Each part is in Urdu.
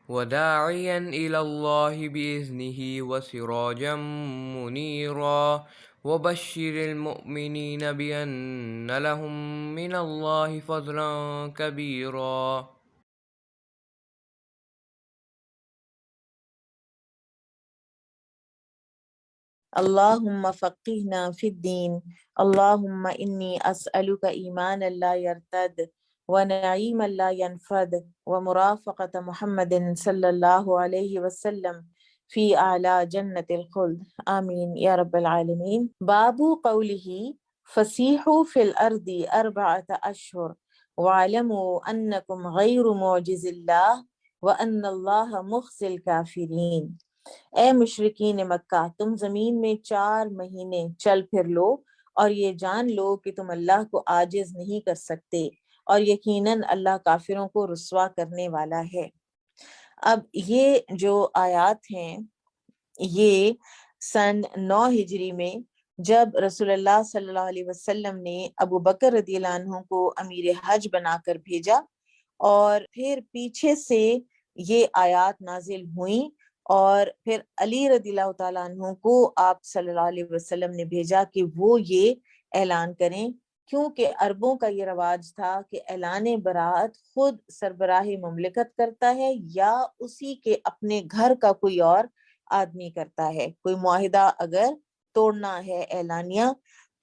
وداعيا إلى الله بإذنه وسراجا منيرا وبشر المؤمنين بأن لهم من الله فضلا كبيرا. اللهم فقهنا في الدين. اللهم إني أسألك إيمانا لا يرتد ونعيما لا ينفد ومرافقة محمد صلى الله عليه وسلم في أعلى جنة الخلد آمين يا رب العالمين. باب قوله فسيحوا في الأرض 4 أشهر واعلموا أنكم غير معجز الله وأن الله مخزي الكافرين. اے مشرکین مکہ، تم زمین میں 4 مہینے چل پھر لو اور یہ جان لو کہ تم اللہ کو عاجز نہیں کر سکتے، اور یقیناً اللہ کافروں کو رسوا کرنے والا ہے۔ اب یہ جو آیات ہیں یہ سن 9 ہجری میں جب رسول اللہ صلی اللہ علیہ وسلم نے ابو بکر رضی اللہ عنہ کو امیر حج بنا کر بھیجا، اور پھر پیچھے سے یہ آیات نازل ہوئیں، اور پھر علی رضی اللہ تعالیٰ عنہ کو آپ صلی اللہ علیہ وسلم نے بھیجا کہ وہ یہ اعلان کریں، کیونکہ عربوں کا یہ رواج تھا کہ اعلان براءت خود سربراہ مملکت کرتا ہے یا اسی کے اپنے گھر کا کوئی اور آدمی کرتا ہے۔ کوئی معاہدہ اگر توڑنا ہے اعلانیہ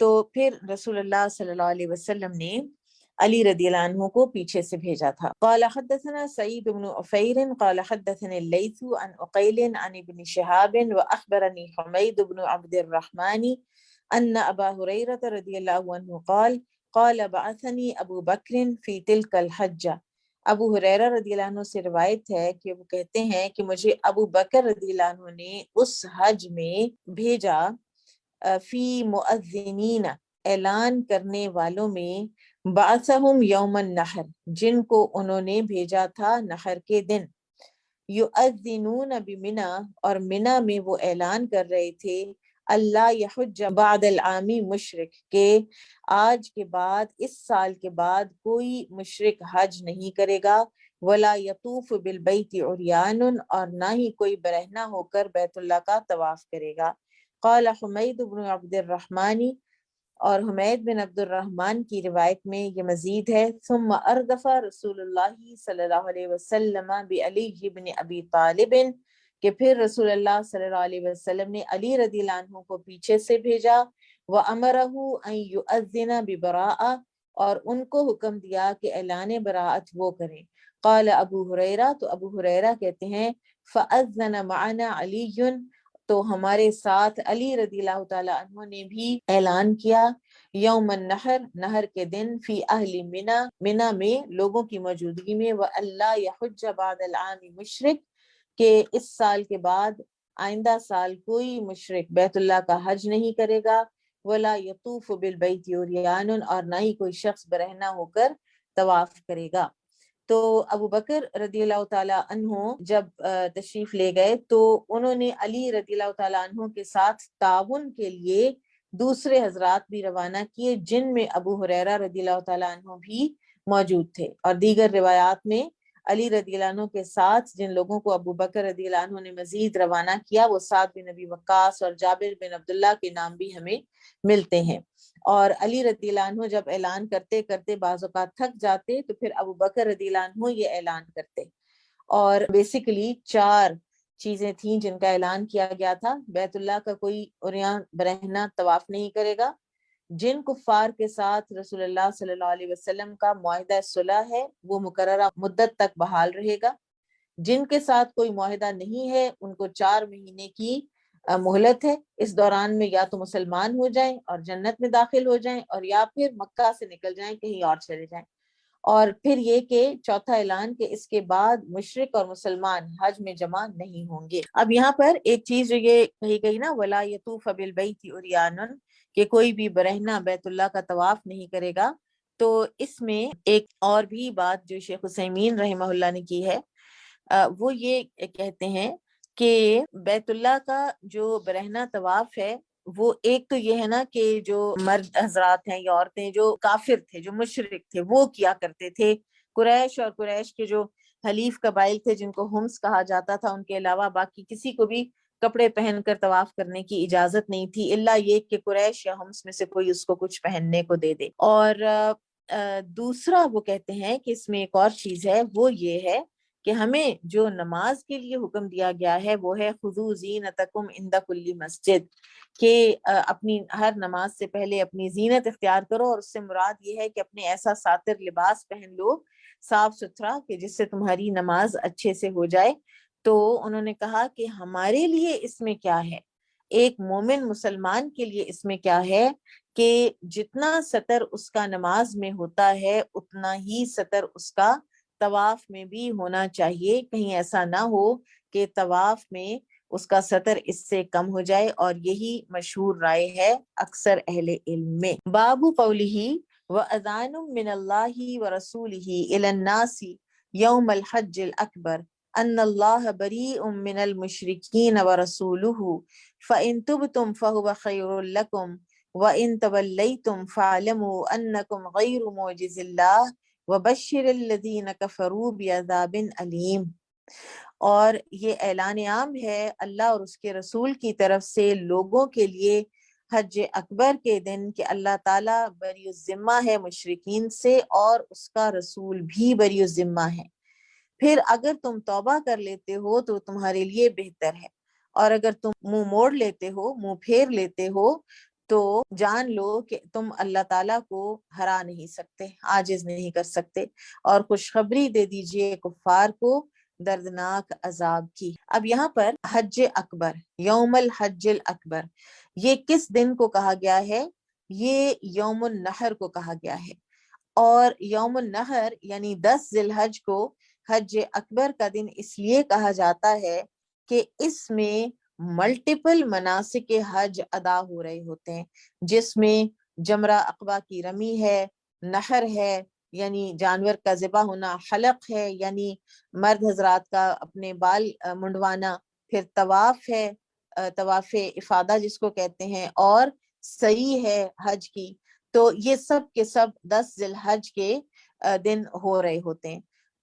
تو پھر رسول اللہ صلی اللہ علیہ وسلم نے علی رضی اللہ عنہ کو پیچھے سے بھیجا تھا۔ قال حدثنا سعید بن عفیر قال حدثنا اللیث عن عقیل عن ابن شہاب واخبرنی حمید بن عبد الرحمن ان ابا ہریرہ رضی اللہ عنہ قال قال بعثنی ابو بکر فی تلک الحجہ۔ ابو ہریرہ رضی اللہ عنہ سے روایت ہے کہ وہ کہتے ہیں کہ مجھے ابو بکر رضی اللہ عنہ نے اس حج میں بھیجا، فی مؤذنین اعلان کرنے والوں میں، بعثہم یوم النحر جن کو انہوں نے بھیجا تھا نحر کے دن، یؤذنون بمنی اور منی میں وہ اعلان کر رہے تھے، اللہ یحج بعد العام مشرک کہ آج کے بعد اس سال کے بعد کوئی مشرک حج نہیں کرے گا، ولا یطوف بالبیت عریان اور نہ ہی کوئی برہنہ ہو کر بیت اللہ کا طواف کرے گا۔ قال حمید بن عبد الرحمن اور حمید بن عبد الرحمن کی روایت میں یہ مزید ہے، ثم اردف رسول اللہ صلی اللہ علیہ وسلم بعلی بن ابی طالب کہ پھر رسول اللہ صلی اللہ علیہ وسلم نے علی رضی اللہ عنہ کو پیچھے سے بھیجا، وَأَمَرَهُ أَن يُؤَذِّنَ بِبَرَاءَ اور ان کو حکم دیا کہ اعلان براءت وہ کریں۔ قال ابو ہریرہ تو ابو ہریرہ کہتے ہیں فَأَذَّنَ مَعَنَا عَلِيٌّ تو ہمارے ساتھ علی رضی اللہ تعالیٰ عنہ نے بھی اعلان کیا، یوم النحر نحر کے دن، فی اہل منی منی میں لوگوں کی موجودگی میں، وَأَلَّا يَحُجَّ بَعْدَ الْعَامِ مشرک کہ اس سال کے بعد آئندہ سال کوئی مشرک بیت اللہ کا حج نہیں کرے گا، ولا یطوف بالبیت عریان اور نہ ہی کوئی شخص برہنہ ہو کر طواف کرے گا۔ تو ابو بکر رضی اللہ تعالیٰ عنہ جب تشریف لے گئے تو انہوں نے علی رضی اللہ تعالیٰ عنہ کے ساتھ تعاون کے لیے دوسرے حضرات بھی روانہ کیے، جن میں ابو ہریرہ رضی اللہ تعالیٰ عنہ بھی موجود تھے، اور دیگر روایات میں علی رضی اللہ عنہ کے ساتھ جن لوگوں کو ابو بکر رضی اللہ عنہ نے مزید روانہ کیا وہ سعد بن ابی وقاص اور جابر بن عبداللہ کے نام بھی ہمیں ملتے ہیں۔ اور علی رضی اللہ عنہ جب اعلان کرتے کرتے بعض اوقات تھک جاتے تو پھر ابو بکر رضی اللہ عنہ یہ اعلان کرتے، اور بیسیکلی 4 چیزیں تھیں جن کا اعلان کیا گیا تھا۔ بیت اللہ کا کوئی عریان برہنہ طواف نہیں کرے گا، جن کفار کے ساتھ رسول اللہ صلی اللہ علیہ وسلم کا معاہدہ صلح ہے وہ مقررہ مدت تک بحال رہے گا، جن کے ساتھ کوئی معاہدہ نہیں ہے ان کو 4 مہینے کی مہلت ہے، اس دوران میں یا تو مسلمان ہو جائیں اور جنت میں داخل ہو جائیں، اور یا پھر مکہ سے نکل جائیں کہیں اور چلے جائیں۔ اور پھر یہ کہ چوتھا اعلان کہ اس کے بعد مشرک اور مسلمان حج میں جمع نہیں ہوں گے۔ اب یہاں پر ایک چیز جو یہ کہی گئی نا، ولا یطوف بالبیت عریان کہ کوئی بھی برہنہ بیت اللہ کا طواف نہیں کرے گا، تو اس میں ایک اور بھی بات جو شیخ عثیمین رحمہ اللہ نے کی ہے، وہ یہ کہتے ہیں کہ بیت اللہ کا جو برہنہ طواف ہے وہ ایک تو یہ ہے نا کہ جو مرد حضرات ہیں یا عورتیں جو کافر تھے جو مشرک تھے وہ کیا کرتے تھے، قریش اور قریش کے جو حلیف قبائل تھے جن کو ہمس کہا جاتا تھا، ان کے علاوہ باقی کسی کو بھی کپڑے پہن کر طواف کرنے کی اجازت نہیں تھی، الا یہ کہ قریش یا ہمس میں سے کوئی اس کو کچھ پہننے کو دے دے۔ اور دوسرا وہ کہتے ہیں کہ اس میں ایک اور چیز ہے، وہ یہ ہے کہ ہمیں جو نماز کے لیے حکم دیا گیا ہے وہ ہے خذوا زینتکم عند کل مسجد، کہ اپنی ہر نماز سے پہلے اپنی زینت اختیار کرو، اور اس سے مراد یہ ہے کہ اپنے ایسا ساتر لباس پہن لو صاف ستھرا کہ جس سے تمہاری نماز اچھے سے ہو جائے۔ تو انہوں نے کہا کہ ہمارے لیے اس میں کیا ہے، ایک مومن مسلمان کے لیے اس میں کیا ہے کہ جتنا سطر اس کا نماز میں ہوتا ہے اتنا ہی سطر اس کا طواف میں بھی ہونا چاہیے، کہیں ایسا نہ ہو کہ طواف میں اس کا سطر اس سے کم ہو جائے، اور یہی مشہور رائے ہے اکثر اہل علم میں۔ باب قولہ وَأَذَانٌ مِّنَ اللَّهِ وَرَسُولِهِ إِلَى النَّاسِ يَوْمَ الْحَجِّ الْأَكْبَرِ أَنَّ اللَّهَ بَرِيءٌ مِّنَ الْمُشْرِكِينَ وَرَسُولُهُ فَإِن تُبْتُمْ فَهُوَ خَيْرٌ لَكُمْ وَإِن تَوَلَّيْتُمْ فَاعْلَمُوا أَنَّكُمْ غَيْرُ مُعْجِزِ اللَّهِ وَبَشِّرِ الَّذِينَ كَفَرُوا بِعَذَابٍ أَلِيمٍ۔ اور یہ اعلان عام ہے اللہ اور اس کے رسول کی طرف سے لوگوں کے لیے حج اکبر کے دن کہ اللہ تعالیٰ بری الذمہ ہے مشرکین سے، اور اس کا رسول بھی بری الذمہ ہے، پھر اگر تم توبہ کر لیتے ہو تو تمہارے لیے بہتر ہے، اور اگر تم منہ موڑ لیتے ہو، منہ پھیر لیتے ہو، تو جان لو کہ تم اللہ تعالیٰ کو ہرا نہیں سکتے، عاجز نہیں کر سکتے، اور خوشخبری دے دیجئے کفار کو دردناک عذاب کی۔ اب یہاں پر حج اکبر، یوم الحج الاکبر، یہ کس دن کو کہا گیا ہے؟ یہ یوم النحر کو کہا گیا ہے، اور یوم النحر یعنی 10 ذی الحج کو حج اکبر کا دن اس لیے کہا جاتا ہے کہ اس میں ملٹیپل مناسک حج ادا ہو رہے ہوتے ہیں، جس میں جمرہ عقبہ کی رمی ہے، نحر ہے یعنی جانور کا ذبح ہونا، حلق ہے یعنی مرد حضرات کا اپنے بال منڈوانا، پھر طواف ہے، طواف افادہ جس کو کہتے ہیں، اور سعی ہے حج کی۔ تو یہ سب کے سب 10 ذی الحج کے دن ہو رہے ہوتے ہیں۔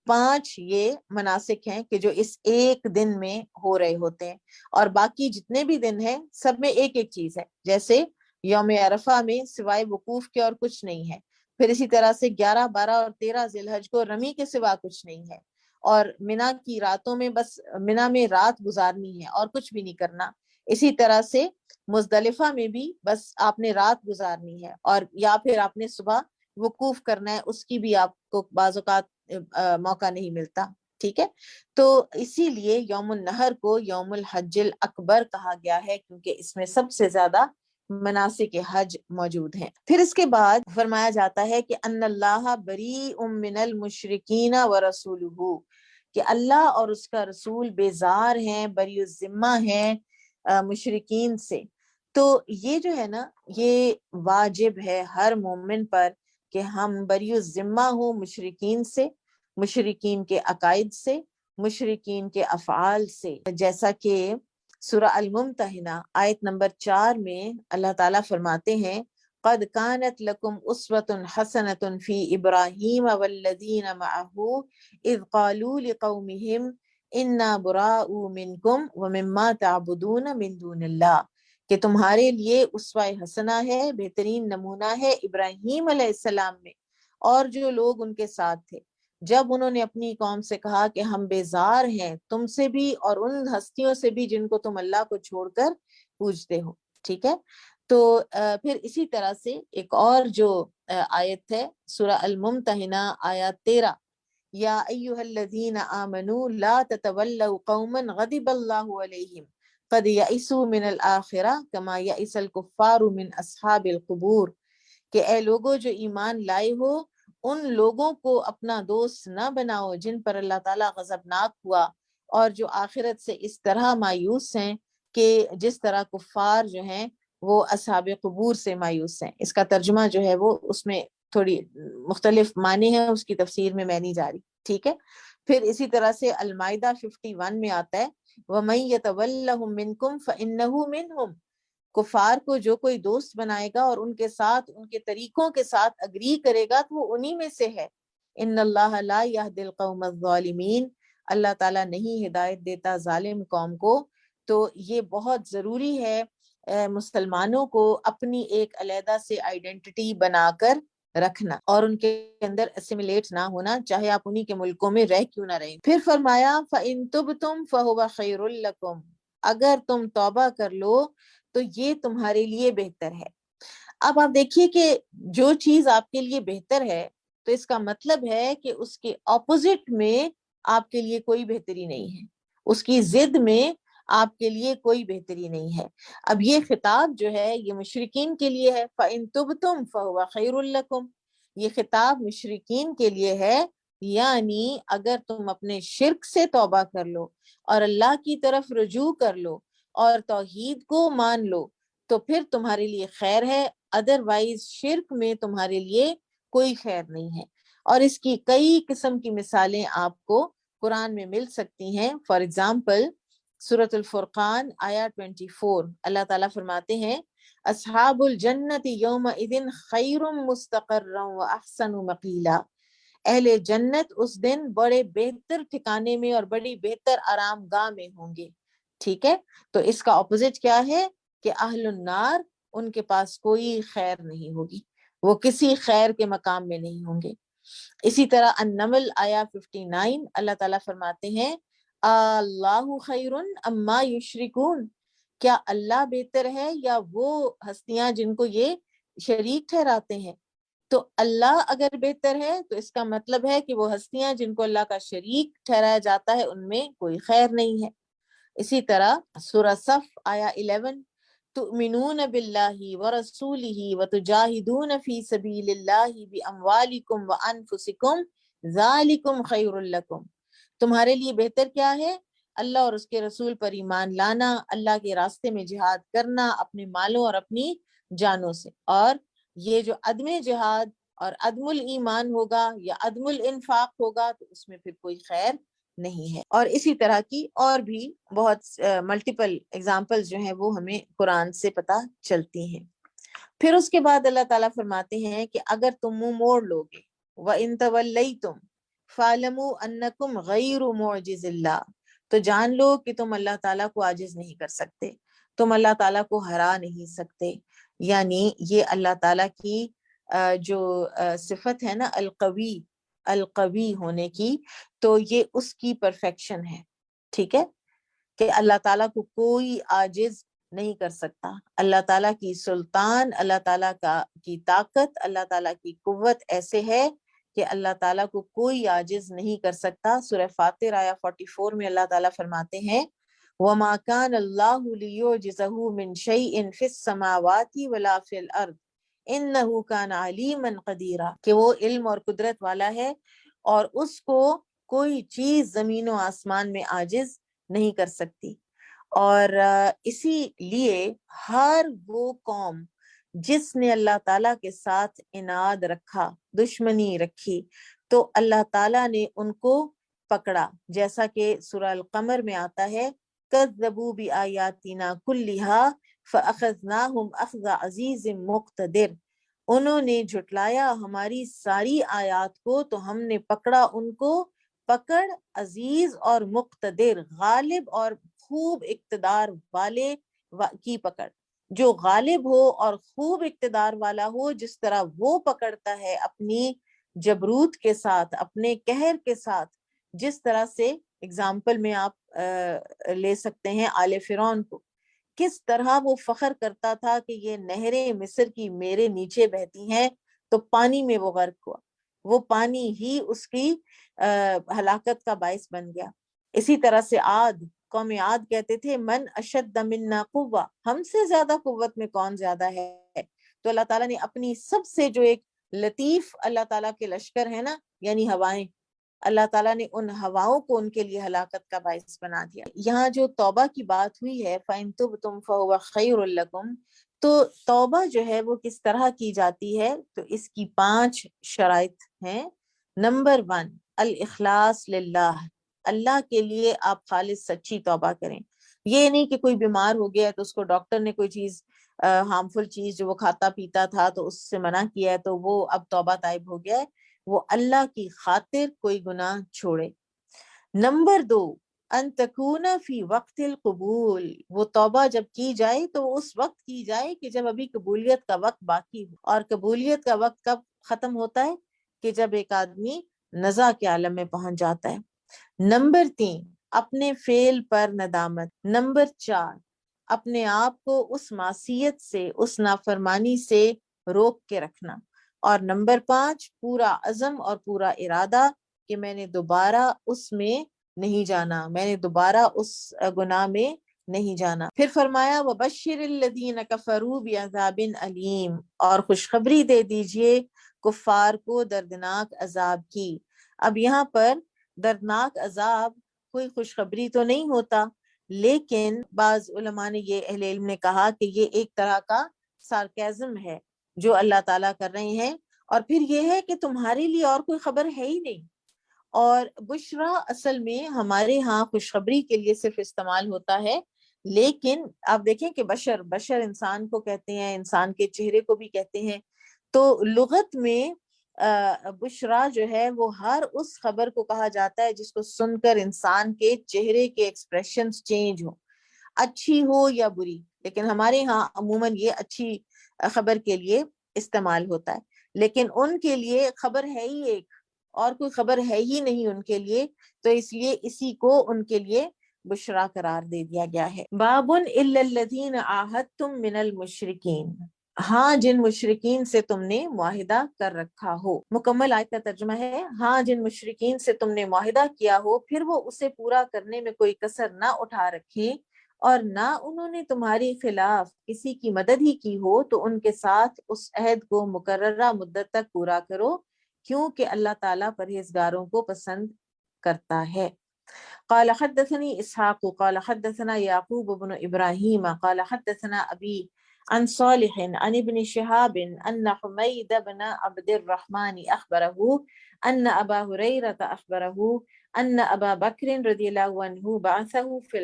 5 یہ مناسک ہیں کہ جو اس ایک دن میں ہو رہے ہوتے ہیں، اور باقی جتنے بھی دن ہیں سب میں ایک ایک چیز ہے، جیسے یوم عرفہ میں سوائے وقوف کے اور کچھ نہیں ہے، پھر اسی طرح سے 11، 12 اور 13 ذی الحج کو رمی کے سوا کچھ نہیں ہے، اور منا کی راتوں میں بس منا میں رات گزارنی ہے اور کچھ بھی نہیں کرنا، اسی طرح سے مزدلفہ میں بھی بس آپ نے رات گزارنی ہے، اور یا پھر آپ نے صبح وقوف کرنا ہے، اس کی بھی آپ کو بعض اوقات موقع نہیں ملتا، ٹھیک ہے۔ تو اسی لیے یوم النحر کو یوم الحج الاکبر کہا گیا ہے، کیونکہ اس میں سب سے زیادہ مناسک حج موجود ہیں۔ پھر اس کے بعد فرمایا جاتا ہے کہ ان اللہ بریء من المشرکین ورسولہ، کہ اللہ اور اس کا رسول بیزار ہیں، بری الذمہ ہیں مشرکین سے۔ تو یہ جو ہے نا، یہ واجب ہے ہر مومن پر کہ ہم بری الذمہ ہوں مشرکین سے، مشرکین کے عقائد سے، مشرکین کے افعال سے، جیسا کہ سورہ الممتحنہ آیت نمبر 4 میں اللہ تعالیٰ فرماتے ہیں قد كانت لكم أسوة حسنة في إبراهيم والذين معه إذ قالوا لقومهم إنا براء منكم ومما تعبدون من دون الله، کہ تمہارے لیے اسوہ حسنہ ہے، بہترین نمونہ ہے ابراہیم علیہ السلام میں اور جو لوگ ان کے ساتھ تھے، جب انہوں نے اپنی قوم سے کہا کہ ہم بیزار ہیں تم سے بھی اور ان ہستیوں سے بھی جن کو تم اللہ کو چھوڑ کر پوجتے ہو، ٹھیک ہے۔ تو پھر اسی طرح سے ایک اور جو آیت ہے سورہ الممتحنہ آیت 13، یا ایہا الذین آمنوا لا تتولوا قوما غضب اللہ علیہم قد یئسوا من الآخرہ کما یئس الکفار من اصحاب القبور، کہ اے لوگوں جو ایمان لائے ہو ان لوگوں کو اپنا دوست نہ بناؤ جن پر اللہ تعالیٰ غضبناک ہوا، اور جو آخرت سے اس طرح مایوس ہیں کہ جس طرح کفار جو ہیں وہ اصحاب قبور سے مایوس ہیں۔ اس کا ترجمہ جو ہے وہ اس میں تھوڑی مختلف معنی ہیں، اس کی تفسیر میں نہیں جا رہی، ٹھیک ہے۔ پھر اسی طرح سے المائدہ 51 میں آتا ہے وَمَن يَتَوَلَّهُم مِّنكُمْ فَإِنَّهُ مِنْهُمْ، کفار کو جو کوئی دوست بنائے گا اور ان کے ساتھ ان کے طریقوں کے ساتھ اگری کرے گا تو وہ انہی میں سے ہے، ان اللہ لا یہدی القوم الظالمین، اللہ تعالیٰ نہیں ہدایت دیتا ظالم قوم کو۔ تو یہ بہت ضروری ہے مسلمانوں کو اپنی ایک علیحدہ سے آئیڈینٹی بنا کر رکھنا اور ان کے اندر اسیمیلیٹ نہ ہونا، چاہے آپ انہی کے ملکوں میں رہ کیوں نہ رہیں۔ پھر فرمایا فَإِن تُبْتُمْ فَهُوَ خَيْرٌ لَكُمْ، اگر تم توبہ کر لو تو یہ تمہارے لیے بہتر ہے۔ اب آپ دیکھیے کہ جو چیز آپ کے لیے بہتر ہے تو اس کا مطلب ہے کہ اس کے اپوزٹ میں آپ کے لیے کوئی بہتری نہیں ہے، اس کی ضد میں آپ کے لیے کوئی بہتری نہیں ہے۔ اب یہ خطاب جو ہے یہ مشرکین کے لیے ہے، فَإِن تُبْتُمْ فَهُوَ خَيْرٌ لَكُمْ، یہ خطاب مشرکین کے لیے ہے، یعنی اگر تم اپنے شرک سے توبہ کر لو اور اللہ کی طرف رجوع کر لو اور توحید کو مان لو تو پھر تمہارے لیے خیر ہے، ادروائز شرک میں تمہارے لیے کوئی خیر نہیں ہے۔ اور اس کی کئی قسم کی مثالیں آپ کو قرآن میں مل سکتی ہیں۔ فار ایگزامپل سورۃ الفرقان آیا 24 اللہ تعالیٰ فرماتے ہیں اصحاب الجنت یومئذ خیر مستقرا واحسن مقیلا، اہل جنت اس دن بڑے بہتر ٹھکانے میں اور بڑی بہتر آرام گاہ میں ہوں گے۔ ٹھیک ہے، تو اس کا اپوزٹ کیا ہے کہ اہل النار، ان کے پاس کوئی خیر نہیں ہوگی، وہ کسی خیر کے مقام میں نہیں ہوں گے۔ اسی طرح النمل آیا 59 اللہ تعالیٰ فرماتے ہیں اللہ خیر اما یشرکون، کیا اللہ بہتر ہے یا وہ ہستیاں جن کو یہ شریک ٹھہراتے ہیں؟ تو اللہ اگر بہتر ہے تو اس کا مطلب ہے کہ وہ ہستیاں جن کو اللہ کا شریک ٹھہرایا جاتا ہے ان میں کوئی خیر نہیں ہے۔ اسی طرح سورہ صف آیا 11 تؤمنون باللہ ورسولہ وتجاہدون فی سبیل اللہ باموالکم وانفسکم ذالکم خیر لکم، تمہارے لیے بہتر کیا ہے؟ اللہ اور اس کے رسول پر ایمان لانا، اللہ کے راستے میں جہاد کرنا اپنے مالوں اور اپنی جانوں سے۔ اور یہ جو عدم جہاد اور عدم الایمان ہوگا یا عدم الانفاق ہوگا تو اس میں پھر کوئی خیر نہیں ہے۔ اور اسی طرح کی اور بھی بہت ملٹیپل ایگزامپلز جو ہیں وہ ہمیں قرآن سے پتہ چلتی ہیں۔ پھر اس کے بعد اللہ تعالیٰ فرماتے ہیں کہ اگر تم منہ موڑ لوگے وَإِن تَوَلَّيْتُمْ فَاعْلَمُوا أَنَّكُمْ غَيْرُ مُعْجِزِ اللَّهِ، تو جان لو کہ تم اللہ تعالیٰ کو عاجز نہیں کر سکتے، تم اللہ تعالیٰ کو ہرا نہیں سکتے۔ یعنی یہ اللہ تعالیٰ کی جو صفت ہے نا القوی، القوی ہونے کی، تو یہ اس کی پرفیکشن ہے۔ ٹھیک ہے کہ اللہ تعالیٰ کو کوئی عاجز نہیں کر سکتا، اللہ تعالیٰ کی سلطان، اللہ تعالیٰ کی طاقت، اللہ تعالیٰ کی قوت ایسے ہے کہ اللہ تعالیٰ کو کوئی عاجز نہیں کر سکتا۔ سورہ فاطر آیا 44 میں اللہ تعالیٰ فرماتے ہیں وَمَا كَانَ اللَّهُ لِيُعْجِزَهُ مِنْ شَيْءٍ فِي السَّمَاوَاتِ وَلَا فِي الْأَرْضِ إِنَّهُ كَانَ عَلِيمًا قَدِيرًا، کہ وہ علم اور قدرت والا ہے اور اس کو کوئی چیز زمین و آسمان میں عاجز نہیں کر سکتی۔ اور اسی لیے ہر وہ قوم جس نے اللہ تعالیٰ کے ساتھ عناد رکھا، دشمنی رکھی، تو اللہ تعالیٰ نے ان کو پکڑا، جیسا کہ سورہ القمر میں آتا ہے کذبوا بآیاتنا کلھا فاخذناہم اخذ عزیز مقتدر، انہوں نے جھٹلایا ہماری ساری آیات کو تو ہم نے پکڑا ان کو پکڑ عزیز اور مقتدر، غالب اور خوب اقتدار والے کی پکڑ۔ جو غالب ہو اور خوب اقتدار والا ہو، جس طرح وہ پکڑتا ہے اپنی جبروت کے ساتھ، اپنے قہر کے ساتھ، جس طرح سے اگزامپل میں آپ لے سکتے ہیں آل فرعون کو، کس طرح وہ فخر کرتا تھا کہ یہ نہریں مصر کی میرے نیچے بہتی ہیں، تو پانی میں وہ غرق ہوا، وہ پانی ہی اس کی ہلاکت کا باعث بن گیا۔ اسی طرح سے عاد، قوم عاد کہتے تھے من اشد منا قوہ، ہم سے زیادہ قوت میں کون زیادہ ہے؟ تو اللہ تعالیٰ نے اپنی سب سے جو ایک لطیف اللہ تعالیٰ کے لشکر ہے نا، یعنی ہوائیں، اللہ تعالیٰ نے ان ہواؤں کو ان کے لیے ہلاکت کا باعث بنا دیا۔ یہاں جو توبہ کی بات ہوئی ہے فَإِن تُبْتُمْ فَهُوَ خَيْرٌ لَكُمْ، تو توبہ جو ہے وہ کس طرح کی جاتی ہے؟ تو اس کی 5 شرائط ہیں۔ نمبر 1 الاخلاص للہ، اللہ کے لیے آپ خالص سچی توبہ کریں۔ یہ نہیں کہ کوئی بیمار ہو گیا تو اس کو ڈاکٹر نے کوئی چیز ہارمفل چیز جو وہ کھاتا پیتا تھا تو اس سے منع کیا ہے تو وہ اب توبہ طائب ہو گیا ہے، وہ اللہ کی خاطر کوئی گناہ چھوڑے۔ نمبر 2، ان تکون فی وقت القبول، وہ توبہ جب کی جائے تو اس وقت کی جائے کہ جب ابھی قبولیت کا وقت باقی ہو، اور قبولیت کا وقت کب ختم ہوتا ہے؟ کہ جب ایک آدمی نزا کے عالم میں پہنچ جاتا ہے۔ نمبر 3، اپنے فعل پر ندامت۔ نمبر 4، اپنے آپ کو اس معصیت سے، اس نافرمانی سے روک کے رکھنا۔ اور نمبر 5، پورا عزم اور پورا ارادہ کہ میں نے دوبارہ اس میں نہیں جانا، میں نے دوبارہ اس گناہ میں نہیں جانا۔ پھر فرمایا وَبَشِّرِ الَّذِينَ كَفَرُوا بِعَذَابٍ أَلِيمٍ، اور خوشخبری دے دیجئے کفار کو دردناک عذاب کی۔ اب یہاں پر دردناک عذاب کوئی خوشخبری تو نہیں ہوتا، لیکن بعض علماء نے یہ اہل علم نے کہا کہ یہ ایک طرح کا سارکیزم ہے جو اللہ تعالیٰ کر رہے ہیں، اور پھر یہ ہے کہ تمہارے لیے اور کوئی خبر ہے ہی نہیں۔ اور بشرا اصل میں ہمارے ہاں خوشخبری کے لیے صرف استعمال ہوتا ہے، لیکن آپ دیکھیں کہ بشر انسان کو کہتے ہیں، انسان کے چہرے کو بھی کہتے ہیں، تو لغت میں بشرا جو ہے وہ ہر اس خبر کو کہا جاتا ہے جس کو سن کر انسان کے چہرے کے ایکسپریشنز چینج ہوں، اچھی ہو یا بری، لیکن ہمارے ہاں عموماً یہ اچھی خبر کے لیے استعمال ہوتا ہے، لیکن ان کے لیے خبر ہے ہی ایک، اور کوئی خبر ہے ہی نہیں ان کے لیے، تو اس لیے اسی کو ان کے لیے بشرا قرار دے دیا گیا ہے۔ باب الا الذین عاہدتم من المشرکین، ہاں جن مشرکین سے تم نے معاہدہ کر رکھا ہو۔ مکمل آیت کا ترجمہ ہے، ہاں جن مشرکین سے تم نے معاہدہ کیا ہو پھر وہ اسے پورا کرنے میں کوئی کسر نہ اٹھا رکھیں، اور نہ انہوں نے تمہاری خلاف کسی کی مدد ہی کی ہو، تو ان کے ساتھ اس عہد کو مقررہ مدت تک پورا کرو، کیونکہ اللہ تعالیٰ پرہیزگاروں کو پسند کرتا ہے۔ قال حدثني اسحاق قال حدثنا يعقوب بن ابراهيم قال حدثنا ابي عن صالح عن ابن شهاب ان حميد بن عبد الرحمن اخبره ان ابا هريرة اخبره ان ابا بكر رضي الله عنه بعثه في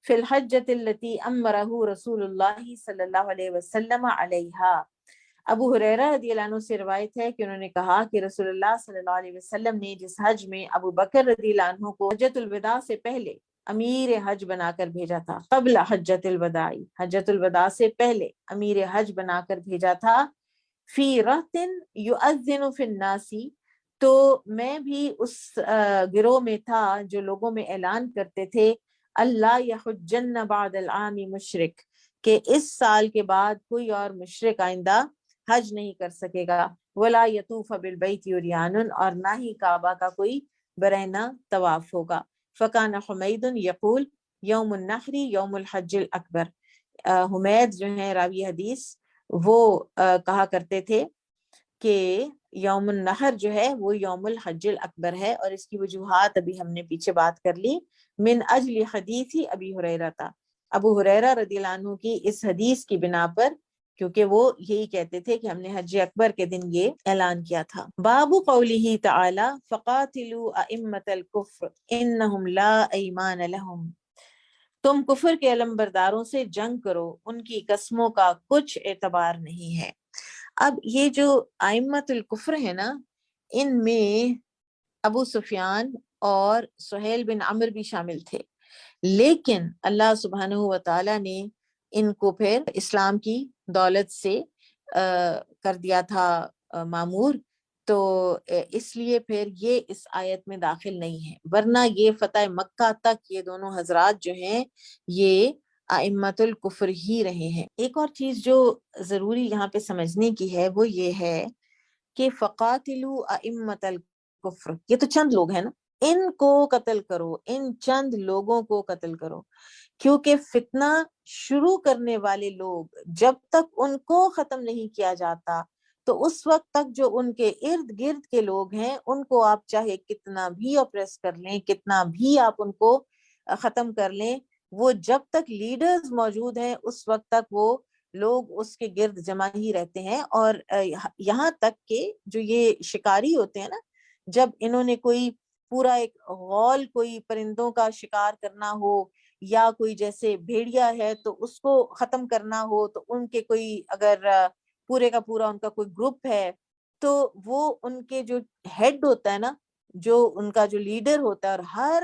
الحجة التي امره رسول الله صلی اللہ علیہ وسلم علیہا۔ ابو ہریرہ رضی اللہ عنہ سے روایت ہے کہ انہوں نے کہا کہ رسول اللہ صلی اللہ علیہ وسلم نے جس حج میں ابو بکر رضی اللہ عنہ کو حجۃ الوداع سے پہلے امیر حج بنا کر بھیجا تھا، قبل حجۃ الوداع، حجۃ الوداع سے پہلے امیر حج بنا کر بھیجا تھا، فی رہط یؤذن فی الناس، تو میں بھی اس گروہ میں تھا جو لوگوں میں اعلان کرتے تھے اللہ یحجن بعد العام مشرک، کہ اس سال کے بعد کوئی اور مشرک آئندہ حج نہیں کر سکے گا، ولا یطوف بالبیت عریان، اور نہ ہی کعبہ کا کوئی برہنہ طواف ہوگا۔ فکان حمید یقول یوم النحر یوم الحج الاکبر، حمید جو ہیں راوی حدیث وہ کہا کرتے تھے کہ یوم النحر جو ہے وہ یوم الحج الاکبر ہے، اور اس کی وجوہات ابھی ہم نے پیچھے بات کر لی۔ من اجل حدیث ابی ہریرہ، ابو ہریرہ رضی اللہ عنہ کی اس حدیث کی بنا پر، کیونکہ وہ یہی کہتے تھے کہ ہم نے حج اکبر کے دن یہ اعلان کیا تھا۔ باب قولہ تعالی فقاتلوا ائمة الكفر انہم لا ایمان لہم، تم کفر کے علمبرداروں سے جنگ کرو، ان کی قسموں کا کچھ اعتبار نہیں ہے۔ اب یہ جو ائمۃ الکفر ہے نا، ان میں ابو سفیان اور سہیل بن عمرو بھی شامل تھے، لیکن اللہ سبحانہ و تعالیٰ نے ان کو پھر اسلام کی دولت سے کر دیا تھا معمور، تو اس لیے پھر یہ اس آیت میں داخل نہیں ہے، ورنہ یہ فتح مکہ تک یہ دونوں حضرات جو ہیں یہ ائمۃ الکفر ہی رہے ہیں۔ ایک اور چیز جو ضروری یہاں پہ سمجھنے کی ہے وہ یہ ہے کہ فقاتلوا ائمۃ الکفر، یہ تو چند لوگ ہیں نا، ان کو قتل کرو، ان چند لوگوں کو قتل کرو، کیونکہ فتنہ شروع کرنے والے لوگ جب تک ان کو ختم نہیں کیا جاتا تو اس وقت تک جو ان کے ارد گرد کے لوگ ہیں ان کو آپ چاہے کتنا بھی اپریس کر لیں، کتنا بھی آپ ان کو ختم کر لیں، وہ جب تک لیڈرز موجود ہیں اس وقت تک وہ لوگ اس کے گرد جمع ہی رہتے ہیں۔ اور یہاں تک کہ جو یہ شکاری ہوتے ہیں نا، جب انہوں نے کوئی پورا ایک غول کوئی پرندوں کا شکار کرنا ہو، یا کوئی جیسے بھیڑیا ہے تو اس کو ختم کرنا ہو، تو ان کے کوئی اگر پورے کا پورا ان کا کوئی گروپ ہے تو وہ ان کے جو ہیڈ ہوتا ہے نا، جو ان کا جو لیڈر ہوتا ہے، اور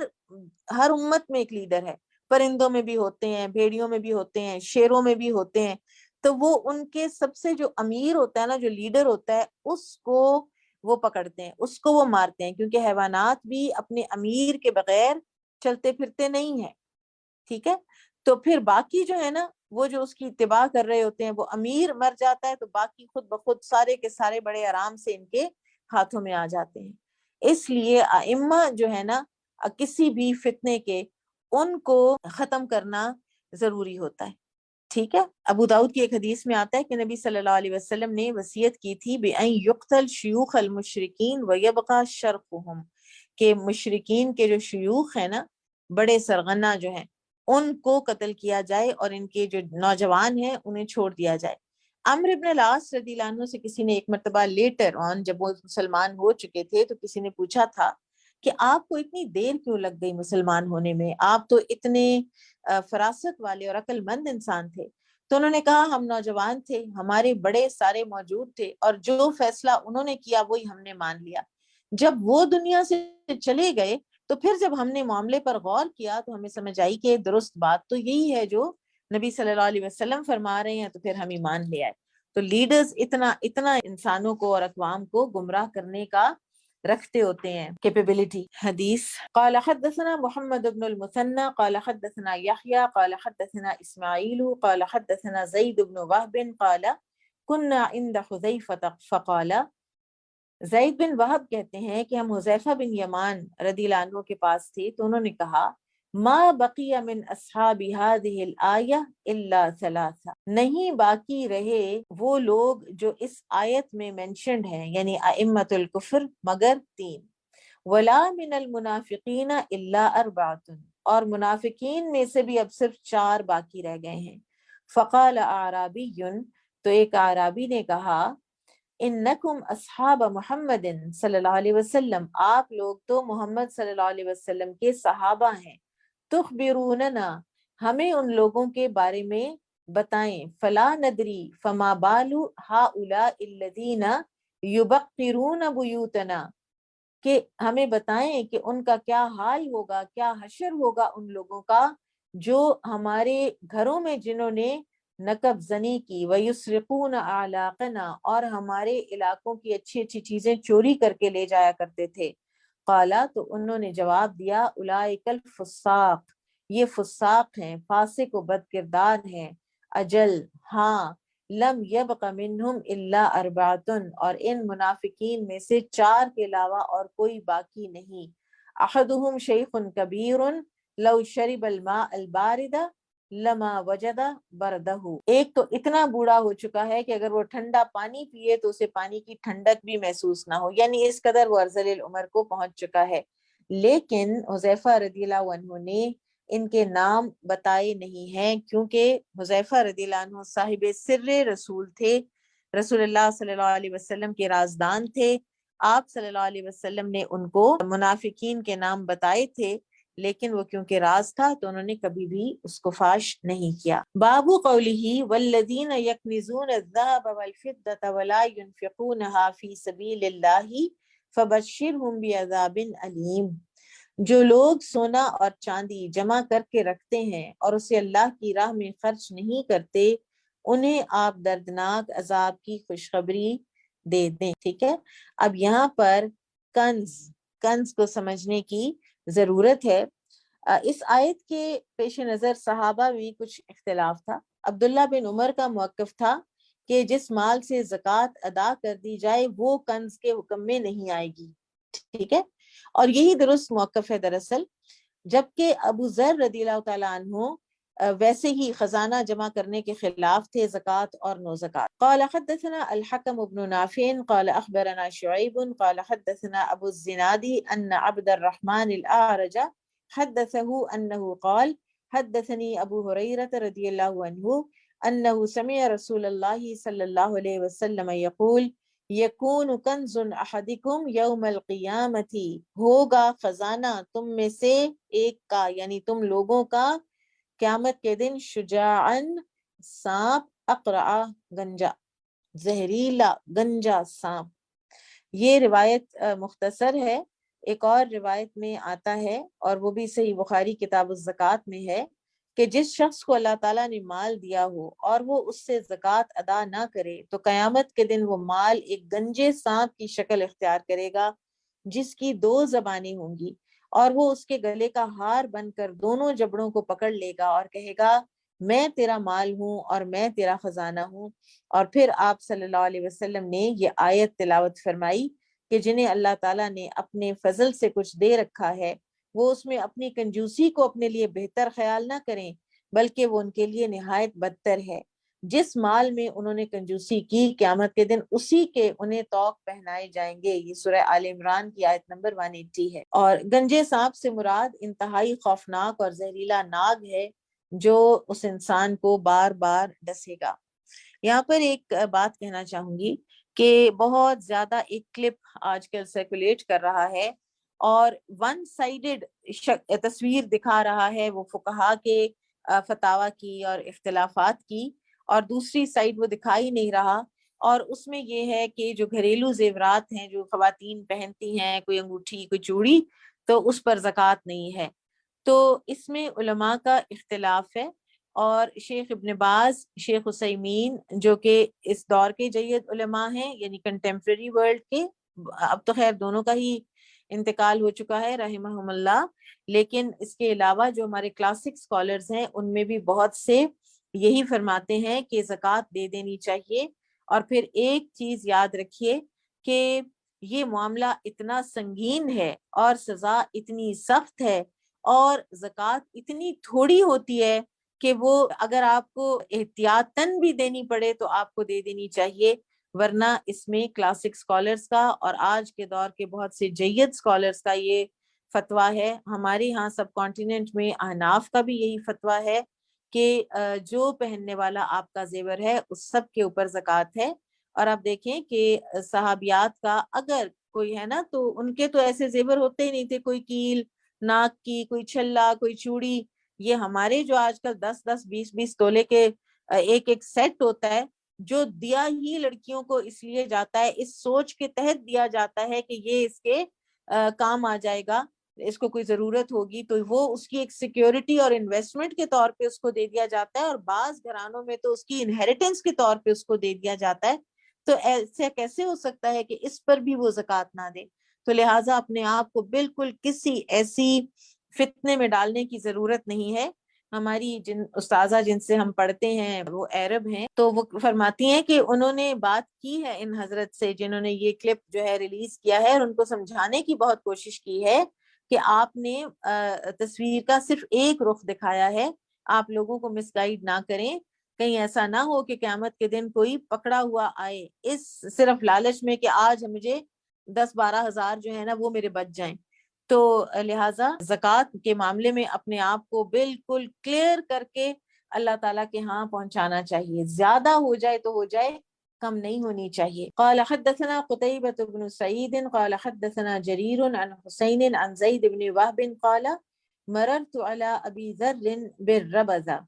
ہر امت میں ایک لیڈر ہے، پرندوں میں بھی ہوتے ہیں، بھیڑیوں میں بھی ہوتے ہیں، شیروں میں بھی ہوتے ہیں، تو وہ ان کے سب سے جو امیر ہوتا ہے نا، جو لیڈر ہوتا ہے، اس کو وہ پکڑتے ہیں، اس کو وہ مارتے ہیں، کیونکہ حیوانات بھی اپنے امیر کے بغیر چلتے پھرتے نہیں ہیں، ٹھیک ہے؟ تو پھر باقی جو ہے نا، وہ جو اس کی اتباع کر رہے ہوتے ہیں، وہ امیر مر جاتا ہے تو باقی خود بخود سارے کے سارے بڑے آرام سے ان کے ہاتھوں میں آ جاتے ہیں۔ اس لیے ائمہ جو ہے نا، کسی بھی فتنے کے، ان کو ختم کرنا ضروری ہوتا ہے، ٹھیک ہے؟ ابو داؤد کی ایک حدیث میں آتا ہے کہ نبی صلی اللہ علیہ وسلم نے وصیت کی تھی بِأَن يُقْتَلْ شُيُوخَ الْمُشْرِكِينَ وَيَبْقَى شَرْقُهُمْ، کہ مشرکین کے جو شیوخ ہیں نا، بڑے سرغنہ جو ہیں، ان کو قتل کیا جائے اور ان کے جو نوجوان ہیں انہیں چھوڑ دیا جائے۔ عمرو بن العاص رضی اللہ عنہ سے کسی نے ایک مرتبہ لیٹر آن، جب وہ مسلمان ہو چکے تھے، تو کسی نے پوچھا تھا کہ آپ کو اتنی دیر کیوں لگ گئی مسلمان ہونے میں، آپ تو اتنے فراست والے اور عقل مند انسان تھے۔ تو انہوں نے کہا ہم نوجوان تھے، ہمارے بڑے سارے موجود تھے، اور جو فیصلہ انہوں نے کیا وہی ہم نے مان لیا۔ جب وہ دنیا سے چلے گئے تو پھر جب ہم نے معاملے پر غور کیا تو ہمیں سمجھ آئی کہ درست بات تو یہی ہے جو نبی صلی اللہ علیہ وسلم فرما رہے ہیں، تو پھر ہم ایمان لے آئے۔ تو لیڈرز اتنا انسانوں کو اور اقوام کو گمراہ کرنے کا رکھتے ہوتے ہیں کیپیبلٹی۔ حدیث قال حدثنا محمد بن المثنى قال حدثنا يحيى قال حدثنا اسماعيل قال حدثنا زيد بن وهب قال كنا عند حذيفة فقال، زید بن وہب کہتے ہیں کہ ہم حذیفہ بن یمان رضی اللہ عنہ کے پاس تھے، تو انہوں نے کہا ما بقی من اصحاب هذه الآیہ الا ثلاثہ، نہیں باقی رہے وہ لوگ جو اس آیت میں مینشنڈ ہیں، یعنی ائمۃ الکفر، مگر تین، ولا من المنافقین الا اربعۃ، اور منافقین میں سے بھی اب صرف چار باقی رہ گئے ہیں۔ فقال اعرابی، تو ایک اعرابی نے کہا انکم اصحاب محمد صلی اللہ علیہ وسلم، آپ لوگ تو محمد صلی اللہ علیہ وسلم کے صحابہ ہیں، تخبروننا، ہمیں ان لوگوں کے بارے میں بتائیں، فلا ندری فما بال ہؤلاء الذین یبقرون بیوتنا، کہ ہمیں بتائیں کہ ان کا کیا حال ہوگا، کیا حشر ہوگا ان لوگوں کا جو ہمارے گھروں میں جنہوں نے نقب زنی کی، وَيُسْرِقُونَ أَعْلَاقَنَا، اور ہمارے علاقوں کی اچھی اچھی چیزیں چوری کر کے لے جایا کرتے تھے۔ قالا، تو انہوں نے جواب دیا اولئک الفساق، یہ فساق ہیں، فاسق و بد کردار ہیں، اجل ہاں، لم یبق منہم الا اربعۃ، اور ان منافقین میں سے چار کے علاوہ اور کوئی باقی نہیں، احدہم شیخ کبیر لو شرب الماء البارد لما وجد بردہ، ایک تو اتنا بوڑھا ہو چکا ہے کہ اگر وہ ٹھنڈا پانی پیے تو اسے پانی کی ٹھنڈک بھی محسوس نہ ہو، یعنی اس قدر وہ ارذل العمر کو پہنچ چکا ہے۔ لیکن حذیفہ رضی اللہ عنہ نے ان کے نام بتائے نہیں ہیں، کیونکہ حذیفہ رضی اللہ عنہ صاحب سر رسول تھے، رسول اللہ صلی اللہ علیہ وسلم کے رازدان تھے۔ آپ صلی اللہ علیہ وسلم نے ان کو منافقین کے نام بتائے تھے، لیکن وہ کیونکہ راز تھا تو انہوں نے کبھی بھی اس کو فاش نہیں کیا۔ باب قولہ والذین یکنزون الذهب والفضة ولا ينفقونها فی سبیل اللہ فبشرهم بعذاب علیم، جو لوگ سونا اور چاندی جمع کر کے رکھتے ہیں اور اسے اللہ کی راہ میں خرچ نہیں کرتے، انہیں آپ دردناک عذاب کی خوشخبری دے دیں، ٹھیک ہے؟ اب یہاں پر کنز کو سمجھنے کی ضرورت ہے۔ اس آیت کے پیش نظر صحابہ میں کچھ اختلاف تھا۔ عبداللہ بن عمر کا موقف تھا کہ جس مال سے زکوٰۃ ادا کر دی جائے وہ کنز کے حکم میں نہیں آئے گی، ٹھیک ہے؟ اور یہی درست موقف ہے دراصل، جبکہ ابو ذر رضی اللہ تعالیٰ عنہ ویسے ہی خزانہ جمع کرنے کے خلاف تھے زکوٰۃ اور نو زکوٰۃ۔ قال حدثنا الحكم بن نافع قال اخبرنا شعيب قال حدثنا ابو الزناد ان عبد الرحمن الاعرج حدثه انه قال حدثني ابو هريرة رضی اللہ عنہ انه سمع رسول اللہ صلی اللہ علیہ وسلم يقول یکون کنز احدکم یوم القیامت، ہوگا خزانہ تم میں سے ایک کا، یعنی تم لوگوں کا قیامت کے دن، شجاعن سانپ، اقرع گنجا، زہریلا گنجا سانپ، یہ روایت مختصر ہے. ایک اور روایت میں آتا ہے اور وہ بھی صحیح بخاری کتاب الزکوٰۃ میں ہے کہ جس شخص کو اللہ تعالیٰ نے مال دیا ہو اور وہ اس سے زکوٰۃ ادا نہ کرے تو قیامت کے دن وہ مال ایک گنجے سانپ کی شکل اختیار کرے گا جس کی 2 زبانیں ہوں گی، اور وہ اس کے گلے کا ہار بن کر دونوں جبڑوں کو پکڑ لے گا اور کہے گا میں تیرا مال ہوں اور میں تیرا خزانہ ہوں. اور پھر آپ صلی اللہ علیہ وسلم نے یہ آیت تلاوت فرمائی کہ جنہیں اللہ تعالیٰ نے اپنے فضل سے کچھ دے رکھا ہے وہ اس میں اپنی کنجوسی کو اپنے لیے بہتر خیال نہ کریں بلکہ وہ ان کے لیے نہایت بدتر ہے. جس مال میں انہوں نے کنجوسی کی قیامت کے دن اسی کے انہیں طوق پہنائے جائیں گے. یہ سورہ آل عمران کی آیت نمبر 180 ہے. اور گنجے سانپ سے مراد انتہائی خوفناک اور زہریلا ناگ ہے جو اس انسان کو بار بار ڈسے گا. یہاں پر ایک بات کہنا چاہوں گی کہ بہت زیادہ ایک کلپ آج کل سرکولیٹ کر رہا ہے اور ون سائیڈڈ تصویر دکھا رہا ہے وہ فقہا کے فتاوی کی اور اختلافات کی، اور دوسری سائیڈ وہ دکھا ہی نہیں رہا. اور اس میں یہ ہے کہ جو گھریلو زیورات ہیں جو خواتین پہنتی ہیں، کوئی انگوٹھی کوئی چوڑی، تو اس پر زکوٰۃ نہیں ہے. تو اس میں علماء کا اختلاف ہے، اور شیخ ابن باز، شیخ عثیمین جو کہ اس دور کے جید علماء ہیں یعنی کنٹمپریری ورلڈ کے، اب تو خیر دونوں کا ہی انتقال ہو چکا ہے رحمہم اللہ، لیکن اس کے علاوہ جو ہمارے کلاسک اسکالرز ہیں ان میں بھی بہت سے یہی فرماتے ہیں کہ زکوٰۃ دے دینی چاہیے. اور پھر ایک چیز یاد رکھیے کہ یہ معاملہ اتنا سنگین ہے اور سزا اتنی سخت ہے اور زکوٰۃ اتنی تھوڑی ہوتی ہے کہ وہ اگر آپ کو احتیاطاً بھی دینی پڑے تو آپ کو دے دینی چاہیے، ورنہ اس میں کلاسک اسکالرز کا اور آج کے دور کے بہت سے جید اسکالرز کا یہ فتویٰ ہے. ہمارے ہاں سب کانٹیننٹ میں احناف کا بھی یہی فتویٰ ہے کہ جو پہننے والا آپ کا زیور ہے اس سب کے اوپر زکوٰۃ ہے. اور آپ دیکھیں کہ صحابیات کا اگر کوئی ہے نا تو ان کے تو ایسے زیور ہوتے ہی نہیں تھے، کوئی کیل ناک کی، کوئی چھلا، کوئی چوڑی. یہ ہمارے جو آج کل 10-10 20-20 تولے کے ایک ایک سیٹ ہوتا ہے جو دیا ہی لڑکیوں کو اس لیے جاتا ہے، اس سوچ کے تحت دیا جاتا ہے کہ یہ اس کے کام آ جائے گا، اس کو کوئی ضرورت ہوگی تو وہ اس کی ایک سیکیورٹی اور انویسٹمنٹ کے طور پہ اس کو دے دیا جاتا ہے، اور بعض گھرانوں میں تو اس کی انہیریٹنس کے طور پہ اس کو دے دیا جاتا ہے. تو ایسے کیسے ہو سکتا ہے کہ اس پر بھی وہ زکوٰۃ نہ دے؟ تو لہٰذا اپنے آپ کو بالکل کسی ایسی فتنے میں ڈالنے کی ضرورت نہیں ہے. ہماری جن استاذہ جن سے ہم پڑھتے ہیں وہ عرب ہیں، تو وہ فرماتی ہیں کہ انہوں نے بات کی ہے ان حضرت سے جنہوں نے یہ کلپ جو ہے ریلیز کیا ہے، اور ان کو سمجھانے کی بہت کوشش کی ہے کہ آپ نے تصویر کا صرف ایک رخ دکھایا ہے، آپ لوگوں کو مس گائیڈ نہ کریں، کہیں ایسا نہ ہو کہ قیامت کے دن کوئی پکڑا ہوا آئے اس صرف لالچ میں کہ آج مجھے 10-12 ہزار جو ہے نا وہ میرے بچ جائیں. تو لہٰذا زکوٰۃ کے معاملے میں اپنے آپ کو بالکل کلیئر کر کے اللہ تعالیٰ کے ہاں پہنچانا چاہیے، زیادہ ہو جائے تو ہو جائے، کم نہیں ہونی چاہیے. قال حدثنا قتيبة بن سعيد قال حدثنا جرير عن حسين عن زيد بن وهب قال مررت على ابي ذر بالربذة.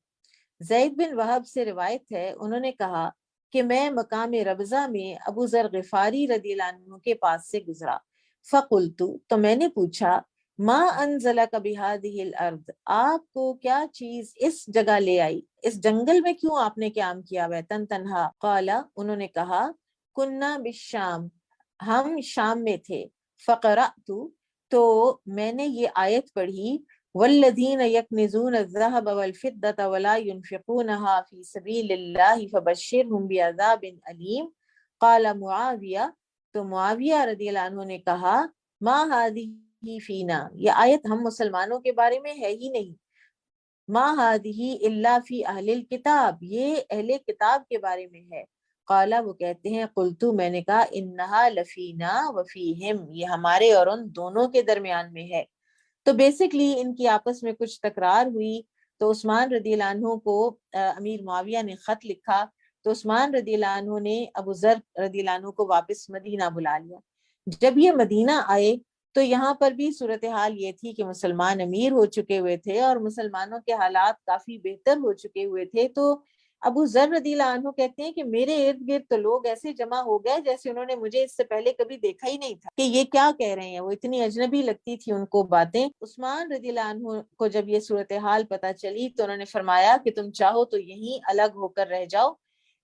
زید بن وہب سے روایت ہے، انہوں نے کہا کہ میں مقام ربضہ میں ابو ذر غفاری رضی اللہ عنہ کے پاس سے گزرا. فقلت، تو میں نے پوچھا، ما انزلک بهذه الارض، آپ کو کیا چیز اس جگہ لے آئی، اس جنگل میں کیوں آپ نے قیام کیا ہوا ہے تنہا؟ قال، انہوں نے کہا، کننا بالشام، ہم شام میں تھے. فقرأت، تو میں نے یہ آیت پڑھی، والذین یکنزون الذهب والفضة ولا ينفقونها في سبیل اللہ فبشرهم بعذاب علیم. قال معاویہ، تو معاویہ رضی اللہ عنہ نے کہا، ما هذه فینا، یہ آیت ہم مسلمانوں کے بارے میں ہے ہی نہیں. ما هذه الا فی اہل الکتاب، یہ اہل کتاب کے بارے میں ہے. قال، وہ کہتے ہیں، قلت، میں نے کہا، انہا لفینا وفیہم، یہ ہمارے اور ان دونوں کے درمیان میں ہے. تو بیسکلی ان کی آپس میں کچھ تکرار ہوئی، تو عثمان رضی اللہ عنہ کو امیر معاویہ نے خط لکھا، تو عثمان رضی اللہ عنہ نے ابو ذر رضی اللہ عنہ کو واپس مدینہ بلا لیا. جب یہ مدینہ آئے تو یہاں پر بھی صورتحال یہ تھی کہ مسلمان امیر ہو چکے ہوئے تھے اور مسلمانوں کے حالات کافی بہتر ہو چکے ہوئے تھے. تو ابو ذر رضی اللہ عنہ کہتے ہیں کہ میرے ارد گرد تو لوگ ایسے جمع ہو گئے جیسے انہوں نے مجھے اس سے پہلے کبھی دیکھا ہی نہیں تھا کہ یہ کیا کہہ رہے ہیں، وہ اتنی اجنبی لگتی تھی ان کو باتیں۔ عثمان رضی اللہ عنہ کو جب یہ صورتحال پتہ چلی تو انہوں نے فرمایا کہ تم چاہو تو یہیں الگ ہو کر رہ جاؤ،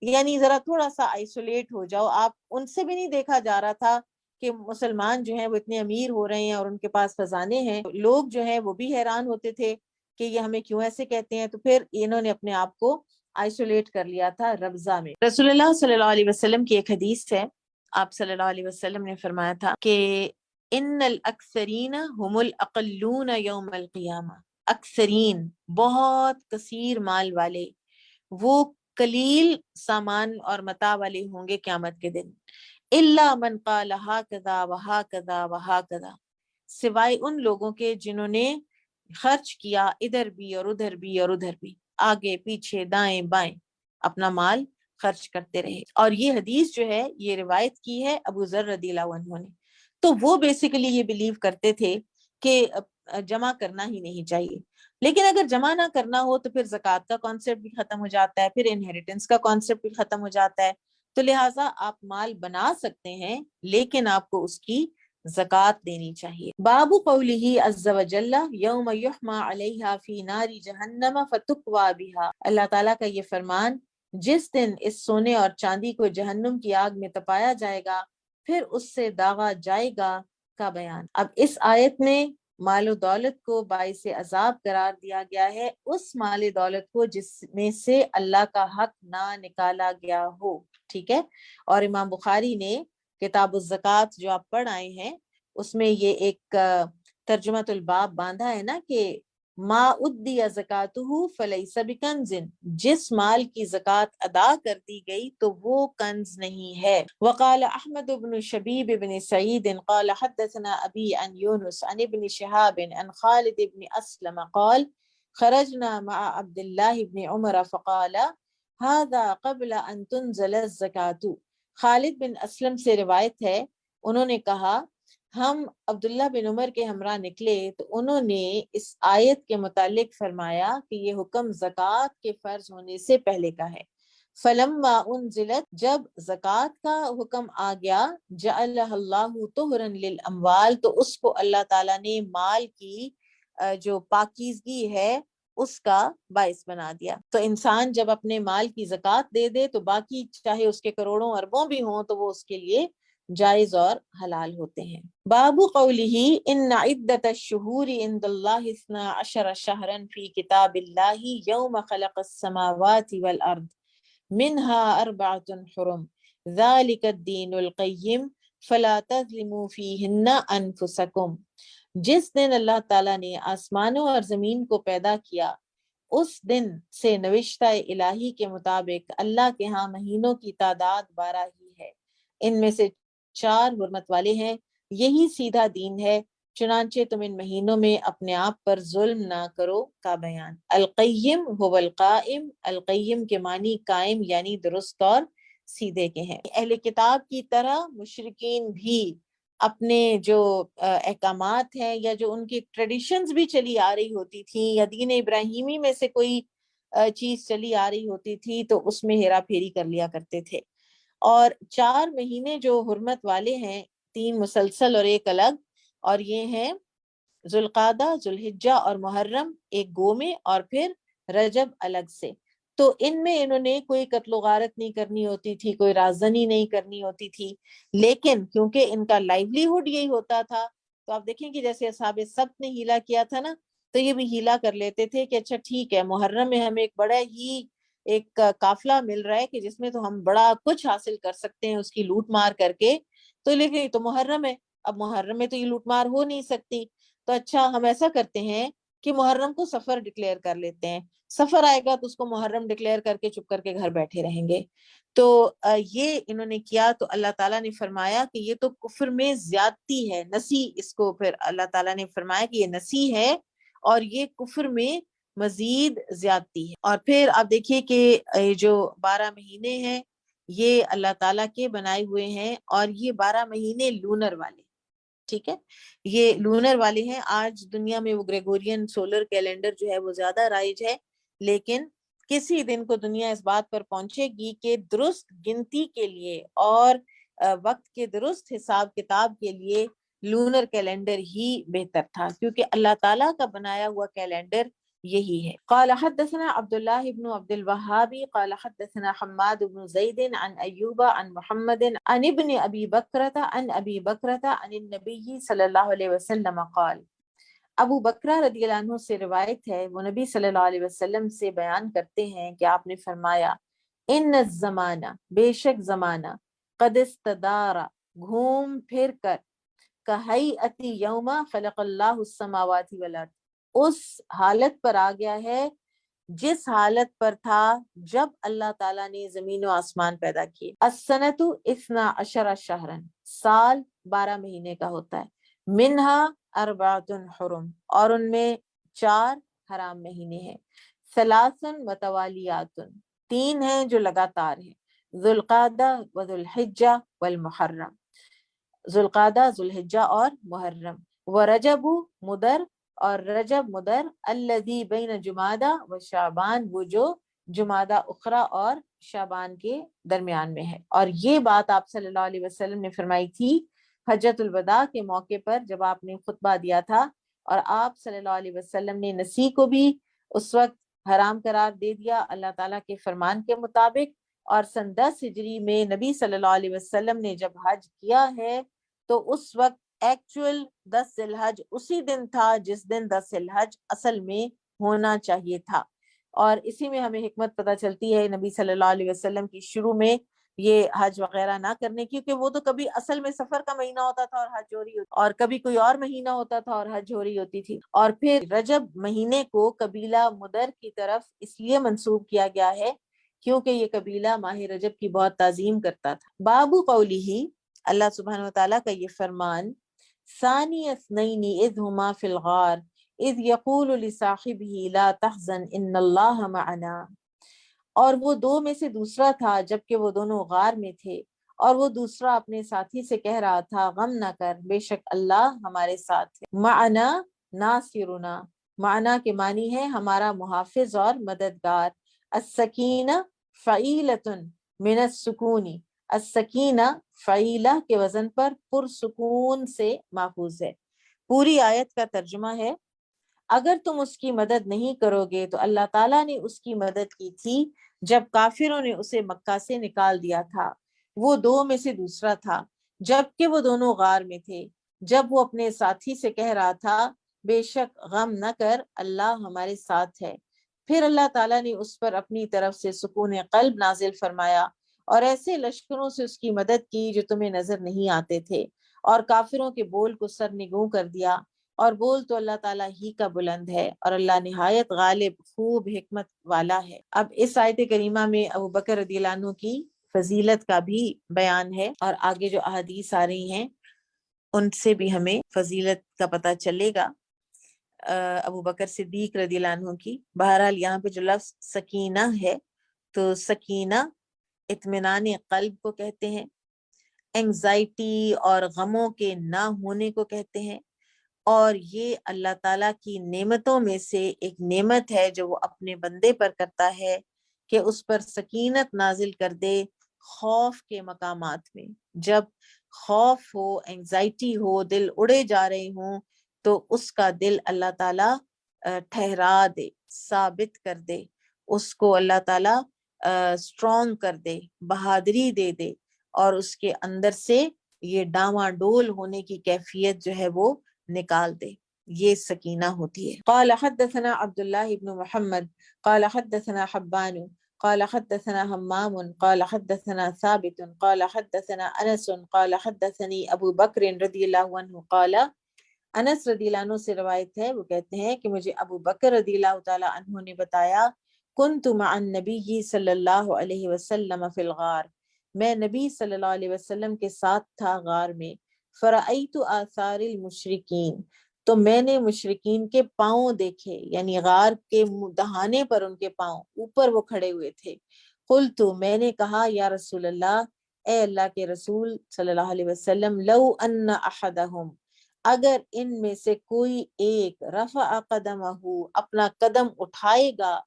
یعنی ذرا تھوڑا سا آئسولیٹ ہو جاؤ۔ آپ ان سے بھی نہیں دیکھا جا رہا تھا کہ مسلمان جو ہیں وہ اتنے امیر ہو رہے ہیں اور ان کے پاس خزانے ہیں، لوگ جو ہیں وہ بھی حیران ہوتے تھے کہ یہ ہمیں کیوں ایسے کہتے ہیں۔ تو پھر انہوں نے اپنے آپ کو آئسولیٹ کر لیا تھا ربضہ میں۔ رسول اللہ صلی اللہ علیہ وسلم کی ایک حدیث ہے، آپ صلی اللہ علیہ وسلم نے فرمایا تھا کہ ان الاکثرین هم الاقلون یوم القیامہ، اکثرین بہت کثیر مال والے وہ قلیل سامان اور متاع والے ہوں گے قیامت کے دن، الا من قال ہاکذا وہاکذا وہاکذا، سوائے ان لوگوں کے جنہوں نے خرچ کیا ادھر بھی اور ادھر بھی اور ادھر بھی، آگے پیچھے دائیں بائیں اپنا مال خرچ کرتے رہے۔ اور یہ حدیث جو ہے یہ روایت کی ہے ابو ذر رضی اللہ عنہ نے۔ تو وہ بیسیکلی یہ بلیو کرتے تھے کہ جمع کرنا ہی نہیں چاہیے، لیکن اگر جمع نہ کرنا ہو تو پھر زکوٰۃ کا کانسیپٹ بھی ختم ہو جاتا ہے، پھر انہیریٹنس کا کانسیپٹ بھی ختم ہو جاتا ہے۔ تو لہٰذا آپ مال بنا سکتے ہیں لیکن آپ کو اس کی زکوٰۃ دینی چاہیے۔ باب قولہ عز وجل یوم یحمى علیہا فی نار جہنم فتکوی بہا، اللہ تعالیٰ کا یہ فرمان جس دن اس سونے اور چاندی کو جہنم کی آگ میں تپایا جائے گا پھر اس سے داغا جائے گا کا بیان۔ اب اس آیت میں مال و دولت کو باعث عذاب قرار دیا گیا ہے، اس مال دولت کو جس میں سے اللہ کا حق نہ نکالا گیا ہو، ٹھیک ہے۔ اور امام بخاری نے کتاب الزکوٰۃ جو آپ پڑھ آئے ہیں اس میں یہ ایک ترجمۃ الباب باندھا ہے نا کہ ما ادی زکاتہ فلیس بکنز، جس مال کی زکوٰۃ ادا کر دی گئی تو وہ کنز نہیں ہے۔ وقال احمد بن شبیب بن سعید قال حدثنا ابی عن یونس عن ابن شہاب عن خالد بن اسلم قال خرجنا مع عبد اللہ بن عمر فقال هذا قبل ان تنزل الزکاۃ، خالد بن اسلم سے روایت ہے، انہوں نے کہا ہم عبداللہ بن عمر کے ہمراہ نکلے تو انہوں نے اس آیت کے متعلق فرمایا کہ یہ حکم زکوٰۃ کے فرض ہونے سے پہلے کا ہے۔ فلما انزلت، جب زکوٰۃ کا حکم آ گیا، جعلہ اللہ طہرا للاموال، تو اس کو اللہ تعالیٰ نے مال کی جو پاکیزگی ہے اس کا باعث بنا دیا۔ تو انسان جب اپنے مال کی زکوٰۃ دے دے تو باقی چاہے اس کے کروڑوں اربوں بھی ہوں تو وہ اس کے لیے جائز اور حلال ہوتے ہیں۔ باب قولہ ان عدت الشہور عند اللہ 12 شہرا فی کتاب اللہ یوم خلق السماوات والارض منها 4 حرم ذلك الدین القیم فلا تظلموا فیہن انفسکم، جس دن اللہ تعالیٰ نے آسمانوں اور زمین کو پیدا کیا اس دن سے نوشتہ الہی کے مطابق اللہ کے ہاں مہینوں کی تعداد 12 ہی ہے، ان میں سے 4 حرمت والے ہیں، یہی سیدھا دین ہے، چنانچہ تم ان مہینوں میں اپنے آپ پر ظلم نہ کرو کا بیان۔ القیم هو القائم، القیم کے معنی قائم یعنی درست اور سیدھے کے ہیں۔ اہل کتاب کی طرح مشرکین بھی اپنے جو احکامات ہیں یا جو ان کی ٹریڈیشنز بھی چلی آ رہی ہوتی تھیں یا دین ابراہیمی میں سے کوئی چیز چلی آ رہی ہوتی تھی تو اس میں ہیرا پھیری کر لیا کرتے تھے۔ اور 4 مہینے جو حرمت والے ہیں، 3 مسلسل اور 1 الگ، اور یہ ہیں ذوالقعدہ، ذوالحجہ اور محرم ایک گو میں، اور پھر رجب الگ سے۔ تو ان میں انہوں نے کوئی قتل و غارت نہیں کرنی ہوتی تھی، کوئی رازداری نہیں کرنی ہوتی تھی، لیکن کیونکہ ان کا لائیولی ہوڈ یہی ہوتا تھا تو آپ دیکھیں کہ جیسے اصحاب سبت نے ہیلا کیا تھا نا، تو یہ بھی ہیلا کر لیتے تھے کہ اچھا ٹھیک ہے محرم میں ہمیں ایک بڑا ہی ایک قافلہ مل رہا ہے کہ جس میں تو ہم بڑا کچھ حاصل کر سکتے ہیں اس کی لوٹ مار کر کے، تو لیکن تو محرم ہے، اب محرم میں تو یہ لوٹ مار ہو نہیں سکتی، تو اچھا ہم ایسا کرتے ہیں کہ محرم کو سفر ڈکلیئر کر لیتے ہیں، سفر آئے گا تو اس کو محرم ڈکلیئر کر کے چپ کر کے گھر بیٹھے رہیں گے۔ تو یہ انہوں نے کیا تو اللہ تعالیٰ نے فرمایا کہ یہ تو کفر میں زیادتی ہے، نسی، اس کو پھر اللہ تعالیٰ نے فرمایا کہ یہ نسی ہے اور یہ کفر میں مزید زیادتی ہے۔ اور پھر آپ دیکھیے کہ جو 12 مہینے ہیں یہ اللہ تعالیٰ کے بنائے ہوئے ہیں، اور یہ 12 مہینے لونر والے، ٹھیک ہے، یہ لونر والے ہیں۔ آج دنیا میں وہ گریگورین سولر کیلنڈر جو ہے وہ زیادہ رائج ہے، لیکن کسی دن کو دنیا اس بات پر پہنچے گی کہ درست گنتی کے لیے اور وقت کے درست حساب کتاب کے لیے لونر کیلنڈر ہی بہتر تھا، کیونکہ اللہ تعالیٰ کا بنایا ہوا کیلنڈر یہی ہے۔ قال حدثنا عبد الله بن عبد الوهاب قال حدثنا حماد بن زيد عن أيوب عن محمد عن ابن أبي بكرة عن أبي بكرة عن النبي صلی اللہ علیہ وسلم قال، ابو بکرہ رضی اللہ عنہ سے روایت ہے، وہ نبی صلی اللہ علیہ وسلم سے بیان کرتے ہیں کہ آپ نے فرمایا، ان الزمانہ، بے شک زمانہ، قد استدار، گھوم پھر کر، کہیئتی یوم خلق اللہ السماوات والارض، اس حالت پر آ گیا ہے جس حالت پر تھا جب اللہ تعالیٰ نے زمین و آسمان پیدا کیے۔ السنۃ 12 شہرا، سال 12 مہینے کا ہوتا ہے، منہا اربعۃ حرم، اور ان میں 4 حرام مہینے ہیں، ثلاث متوالیات، 3 ہیں جو لگاتار ہیں، ذوالقعدہ وذوالحجہ والمحرم، ذوالقعدہ، ذوالحجہ اور محرم، ورجب مدر، اور رجب مدر، الذی بین جمادہ و شعبان، وہ جو جمادہ اخرى اور شعبان کے درمیان میں ہے۔ اور یہ بات آپ صلی اللہ علیہ وسلم نے فرمائی تھی حجۃ الوداع کے موقع پر جب آپ نے خطبہ دیا تھا، اور آپ صلی اللہ علیہ وسلم نے نسی کو بھی اس وقت حرام قرار دے دیا اللہ تعالیٰ کے فرمان کے مطابق، اور سن 10 ہجری میں نبی صلی اللہ علیہ وسلم نے جب حج کیا ہے تو اس وقت ایکچول 10 ذی الحج اسی دن تھا جس دن 10 ذی الحج اصل میں ہونا چاہیے تھا۔ اور اسی میں ہمیں حکمت پتہ چلتی ہے نبی صلی اللہ علیہ وسلم کی شروع میں یہ حج وغیرہ نہ کرنے کی، کیونکہ وہ تو کبھی اصل میں سفر کا مہینہ ہوتا تھا اور حج ہو رہی ہوتی، اور کبھی کوئی اور مہینہ ہوتا تھا اور حج ہو رہی ہوتی تھی۔ اور پھر رجب مہینے کو قبیلہ مدر کی طرف اس لیے منسوب کیا گیا ہے کیونکہ یہ قبیلہ ماہ رجب کی بہت تعظیم کرتا تھا۔ باب قولی، اللہ سبحانہ وتعالیٰ کا یہ فرمان، ثانی اثنین اذ ہما فی الغار اذ یقول لصاحبہ لا تحزن ان اللہ معنا، اور وہ 2 میں سے دوسرا تھا جبکہ وہ دونوں غار میں تھے، اور وہ دوسرا اپنے ساتھی سے کہہ رہا تھا غم نہ کر، بے شک اللہ ہمارے ساتھ ہے۔ معنا ناصرنا، معنا کے معنی ہے ہمارا محافظ اور مددگار۔ السکینہ فعیلۃ من السکون، السکینہ فعیلہ کے وزن پر پرسکون سے ماخوذ ہے۔ پوری آیت کا ترجمہ ہے، اگر تم اس کی مدد نہیں کرو گے تو اللہ تعالیٰ نے اس کی مدد کی تھی جب کافروں نے اسے مکہ سے نکال دیا تھا، وہ 2 میں سے دوسرا تھا جبکہ وہ دونوں غار میں تھے، جب وہ اپنے ساتھی سے کہہ رہا تھا بے شک غم نہ کر، اللہ ہمارے ساتھ ہے۔ پھر اللہ تعالیٰ نے اس پر اپنی طرف سے سکون قلب نازل فرمایا اور ایسے لشکروں سے اس کی مدد کی جو تمہیں نظر نہیں آتے تھے، اور کافروں کے بول کو سرنگوں کر دیا، اور بول تو اللہ تعالیٰ ہی کا بلند ہے، اور اللہ نہایت غالب، خوب حکمت والا ہے۔ اب اس آیت کریمہ میں ابو بکر رضی اللہ عنہ کی فضیلت کا بھی بیان ہے، اور آگے جو احادیث آ رہی ہیں ان سے بھی ہمیں فضیلت کا پتہ چلے گا ابو بکر صدیق رضی اللہ عنہ کی۔ بہرحال یہاں پہ جو لفظ سکینہ ہے تو سکینہ اطمینان قلب کو کہتے ہیں، انگزائٹی اور غموں کے نہ ہونے کو کہتے ہیں، اور یہ اللہ تعالیٰ کی نعمتوں میں سے ایک نعمت ہے جو وہ اپنے بندے پر کرتا ہے کہ اس پر سکینت نازل کر دے خوف کے مقامات میں۔ جب خوف ہو، انگزائٹی ہو، دل اڑے جا رہے ہوں تو اس کا دل اللہ تعالیٰ ٹھہرا دے، ثابت کر دے، اس کو اللہ تعالیٰ اسٹرانگ کر دے، بہادری دے دے، اور اس کے اندر سے یہ ڈاواں ڈول ہونے کی کیفیت جو ہے وہ نکال دے، یہ سکینہ ہوتی ہے۔ قال حدثنا عبد الله بن محمد قال حدثنا حبان قال حدثنا حمام قال حدثنا ثابت قال حدثنا انس قال حدثني ابو بکر رضی اللہ عنہ قال، انس رضی اللہ عنہ سے روایت ہے، وہ کہتے ہیں کہ مجھے ابو بکر رضی اللہ تعالی عنہ نے بتایا، کنت مع النبی صلی اللہ علیہ وسلم فی الغار، میں نبی صلی اللہ علیہ وسلم کے ساتھ تھا غار میں، فرأیت آثار المشرکین، تو میں نے مشرکین کے پاؤں دیکھے، یعنی غار کے دہانے پر ان کے پاؤں اوپر وہ کھڑے ہوئے تھے۔ قلت، میں نے کہا، یا رسول اللہ، اے اللہ کے رسول صلی اللہ علیہ وسلم، لو ان احدہم، اگر ان میں سے کوئی ایک رفع قدمہ، اپنا قدم اٹھائے گا،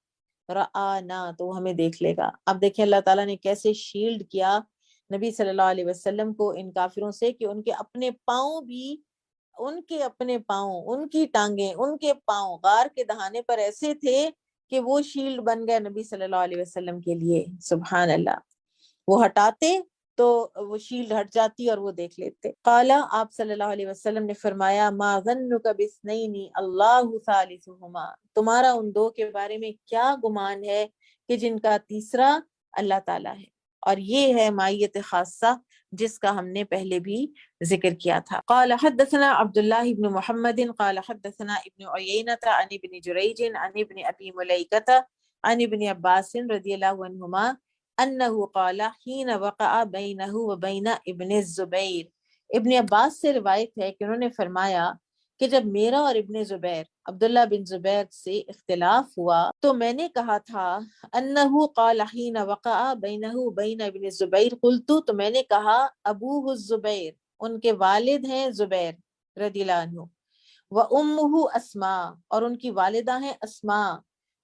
رآنا، تو وہ ہمیں دیکھ لے گا۔ اب دیکھیں اللہ تعالیٰ نے کیسے شیلڈ کیا نبی صلی اللہ علیہ وسلم کو ان کافروں سے، کہ ان کے اپنے پاؤں بھی، ان کے اپنے پاؤں، ان کی ٹانگیں، ان کے پاؤں غار کے دہانے پر ایسے تھے کہ وہ شیلڈ بن گئے نبی صلی اللہ علیہ وسلم کے لیے۔ سبحان اللہ، وہ ہٹاتے تو وہ شیلڈ ہٹ جاتی اور وہ دیکھ لیتے۔ قال، آپ صلی اللہ علیہ وسلم نے فرمایا، ما ظنک باثنین اللہ ثالثہما، تمہارا ان دو کے بارے میں کیا گمان ہے کہ جن کا تیسرا اللہ تعالیٰ ہے۔ اور یہ ہے معیت خاصہ جس کا ہم نے پہلے بھی ذکر کیا تھا۔ قال حدثنا عبداللہ بن محمد قال حدثنا ابن عیینۃ عن ابن جریج عن ابن ابی ملیکۃ عن ابن عباس رضی اللہ عنہما انہ قال حین وقع بینہ وبین ابن الزبیر، ابن عباس سے روایت ہے کہ انہوں نے فرمایا کہ جب میرا اور ابن زبیر، عبداللہ بن زبیر سے اختلاف ہوا تو میں نے کہا تھا، انہ قال حین وقع بینہ وبین ابن الزبیر قلت، تو میں نے کہا ابوہ الزبیر، ان کے والد ہیں زبیر رضی اللہ عنہ، وامہ اسماء، اور ان کی والدہ ہیں اسماء،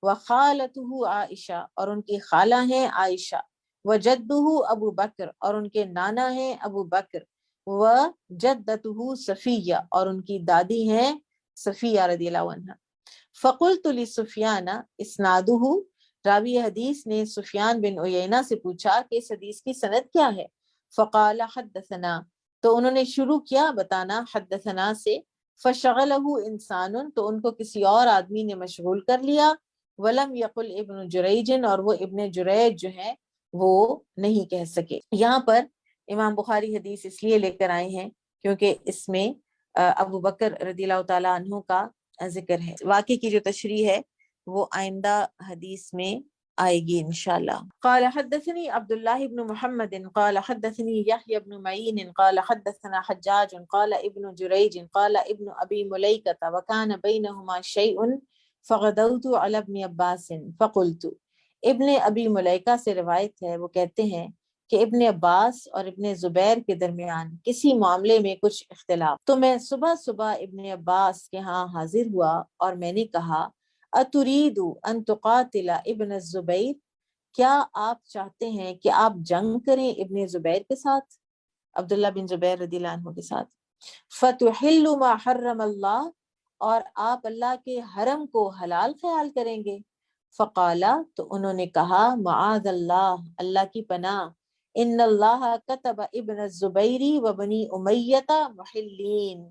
وخالتہ عائشہ، اور ان کی خالہ ہیں عائشہ، وجدہ ابو بکر، اور ان کے نانا ہیں ابو بکر، وجدتہ صفیہ، اور ان کی دادی ہیں صفیہ رضی اللہ عنہ۔ فقلت لسفیان اسنادہ، راوی حدیث نے سفیان بن عیینہ سے پوچھا کہ اس حدیث کی سند کیا ہے؟ فقال حدثنا، تو انہوں نے شروع کیا بتانا حدثنا سے، فشغلہ انسان، تو ان کو کسی اور آدمی نے مشغول کر لیا، ولم یقل ابن جریج، اور وہ ابن جریج جو ہے وہ نہیں کہہ سکے۔ یہاں پر امام بخاری حدیث اس لیے لے کر آئے ہیں کیونکہ اس میں ابو بکر رضی اللہ تعالیٰ عنہ کا ذکر ہے۔ واقعے کی جو تشریح ہے وہ آئندہ حدیث میں آئے گی انشاءاللہ۔ قال حدثني عبد الله بن محمد قال حدثني يحيى بن معين قال حدثنا حجاج قال ابن جريج قال ابن ابي مليكة وكان بينهما شيء فغدوت على ابن عباس فقلت، ابن ابی ملیکہ سے روایت ہے، وہ کہتے ہیں کہ ابن عباس اور ابن زبیر کے درمیان کسی معاملے میں کچھ اختلاف، تو میں صبح صبح ابن عباس کے ہاں حاضر ہوا اور میں نے کہا، اترید ان تقاتل ابن الزبیر، کیا آپ چاہتے ہیں کہ آپ جنگ کریں ابن زبیر کے ساتھ، عبداللہ بن زبیر رضی اللہ عنہ کے ساتھ، فتحل ما حرم اللہ، اور آپ اللہ کے حرم کو حلال خیال کریں گے؟ فقالا، تو انہوں نے کہا، معاذ اللہ، اللہ کی پناہ، ان اللہ کتب ابن الزبیری و بنی امیہ محلین،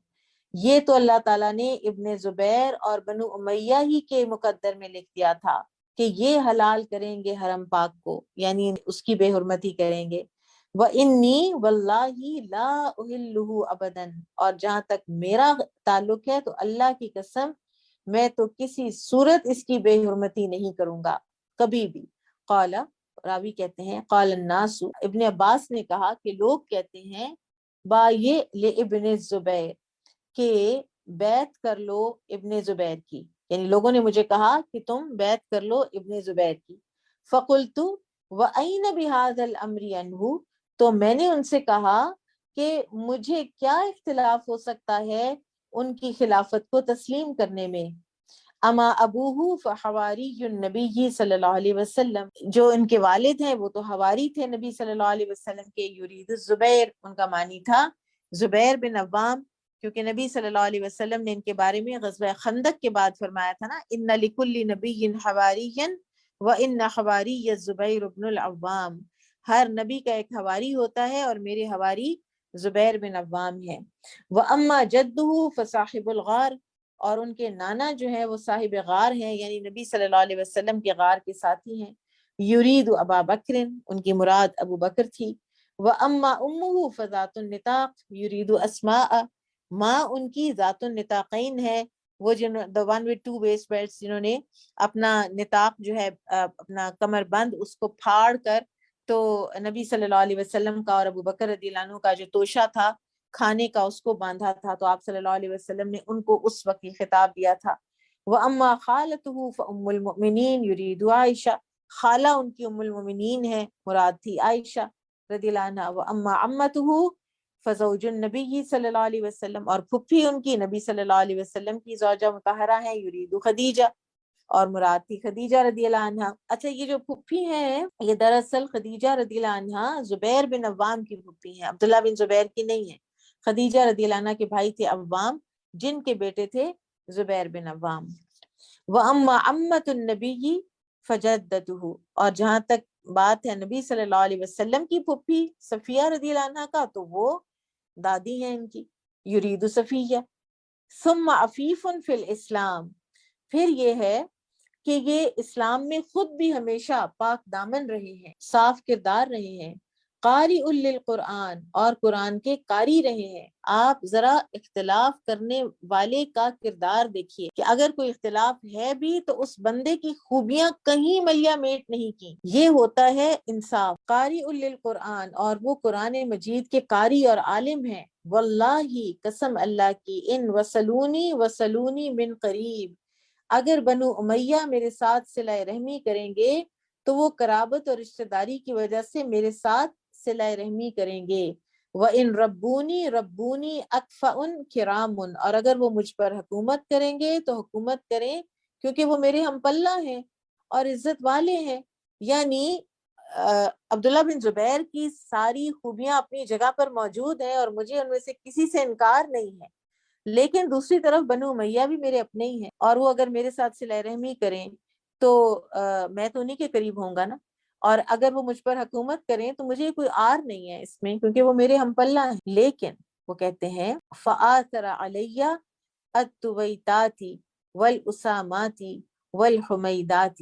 یہ تو اللہ تعالیٰ نے ابن زبیر اور بنو امیہ ہی کے مقدر میں لکھ دیا تھا کہ یہ حلال کریں گے حرم پاک کو، یعنی اس کی بے حرمتی کریں گے۔ وَإِنِّي وَاللَّهِ لَا أُحِلُّهُ أَبَدًا، اور جہاں تک میرا تعلق ہے تو اللہ کی قسم میں تو کسی صورت اس کی بے حرمتی نہیں کروں گا کبھی بھی۔ قال، راوی کہتے ہیں، قال الناس، ابن عباس نے کہا کہ لوگ کہتے ہیں، بایع لابن الزبیر، کہ بیعت کر لو ابن زبیر کی، یعنی لوگوں نے مجھے کہا کہ تم بیعت کر لو ابن زبیر کی۔ فقلت وَأَيْنَ بِهَذَا الْأَمْرِ عَنْهُ، تو میں نے ان سے کہا کہ مجھے کیا اختلاف ہو سکتا ہے ان کی خلافت کو تسلیم کرنے میں؟ اما ابوہ فحواری النبی صلی اللہ علیہ وسلم، جو ان کے والد ہیں وہ تو حواری تھے نبی صلی اللہ علیہ وسلم کے، یرید الزبیر، ان کا معنی تھا زبیر بن عوام، کیونکہ نبی صلی اللہ علیہ وسلم نے ان کے بارے میں غزوہ خندق کے بعد فرمایا تھا نا، ان لکل نبی حواری وان حواری الزبیر بن العوام، ہر نبی کا ایک حواری ہوتا ہے اور میرے حواری زبیر بن عوام ہے۔ واما جدہ فصاحب الغار، اور ان کے نانا جو ہے وہ صاحب غار ہیں، یعنی نبی صلی اللہ علیہ وسلم کے غار کے ساتھی ہیں، یرید ابا بکر، ان کی مراد ابو بکر تھی، واما امہ فذات النطاق یرید اسماء، ماں ان کی ذات النطاقین ہے، وہ the one with two waist belts، جنہوں نے اپنا نطاق جو ہے اپنا کمر بند اس کو پھاڑ کر تو نبی صلی اللہ علیہ وسلم کا اور ابو بکر رضی اللہ عنہ کا جو توشہ تھا کھانے کا اس کو باندھا تھا، تو آپ صلی اللہ علیہ وسلم نے ان کو اس وقت یہ خطاب دیا تھا۔ وَأَمَّا خَالَتُهُ فَأُمُّ الْمُؤْمِنِينَ يُرِيدُ عائشہ، خالہ ان کی ام المؤمنین ہے، مراد تھی عائشہ رضی اللہ عنہ۔ وَأَمَّا عَمَّتُهُ فَزَوْجُ النَّبِيِّ صلی اللہ علیہ وسلم، اور پھپھی ان کی نبی صلی اللہ علیہ وسلم کی زوجہ مطہرہ ہیں، یرید خدیجہ، اور مراد تھی خدیجہ رضی اللہ عنہا۔ اچھا یہ جو پھپھی ہیں یہ دراصل خدیجہ رضی اللہ عنہا زبیر بن عوام کی پھپھی ہیں، عبداللہ بن زبیر کی نہیں ہے۔ خدیجہ رضی اللہ عنہا کے بھائی تھے عوام، جن کے بیٹے تھے زبیر بن عوام۔ وَأَمَّا عَمَّةُ النَّبِيِّ فَجَدَّتُهُ، اور جہاں تک بات ہے نبی صلی اللہ علیہ وسلم کی پھپھی صفیہ رضی اللہ عنہا کا، تو وہ دادی ہیں ان کی، یرید صفیہ۔ ثم عفیف فی الاسلام، پھر یہ ہے کہ یہ اسلام میں خود بھی ہمیشہ پاک دامن رہے ہیں، صاف کردار رہے ہیں، قاری للقرآن، اور قرآن کے قاری رہے ہیں۔ آپ ذرا اختلاف کرنے والے کا کردار دیکھیے کہ اگر کوئی اختلاف ہے بھی تو اس بندے کی خوبیاں کہیں ملیا میٹ نہیں کی، یہ ہوتا ہے انصاف۔ قاری للقرآن، اور وہ قرآن مجید کے قاری اور عالم ہیں۔ واللہ، قسم اللہ کی، ان وصلونی من قریب، اگر بنو امیہ میرے ساتھ صلہ رحمی کریں گے تو وہ قرابت اور رشتہ داری کی وجہ سے میرے ساتھ صلہ رحمی کریں گے۔ وَإِن ربونی اکفأ کرام، اور اگر وہ مجھ پر حکومت کریں گے تو حکومت کریں کیونکہ وہ میرے ہم پلہ ہیں اور عزت والے ہیں۔ یعنی عبداللہ بن زبیر کی ساری خوبیاں اپنی جگہ پر موجود ہیں اور مجھے ان میں سے کسی سے انکار نہیں ہے، لیکن دوسری طرف بنو امیہ بھی میرے اپنے ہی ہیں، اور وہ اگر میرے ساتھ صلہ رحمی کریں تو میں تو انہی کے قریب ہوں گا نا، اور اگر وہ مجھ پر حکومت کریں تو مجھے کوئی آر نہیں ہے اس میں کیونکہ وہ میرے ہم پلہ ہیں۔ لیکن وہ کہتے ہیں فآثر علیہ الطویتات والاسامات والحمیدات،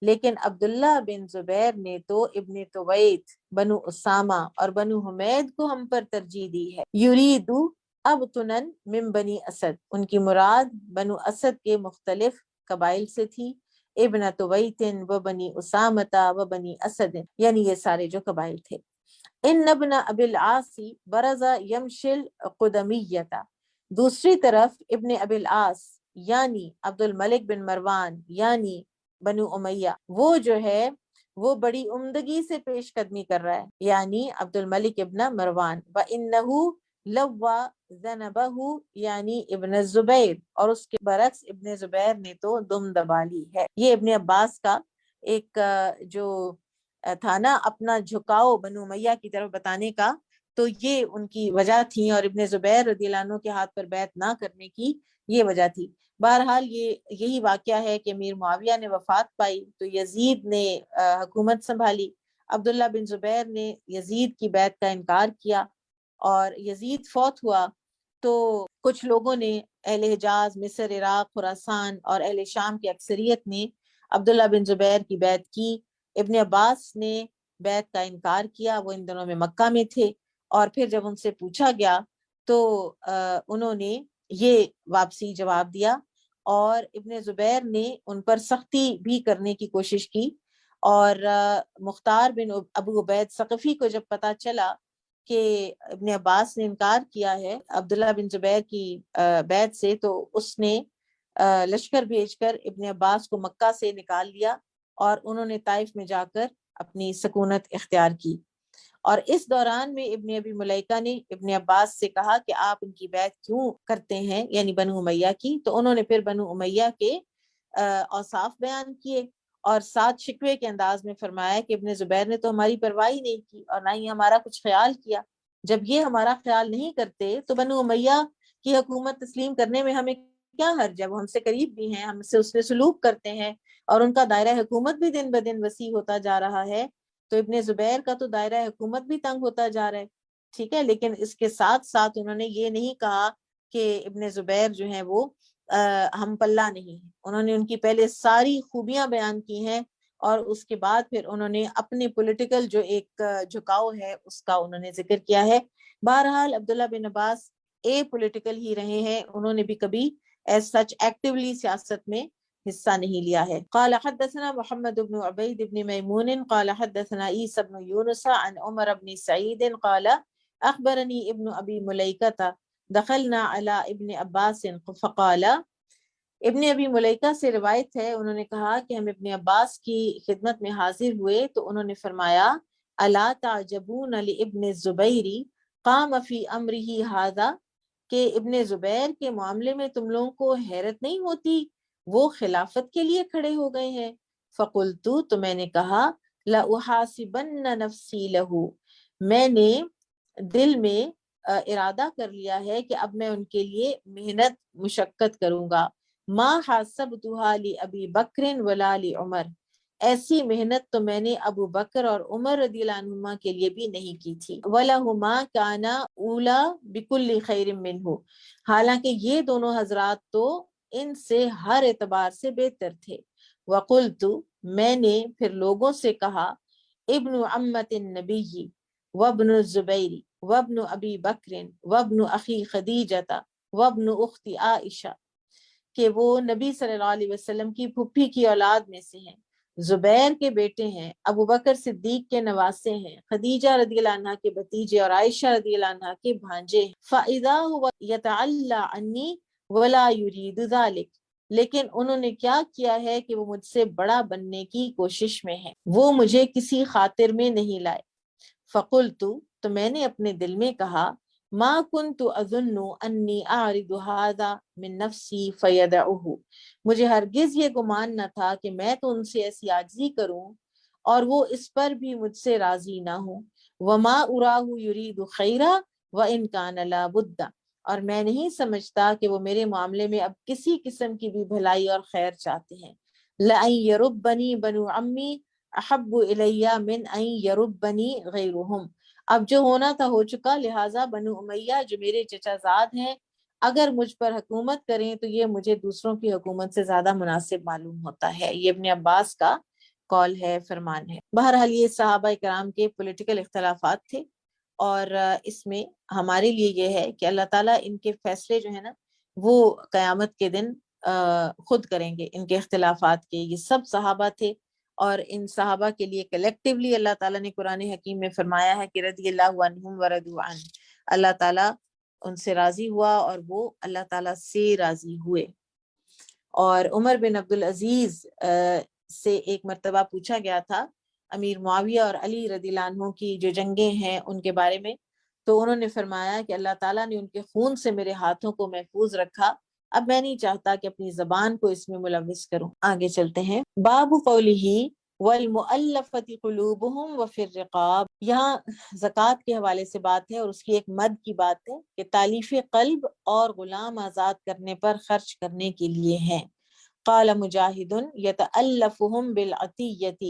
لیکن عبداللہ بن زبیر نے تو ابن طویت، بنو اسامہ اور بنو حمید کو ہم پر ترجیح دی ہے۔ یریدو ابطنن من بنی اسد، ان کی مراد بنو اسد کے مختلف قبائل سے تھی، ابن طویت و بنی اسامتا و بنی اسد، یعنی یہ سارے جو قبائل تھے۔ ان ابن ابی العاص برز یمشل قدمیتا، دوسری طرف ابن ابی العاص یعنی عبد الملک بن مروان یعنی بنو امیہ، وہ جو ہے وہ بڑی عمدگی سے پیش قدمی کر رہا ہے، یعنی عبد الملک ابن مروان۔ وَإِنَّهُ لَوَّا ذَنَبَهُ یعنی ابن الزبیر، اور اس کے برعکس ابن زبیر نے تو دم دبا لی ہے۔ یہ ابن عباس کا ایک جو تھا نا اپنا جھکاؤ بنو امیہ کی طرف بتانے کا، تو یہ ان کی وجہ تھی، اور ابن زبیر رضی اللہ عنہ کے ہاتھ پر بیعت نہ کرنے کی یہ وجہ تھی۔ بہرحال یہی واقعہ ہے کہ امیر معاویہ نے وفات پائی تو یزید نے حکومت سنبھالی، عبداللہ بن زبیر نے یزید کی بیعت کا انکار کیا، اور یزید فوت ہوا تو کچھ لوگوں نے، اہل حجاز، مصر، عراق، خراسان اور اہل شام کی اکثریت نے عبداللہ بن زبیر کی بیعت کی۔ ابن عباس نے بیعت کا انکار کیا، وہ ان دنوں میں مکہ میں تھے، اور پھر جب ان سے پوچھا گیا تو انہوں نے یہ واپسی جواب دیا، اور ابن زبیر نے ان پر سختی بھی کرنے کی کوشش کی، اور مختار بن ابو عبید ثقفی کو جب پتا چلا کہ ابن عباس نے انکار کیا ہے عبداللہ بن زبیر کی بیعت سے، تو اس نے لشکر بھیج کر ابن عباس کو مکہ سے نکال لیا، اور انہوں نے طائف میں جا کر اپنی سکونت اختیار کی۔ اور اس دوران میں ابن ابی ملیکہ نے ابن عباس سے کہا کہ آپ ان کی بیعت کیوں کرتے ہیں، یعنی بنو امیہ کی، تو انہوں نے پھر بنو امیہ کے اوصاف بیان کیے، اور ساتھ شکوے کے انداز میں فرمایا کہ ابن زبیر نے تو ہماری پرواہ ہی نہیں کی اور نہ ہی ہمارا کچھ خیال کیا، جب یہ ہمارا خیال نہیں کرتے تو بنو امیہ کی حکومت تسلیم کرنے میں ہمیں کیا حرج ہے، وہ ہم سے قریب بھی ہیں، ہم سے اس نے سلوک کرتے ہیں، اور ان کا دائرہ حکومت بھی دن بدن وسیع ہوتا جا رہا ہے، تو ابن زبیر کا تو دائرہ حکومت بھی تنگ ہوتا جا رہا ہے، ٹھیک ہے۔ لیکن اس کے ساتھ ساتھ انہوں نے یہ نہیں کہا کہ ابن زبیر جو ہیں وہ ہم پلہ نہیں ہیں، انہوں نے ان کی پہلے ساری خوبیاں بیان کی ہیں، اور اس کے بعد پھر انہوں نے اپنے پولیٹیکل جو ایک جھکاؤ ہے اس کا انہوں نے ذکر کیا ہے۔ بہرحال عبداللہ بن عباس پولیٹیکل ہی رہے ہیں، انہوں نے بھی کبھی ایز سچ ایکٹیولی سیاست میں حصہ نہیں لیا ہے۔ قال حدثنا محمد بن عبید بن میمون قال حدثنا عیسی بن یونس عن عمر بن سعید قال اخبرنی ابن ابی ملیکہ دخلنا علی ابن عباس فقال، ابن ابی ملیکہ سے روایت ہے، انہوں نے کہا کہ ہم ابن عباس کی خدمت میں حاضر ہوئے تو انہوں نے فرمایا الا تعجبون لابن الزبیر قام فی امرہ ھذا، کہ ابن زبیر کے معاملے میں تم لوگوں کو حیرت نہیں ہوتی وہ خلافت کے لیے کھڑے ہو گئے ہیں۔ فقلتو، تو میں نے کہا، لأحاسبن نفسی لہو، میں نے دل میں ارادہ کر لیا ہے کہ اب میں ان کے لیے محنت مشقت کروں گا۔ ما حاسبتها لأبی بکر ولا لعمر، ایسی محنت تو میں نے ابو بکر اور عمر رضی اللہ عنہما کے لیے بھی نہیں کی تھی۔ وَلَهُمَا كَانَ أُولَى بِكُلِّ خَيْرٍ مِّنْهُ، حالانکہ یہ دونوں حضرات تو ان سے ہر اعتبار سے بہتر تھے۔ وَقُلْتُ، میں نے پھر لوگوں سے کہا، ابن عمت النبی وابن الزبیر وابن ابی بکر وابن اخی خدیجہ وابن اخت عائشہ، کہ وہ نبی صلی اللہ علیہ وسلم کی پھپھی کی اولاد میں سے ہیں، زبیر کے بیٹے ہیں، ابو بکر صدیق کے نواسے ہیں، خدیجہ رضی اللہ عنہا کے بھتیجے اور عائشہ رضی اللہ عنہا کے بھانجے ہیں۔ فَإِذَا هُوَ يَتَعَلَّى عَنِّي وَلَا يُرِيدُ ذَلِكَ، لیکن انہوں نے کیا کیا ہے کہ وہ مجھ سے بڑا بننے کی کوشش میں ہیں، وہ مجھے کسی خاطر میں نہیں لائے۔ فَقُلْتُ، تو میں نے اپنے دل میں کہا، ما كنت اظن انی اعرض هذا من نفسی فیدعه، مجھے ہرگز یہ گمان نہ تھا کہ میں تو ان سے ایسی عاجزی کروں اور وہ اس پر بھی مجھ سے راضی نہ ہوں۔ وما اراه يريد خیرا وان كان لا بد، اور میں نہیں سمجھتا کہ وہ میرے معاملے میں اب کسی قسم کی بھی بھلائی اور خیر چاہتے ہیں۔ لأن يربني بنو عمی احب الی من ان یربنی غیرهم، اب جو ہونا تھا ہو چکا، لہٰذا بنو امیہ جو میرے چچا زاد ہیں اگر مجھ پر حکومت کریں تو یہ مجھے دوسروں کی حکومت سے زیادہ مناسب معلوم ہوتا ہے۔ یہ ابن عباس کا قول ہے، فرمان ہے۔ بہرحال یہ صحابہ کرام کے پولیٹیکل اختلافات تھے، اور اس میں ہمارے لیے یہ ہے کہ اللہ تعالیٰ ان کے فیصلے جو ہے نا وہ قیامت کے دن خود کریں گے، ان کے اختلافات کے۔ یہ سب صحابہ تھے، اور ان صحابہ کے لیے کلیکٹیولی اللہ تعالیٰ نے قرآن حکیم میں فرمایا ہے کہ رضی اللہ عنہم ورضوا عنہ، اللہ تعالیٰ ان سے راضی ہوا اور وہ اللہ تعالیٰ سے راضی ہوئے۔ اور عمر بن عبدالعزیز سے ایک مرتبہ پوچھا گیا تھا امیر معاویہ اور علی رضی اللہ عنہ کی جو جنگیں ہیں ان کے بارے میں، تو انہوں نے فرمایا کہ اللہ تعالیٰ نے ان کے خون سے میرے ہاتھوں کو محفوظ رکھا، اب میں نہیں چاہتا کہ اپنی زبان کو اس میں ملوث کروں۔ آگے چلتے ہیں۔ باب قولہ والمؤلفۃ قلوبہم وفی الرقاب، یہاں زکوٰۃ کے حوالے سے بات ہے، اور اس کی ایک مد کی بات ہے کہ تالیف قلب اور غلام آزاد کرنے پر خرچ کرنے کے لیے ہیں۔ قال مجاہد یتألفہم بالعطیۃ،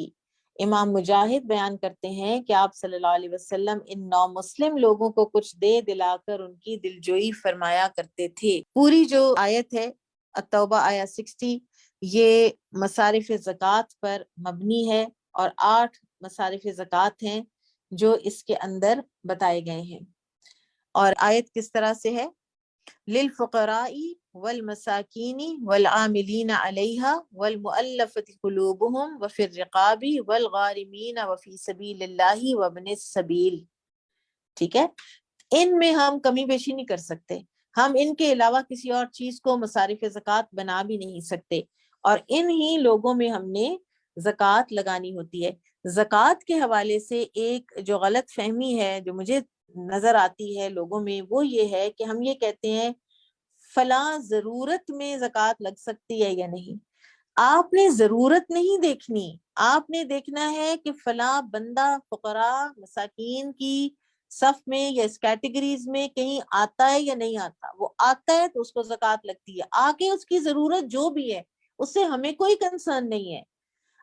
امام مجاہد بیان کرتے ہیں کہ آپ صلی اللہ علیہ وسلم ان نو مسلم لوگوں کو کچھ دے دلا کر ان کی دلجوئی فرمایا کرتے تھے۔ پوری جو آیت ہے التوبہ آیت 60، یہ مصارف زکوٰۃ پر مبنی ہے، اور 8 مصارف زکوٰۃ ہیں جو اس کے اندر بتائے گئے ہیں۔ اور آیت کس طرح سے ہے؟ للفقراء والمساکین والعاملین علیہا والمؤلفۃ قلوبہم وفی الرقاب والغارمین وفی سبیل اللہ وابن السبیل۔ ٹھیک ہے، ان میں ہم کمی بیشی نہیں کر سکتے، ہم ان کے علاوہ کسی اور چیز کو مصارف زکوٰۃ بنا بھی نہیں سکتے، اور ان ہی لوگوں میں ہم نے زکوٰۃ لگانی ہوتی ہے۔ زکوٰۃ کے حوالے سے ایک جو غلط فہمی ہے جو مجھے نظر آتی ہے لوگوں میں، وہ یہ ہے کہ ہم یہ کہتے ہیں فلاں ضرورت میں زکوٰۃ لگ سکتی ہے یا نہیں۔ آپ نے ضرورت نہیں دیکھنی، آپ نے دیکھنا ہے کہ فلاں بندہ فقراء مساکین کی صف میں یا اس کیٹیگریز میں کہیں آتا ہے یا نہیں آتا۔ وہ آتا ہے تو اس کو زکوٰۃ لگتی ہے، آگے اس کی ضرورت جو بھی ہے اس سے ہمیں کوئی کنسرن نہیں ہے۔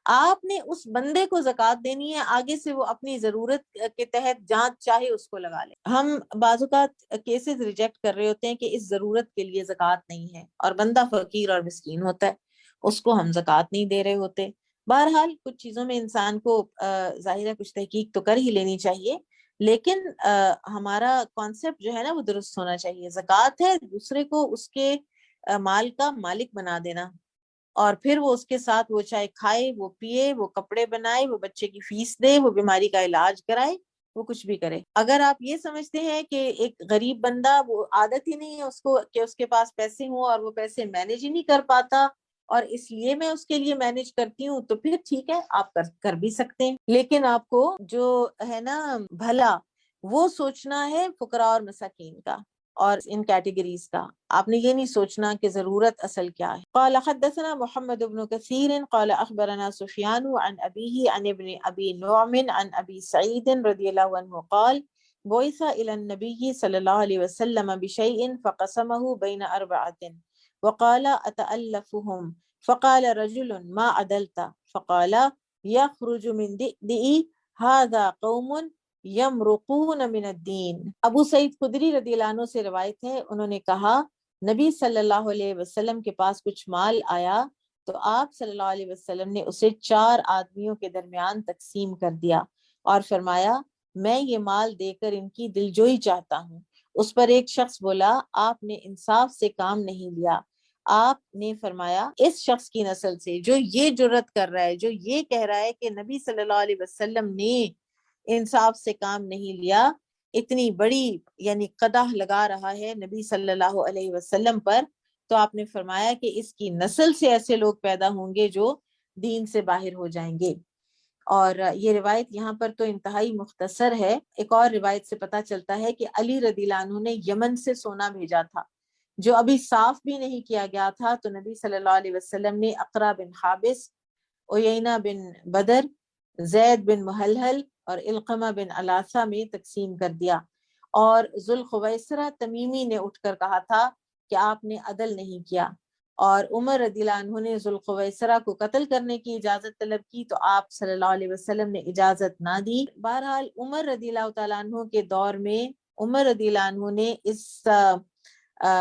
آپ نے اس بندے کو زکوٰۃ دینی ہے، آگے سے وہ اپنی ضرورت کے تحت جہاں چاہے اس کو لگا لے۔ ہم بعض اوقات کیسز ریجیکٹ کر رہے ہوتے ہیں کہ اس ضرورت کے لیے زکوٰۃ نہیں ہے، اور بندہ فقیر اور مسکین ہوتا ہے، اس کو ہم زکوٰۃ نہیں دے رہے ہوتے۔ بہرحال کچھ چیزوں میں انسان کو ظاہر ہے کچھ تحقیق تو کر ہی لینی چاہیے، لیکن ہمارا کانسیپٹ جو ہے نا وہ درست ہونا چاہیے۔ زکوٰۃ ہے دوسرے کو اس کے مال کا مالک بنا دینا، اور پھر وہ اس کے ساتھ وہ چاہے کھائے، وہ پیے، وہ کپڑے بنائے، وہ بچے کی فیس دے، وہ بیماری کا علاج کرائے، وہ کچھ بھی کرے۔ اگر آپ یہ سمجھتے ہیں کہ ایک غریب بندہ وہ عادت ہی نہیں ہے اس کو کہ اس کے پاس پیسے ہوں اور وہ پیسے مینیج ہی نہیں کر پاتا اور اس لیے میں اس کے لیے مینیج کرتی ہوں، تو پھر ٹھیک ہے، آپ کر بھی سکتے ہیں، لیکن آپ کو جو ہے نا بھلا وہ سوچنا ہے فقراء اور مساکین کا، اور ان کیٹیگریز کا آپ نے یہ نہیں سوچنا کہ ضرورت اصل کیا ہے۔ قال حدثنا محمد بن كثير قال اخبرنا سفيان عن ابيه عن ابن ابي نعم عن ابي سعيد رضي الله عنه قال بعث الى النبي صلى الله عليه وسلم بشيء فقسمه بين اربعه وقال اتالفهم فقال رجل ما عدلت فقال يخرج من دئدئ هذا قوم یمرقون من الدین۔ ابو سعید خدری رضی اللہ عنہ سے روایت ہے، انہوں نے کہا نبی صلی اللہ علیہ وسلم کے پاس کچھ مال آیا تو آپ صلی اللہ علیہ وسلم نے اسے 4 آدمیوں کے درمیان تقسیم کر دیا اور فرمایا میں یہ مال دے کر ان کی دلجوئی چاہتا ہوں۔ اس پر ایک شخص بولا آپ نے انصاف سے کام نہیں لیا۔ آپ نے فرمایا اس شخص کی نسل سے جو یہ جرت کر رہا ہے، جو یہ کہہ رہا ہے کہ نبی صلی اللہ علیہ وسلم نے انصاف سے کام نہیں لیا، اتنی بڑی یعنی قدح لگا رہا ہے نبی صلی اللہ علیہ وسلم پر، تو آپ نے فرمایا کہ اس کی نسل سے ایسے لوگ پیدا ہوں گے جو دین سے باہر ہو جائیں گے۔ اور یہ روایت یہاں پر تو انتہائی مختصر ہے۔ ایک اور روایت سے پتہ چلتا ہے کہ علی رضی اللہ عنہ نے یمن سے سونا بھیجا تھا جو ابھی صاف بھی نہیں کیا گیا تھا، تو نبی صلی اللہ علیہ وسلم نے اقرا بن حابس، عیینہ بن بدر، زید بن محلحل اور علقمہ بن الاثہ میں تقسیم کر دیا۔ اور ذوالخویسرہ تمیمی نے اٹھ کر کہا تھا کہ آپ نے عدل نہیں کیا، اور عمر رضی اللہ عنہ نے ذوالخویسرہ کو قتل کرنے کی اجازت طلب کی تو آپ صلی اللہ علیہ وسلم نے اجازت نہ دی۔ بہرحال عمر رضی اللہ تعالیٰ عنہ کے دور میں عمر رضی اللہ عنہ نے اس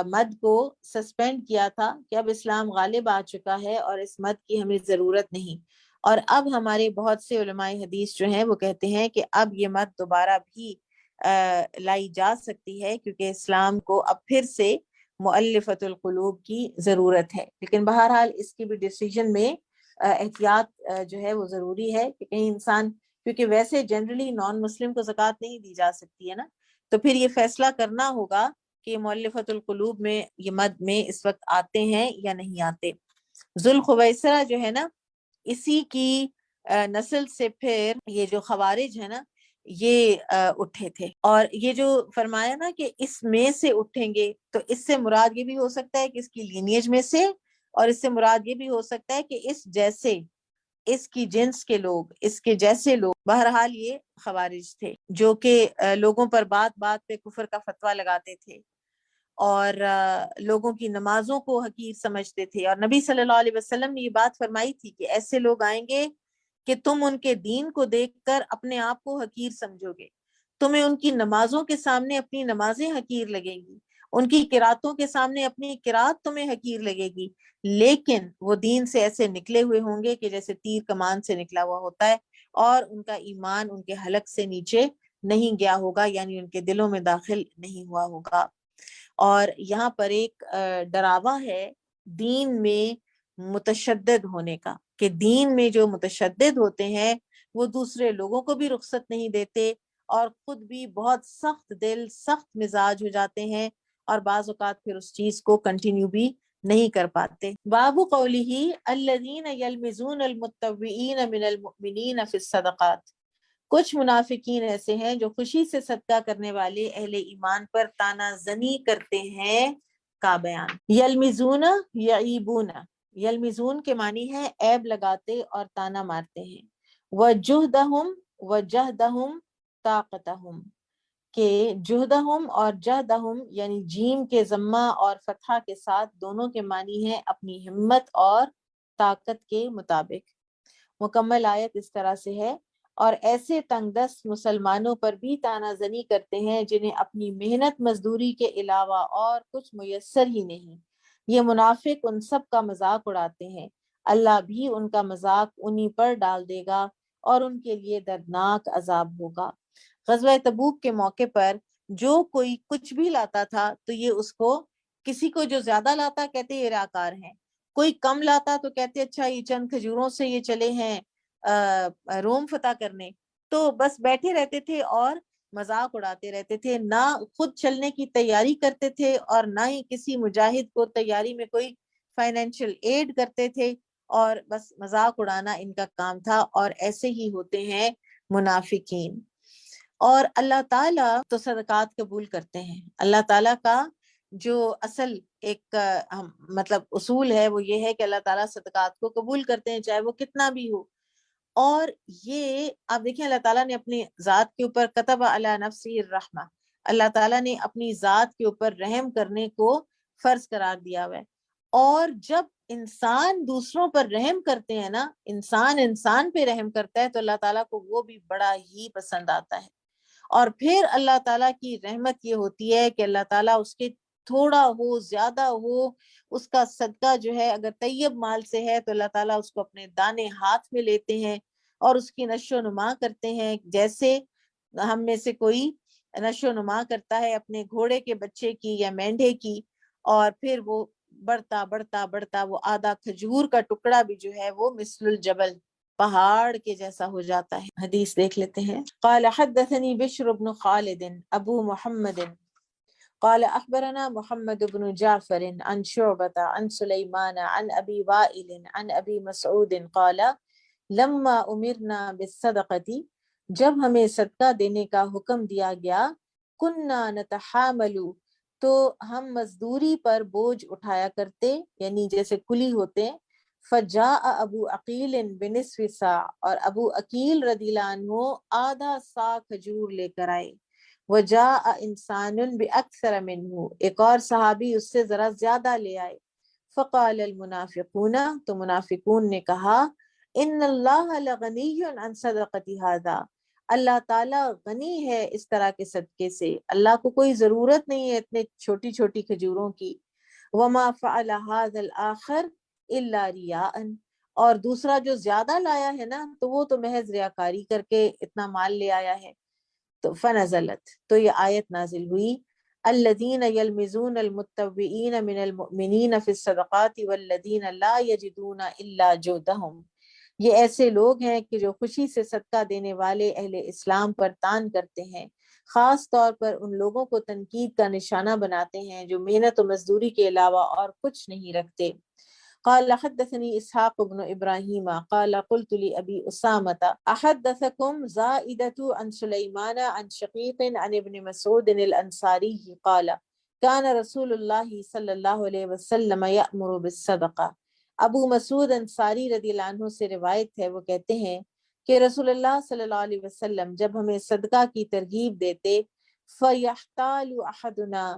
مد کو سسپینڈ کیا تھا کہ اب اسلام غالب آ چکا ہے اور اس مد کی ہمیں ضرورت نہیں۔ اور اب ہمارے بہت سے علماء حدیث جو ہیں وہ کہتے ہیں کہ اب یہ مد دوبارہ بھی لائی جا سکتی ہے کیونکہ اسلام کو اب پھر سے مؤلفۃ القلوب کی ضرورت ہے، لیکن بہرحال اس کی بھی ڈیسیجن میں احتیاط جو ہے وہ ضروری ہے کہ کہیں انسان، کیونکہ ویسے جنرلی نان مسلم کو زکوٰۃ نہیں دی جا سکتی ہے نا، تو پھر یہ فیصلہ کرنا ہوگا کہ مؤلفۃ القلوب میں یہ مد میں اس وقت آتے ہیں یا نہیں آتے۔ ذوالخویسرہ جو ہے نا، اسی کی نسل سے پھر یہ جو خوارج ہے نا یہ اٹھے تھے، اور یہ جو فرمایا نا کہ اس میں سے اٹھیں گے، تو اس سے مراد یہ بھی ہو سکتا ہے کہ اس کی لینیج میں سے، اور اس سے مراد یہ بھی ہو سکتا ہے کہ اس جیسے، اس کی جنس کے لوگ، اس کے جیسے لوگ۔ بہرحال یہ خوارج تھے جو کہ لوگوں پر بات بات پہ کفر کا فتویٰ لگاتے تھے اور لوگوں کی نمازوں کو حقیر سمجھتے تھے، اور نبی صلی اللہ علیہ وسلم نے یہ بات فرمائی تھی کہ ایسے لوگ آئیں گے کہ تم ان کے دین کو دیکھ کر اپنے آپ کو حقیر سمجھو گے، تمہیں ان کی نمازوں کے سامنے اپنی نمازیں حقیر لگیں گی، ان کی قراتوں کے سامنے اپنی قرات تمہیں حقیر لگے گی، لیکن وہ دین سے ایسے نکلے ہوئے ہوں گے کہ جیسے تیر کمان سے نکلا ہوا ہوتا ہے، اور ان کا ایمان ان کے حلق سے نیچے نہیں گیا ہوگا، یعنی ان کے دلوں میں داخل نہیں ہوا ہوگا۔ اور یہاں پر ایک ڈراوا ہے دین میں متشدد ہونے کا، کہ دین میں جو متشدد ہوتے ہیں وہ دوسرے لوگوں کو بھی رخصت نہیں دیتے اور خود بھی بہت سخت دل، سخت مزاج ہو جاتے ہیں، اور بعض اوقات پھر اس چیز کو کنٹینیو بھی نہیں کر پاتے۔ باب قوله الذین یلمزون المتطوعین من المؤمنین فی الصدقات، کچھ منافقین ایسے ہیں جو خوشی سے صدقہ کرنے والے اہل ایمان پر تانا زنی کرتے ہیں کا بیان۔ یلمزون، یعیبون، یلمزون کے معنی ہے عیب لگاتے اور تانا مارتے ہیں، وجہدہم، وجہدہم طاقتہم، کہ جہدہم اور جہدہم یعنی جیم کے ضمہ اور فتحہ کے ساتھ دونوں کے معنی ہے اپنی ہمت اور طاقت کے مطابق۔ مکمل آیت اس طرح سے ہے، اور ایسے تنگ دست مسلمانوں پر بھی تانا زنی کرتے ہیں جنہیں اپنی محنت مزدوری کے علاوہ اور کچھ میسر ہی نہیں۔ یہ منافق ان سب کا مذاق اڑاتے ہیں، اللہ بھی ان کا مذاق انہی پر ڈال دے گا اور ان کے لیے دردناک عذاب ہوگا۔ غزوہ تبوک کے موقع پر جو کوئی کچھ بھی لاتا تھا تو یہ اس کو، کسی کو جو زیادہ لاتا کہتے یہ ریاکار ہیں، کوئی کم لاتا تو کہتے اچھا یہ چند کھجوروں سے یہ چلے ہیں روم فتح کرنے، تو بس بیٹھے رہتے تھے اور مذاق اڑاتے رہتے تھے، نہ خود چلنے کی تیاری کرتے تھے اور نہ ہی کسی مجاہد کو تیاری میں کوئی فائنینشیل ایڈ کرتے تھے، اور بس مذاق اڑانا ان کا کام تھا، اور ایسے ہی ہوتے ہیں منافقین۔ اور اللہ تعالیٰ تو صدقات قبول کرتے ہیں۔ اللہ تعالیٰ کا جو اصل ایک مطلب اصول ہے وہ یہ ہے کہ اللہ تعالیٰ صدقات کو قبول کرتے ہیں چاہے وہ کتنا بھی ہو۔ اور یہ آپ دیکھیں اللہ تعالیٰ نے اپنی ذات کے اوپر کتب علی نفسہ الرحمہ، اللہ تعالیٰ نے اپنی ذات کے اوپر رحم کرنے کو فرض قرار دیا ہوا ہے۔ اور جب انسان دوسروں پر رحم کرتے ہیں نا، انسان پہ رحم کرتا ہے تو اللہ تعالیٰ کو وہ بھی بڑا ہی پسند آتا ہے۔ اور پھر اللہ تعالیٰ کی رحمت یہ ہوتی ہے کہ اللہ تعالیٰ اس کے تھوڑا ہو زیادہ ہو اس کا صدقہ جو ہے اگر طیب مال سے ہے تو اللہ تعالیٰ اس کو اپنے دانے ہاتھ میں لیتے ہیں اور اس کی نشو و نما کرتے ہیں، جیسے ہم میں سے کوئی نشو و نما کرتا ہے اپنے گھوڑے کے بچے کی یا مینڈھے کی، اور پھر وہ بڑھتا بڑھتا بڑھتا وہ آدھا کھجور کا ٹکڑا بھی جو ہے وہ مثل الجبل پہاڑ کے جیسا ہو جاتا ہے۔ حدیث دیکھ لیتے ہیں۔ قال حدثني بشر بن خالد ابو محمد قال اخبرنا محمد بن جعفر عن شعبة عن سليمان عن ابي وائل عن ابي مسعود قال لما امرنا بالصدقة، جب ہمیں صدقہ دینے کا حکم دیا گیا، کننا نتحامل، تو ہم مزدوری پر بوجھ اٹھایا کرتے، یعنی جیسے کلی ہوتے۔ فجاء ابو عقیل بنصف ساع، اور ابو عقیل رضی اللہ عنہ آدھا سا کھجور لے کر آئے۔ وجاء انسان باکثر منہ، ایک اور صحابی اس سے ذرا زیادہ لے آئے۔ فقال المنافقون، تو منافقون نے کہا، ان اللہ لغنی عن صدقۃ ھذا، اللہ تعالیٰ غنی ہے اس طرح کے صدقے سے، اللہ کو کوئی ضرورت نہیں ہے اتنے چھوٹی چھوٹی کھجوروں کی۔ وما فعل ھذا الآخر الا ریاء، اور دوسرا جو زیادہ لایا ہے نا تو وہ تو محض ریاکاری کر کے اتنا مال لے آیا ہے۔ تو فنزلت، تو یہ آیت نازل ہوئی، الذین یلمزون المتطوعین من المؤمنین فی الصدقات والذین لا یجدون الا جہدہم، یہ ایسے لوگ ہیں کہ جو خوشی سے صدقہ دینے والے اہل اسلام پر تان کرتے ہیں، خاص طور پر ان لوگوں کو تنقید کا نشانہ بناتے ہیں جو محنت و مزدوری کے علاوہ اور کچھ نہیں رکھتے۔ قال حدثني اسحاق بن ابراہیم قال قلت لأبي اسامة احدثكم زائدة عن سليمان عن شقيق عن ابن مسعود الانصاری قال كان رسول اللہ صلی اللہ علیہ وسلم يأمر بالصدقہ، ابو مسعود انصاری رضی اللہ عنہ سے روایت ہے، وہ کہتے ہیں کہ رسول اللہ صلی اللہ علیہ وسلم جب ہمیں صدقہ کی ترغیب دیتے، فَيَحْتَالُ أَحَدُنَا،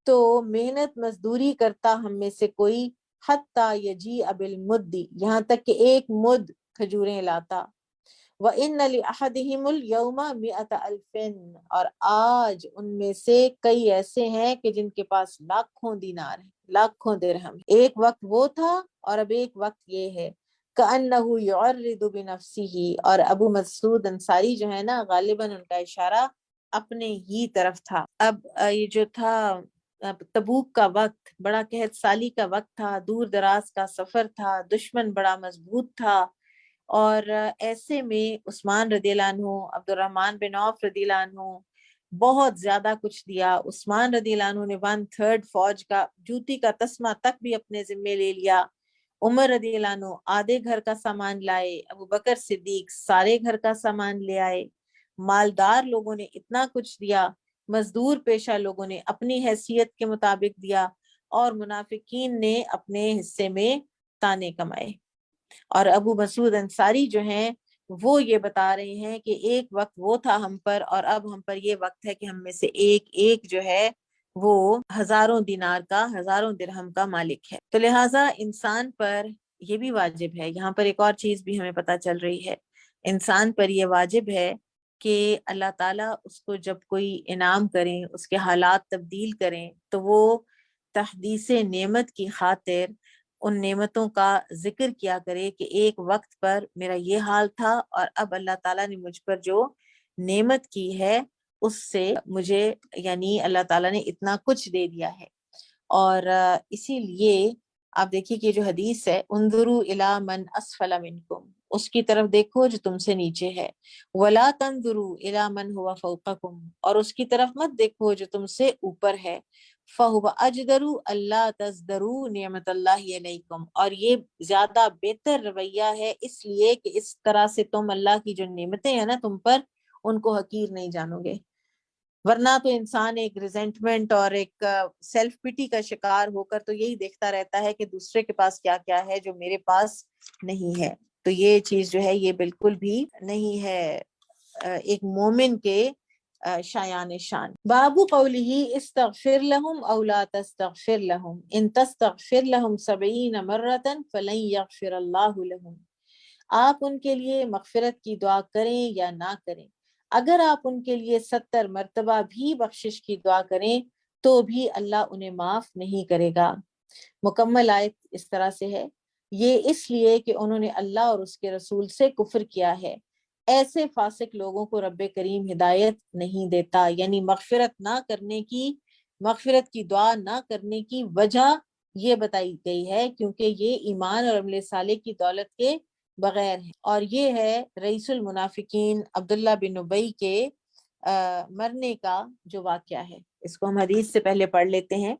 تو محنت مزدوری کرتا ہم میں سے کوئی، حتیٰ یجیء بالمد، یہاں تک کہ ایک مد کھجوریں لاتا۔ وَإِنَّ لِأَحَدِهِمُ الْيَوْمَ 100,000 أَلْفٍ، اور آج ان میں سے کئی ایسے ہیں کہ جن کے پاس لاکھوں دینار ہیں، لاکھوں درہم۔ ایک وقت وہ تھا اور اب ایک وقت یہ ہے۔ كَأَنَّهُ يُعَرِّضُ بِنَفْسِهِ، اور ابو مسعود انصاری جو ہے نا غالباً ان کا اشارہ اپنے ہی طرف تھا۔ اب یہ جو تھا تبوک کا وقت بڑا قحط سالی کا وقت تھا، دور دراز کا سفر تھا، دشمن بڑا مضبوط تھا، اور ایسے میں عثمان رضی اللہ عنہ، عبد الرحمن بن عوف رضی اللہ عنہ بہت زیادہ کچھ دیا۔ عثمان رضی اللہ عنہ نے 1/3 فوج کا جوتی کا تسمہ تک بھی اپنے ذمے لے لیا۔ عمر رضی اللہ عنہ آدھے گھر کا سامان لائے، ابو بکر صدیق سارے گھر کا سامان لے آئے۔ مالدار لوگوں نے اتنا کچھ دیا، مزدور پیشہ لوگوں نے اپنی حیثیت کے مطابق دیا، اور منافقین نے اپنے حصے میں تانے کمائے۔ اور ابو مسعود انصاری جو ہیں وہ یہ بتا رہے ہیں کہ ایک وقت وہ تھا ہم پر، اور اب ہم پر یہ وقت ہے کہ ہم میں سے ایک ایک جو ہے وہ ہزاروں دینار کا، ہزاروں درہم کا مالک ہے۔ تو لہٰذا انسان پر یہ بھی واجب ہے، یہاں پر ایک اور چیز بھی ہمیں پتہ چل رہی ہے، انسان پر یہ واجب ہے کہ اللہ تعالیٰ اس کو جب کوئی انعام کریں، اس کے حالات تبدیل کریں، تو وہ تحدیث نعمت کی خاطر ان نعمتوں کا ذکر کیا کرے کہ ایک وقت پر میرا یہ حال تھا اور اب اللہ تعالیٰ نے مجھ پر جو نعمت کی ہے اس سے مجھے، یعنی اللہ تعالیٰ نے اتنا کچھ دے دیا ہے۔ اور اسی لیے آپ دیکھیے کہ جو حدیث ہے، انظروا الی من اسفل منکم، اس کی طرف دیکھو جو تم سے نیچے ہے، ولا تنظروا الی من هو فوقکم، اور اس کی طرف مت دیکھو جو تم سے اوپر ہے، فہو اجدر اللہ تزدروا نعمت اللہ علیکم، اور یہ زیادہ بہتر رویہ ہے اس لیے کہ اس طرح سے تم اللہ کی جو نعمتیں ہیں نا تم پر، ان کو حقیر نہیں جانو گے، ورنہ تو انسان ایک ریزنٹمنٹ اور ایک سیلف پٹی کا شکار ہو کر تو یہی دیکھتا رہتا ہے کہ دوسرے کے پاس کیا کیا ہے جو میرے پاس نہیں ہے۔ تو یہ چیز جو ہے یہ بالکل بھی نہیں ہے ایک مومن کے شایان شان۔ باب قوله استغفر لهم او لا تستغفر لهم ان تستغفر لهم 70 مرة فلن يغفر الله لهم۔ آپ ان کے لیے مغفرت کی دعا کریں یا نہ کریں، اگر آپ ان کے لیے 70 مرتبہ بھی بخشش کی دعا کریں تو بھی اللہ انہیں معاف نہیں کرے گا۔ مکمل آیت اس طرح سے ہے، یہ اس لیے کہ انہوں نے اللہ اور اس کے رسول سے کفر کیا ہے، ایسے فاسق لوگوں کو رب کریم ہدایت نہیں دیتا۔ یعنی مغفرت کی دعا نہ کرنے کی وجہ یہ بتائی گئی ہے کیونکہ یہ ایمان اور عمل صالح کی دولت کے بغیر ہے، اور یہ ہے رئیس المنافقین عبداللہ بن ابی کے مرنے کا جو واقعہ ہے۔ اس کو ہم حدیث سے پہلے پڑھ لیتے ہیں۔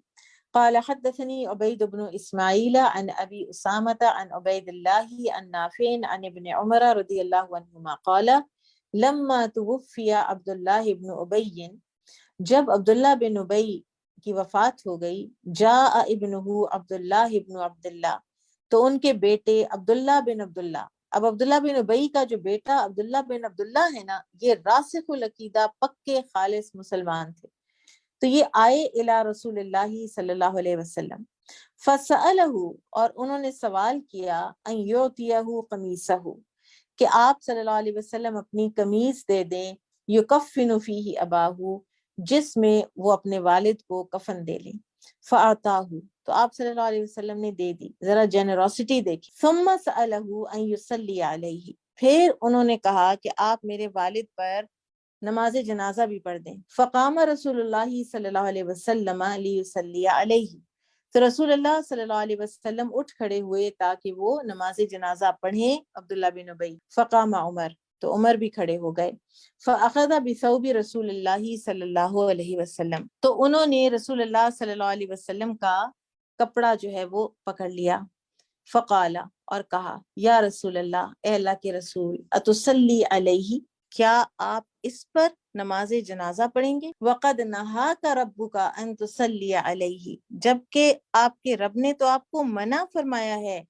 قال حدثني عبيد بن إسماعيل عن أبي أسامة عن عبيد الله عن نافع عن ابن عمر رضي الله عنهما قال لما توفي عبد الله بن أبي، جب عبداللہ بن ابی کی وفات ہو گئی، جاء ابنہ عبداللہ بن عبداللہ، تو ان کے بیٹے عبداللہ بن عبداللہ، اب عبداللہ بن ابی کا جو بیٹا عبداللہ بن عبداللہ ہے نا، یہ راسخ العقیدہ پکے خالص مسلمان تھے، تو یہ آئے الی رسول اللہ صلی اللہ علیہ وسلم، فسألہ، اور انہوں نے سوال کیا، ان یعطیہ قمیصہ، کہ آپ صلی اللہ علیہ وسلم اپنی قمیص دے دیں، یکفن فیہ اباہ، جس میں وہ اپنے والد کو کفن دے لیں، فاعطاہ، تو آپ صلی اللہ علیہ وسلم نے دے دی، ذرا جنراسٹی دیکھی، ثم سألہ ان یصلی علیہ، پھر انہوں نے کہا کہ آپ میرے والد پر نماز جنازہ بھی پڑھ دیں، فقام رسول اللہ صلی اللہ علیہ وسلم لیصلی علیہ، تو رسول اللہ صلی اللہ علیہ وسلم اٹھ کھڑے ہوئے تاکہ وہ نماز جنازہ پڑھیں عبداللہ بن ابی، فقام عمر، تو عمر بھی کھڑے ہو گئے، فاخذ بثوب رسول اللہ صلی اللہ علیہ وسلم، تو انہوں نے رسول اللہ صلی اللہ علیہ وسلم کا کپڑا جو ہے وہ پکڑ لیا، فقال، اور کہا، یا رسول اللہ، اے اللہ کے رسول، اتصلی علیہ، کیا آپ اس پر نماز جنازہ پڑھیں گے؟ وقد نہاک ربک ان تصلی علیہ، جبکہ آپ کے رب نے تو آپ کو منع فرمایا ہے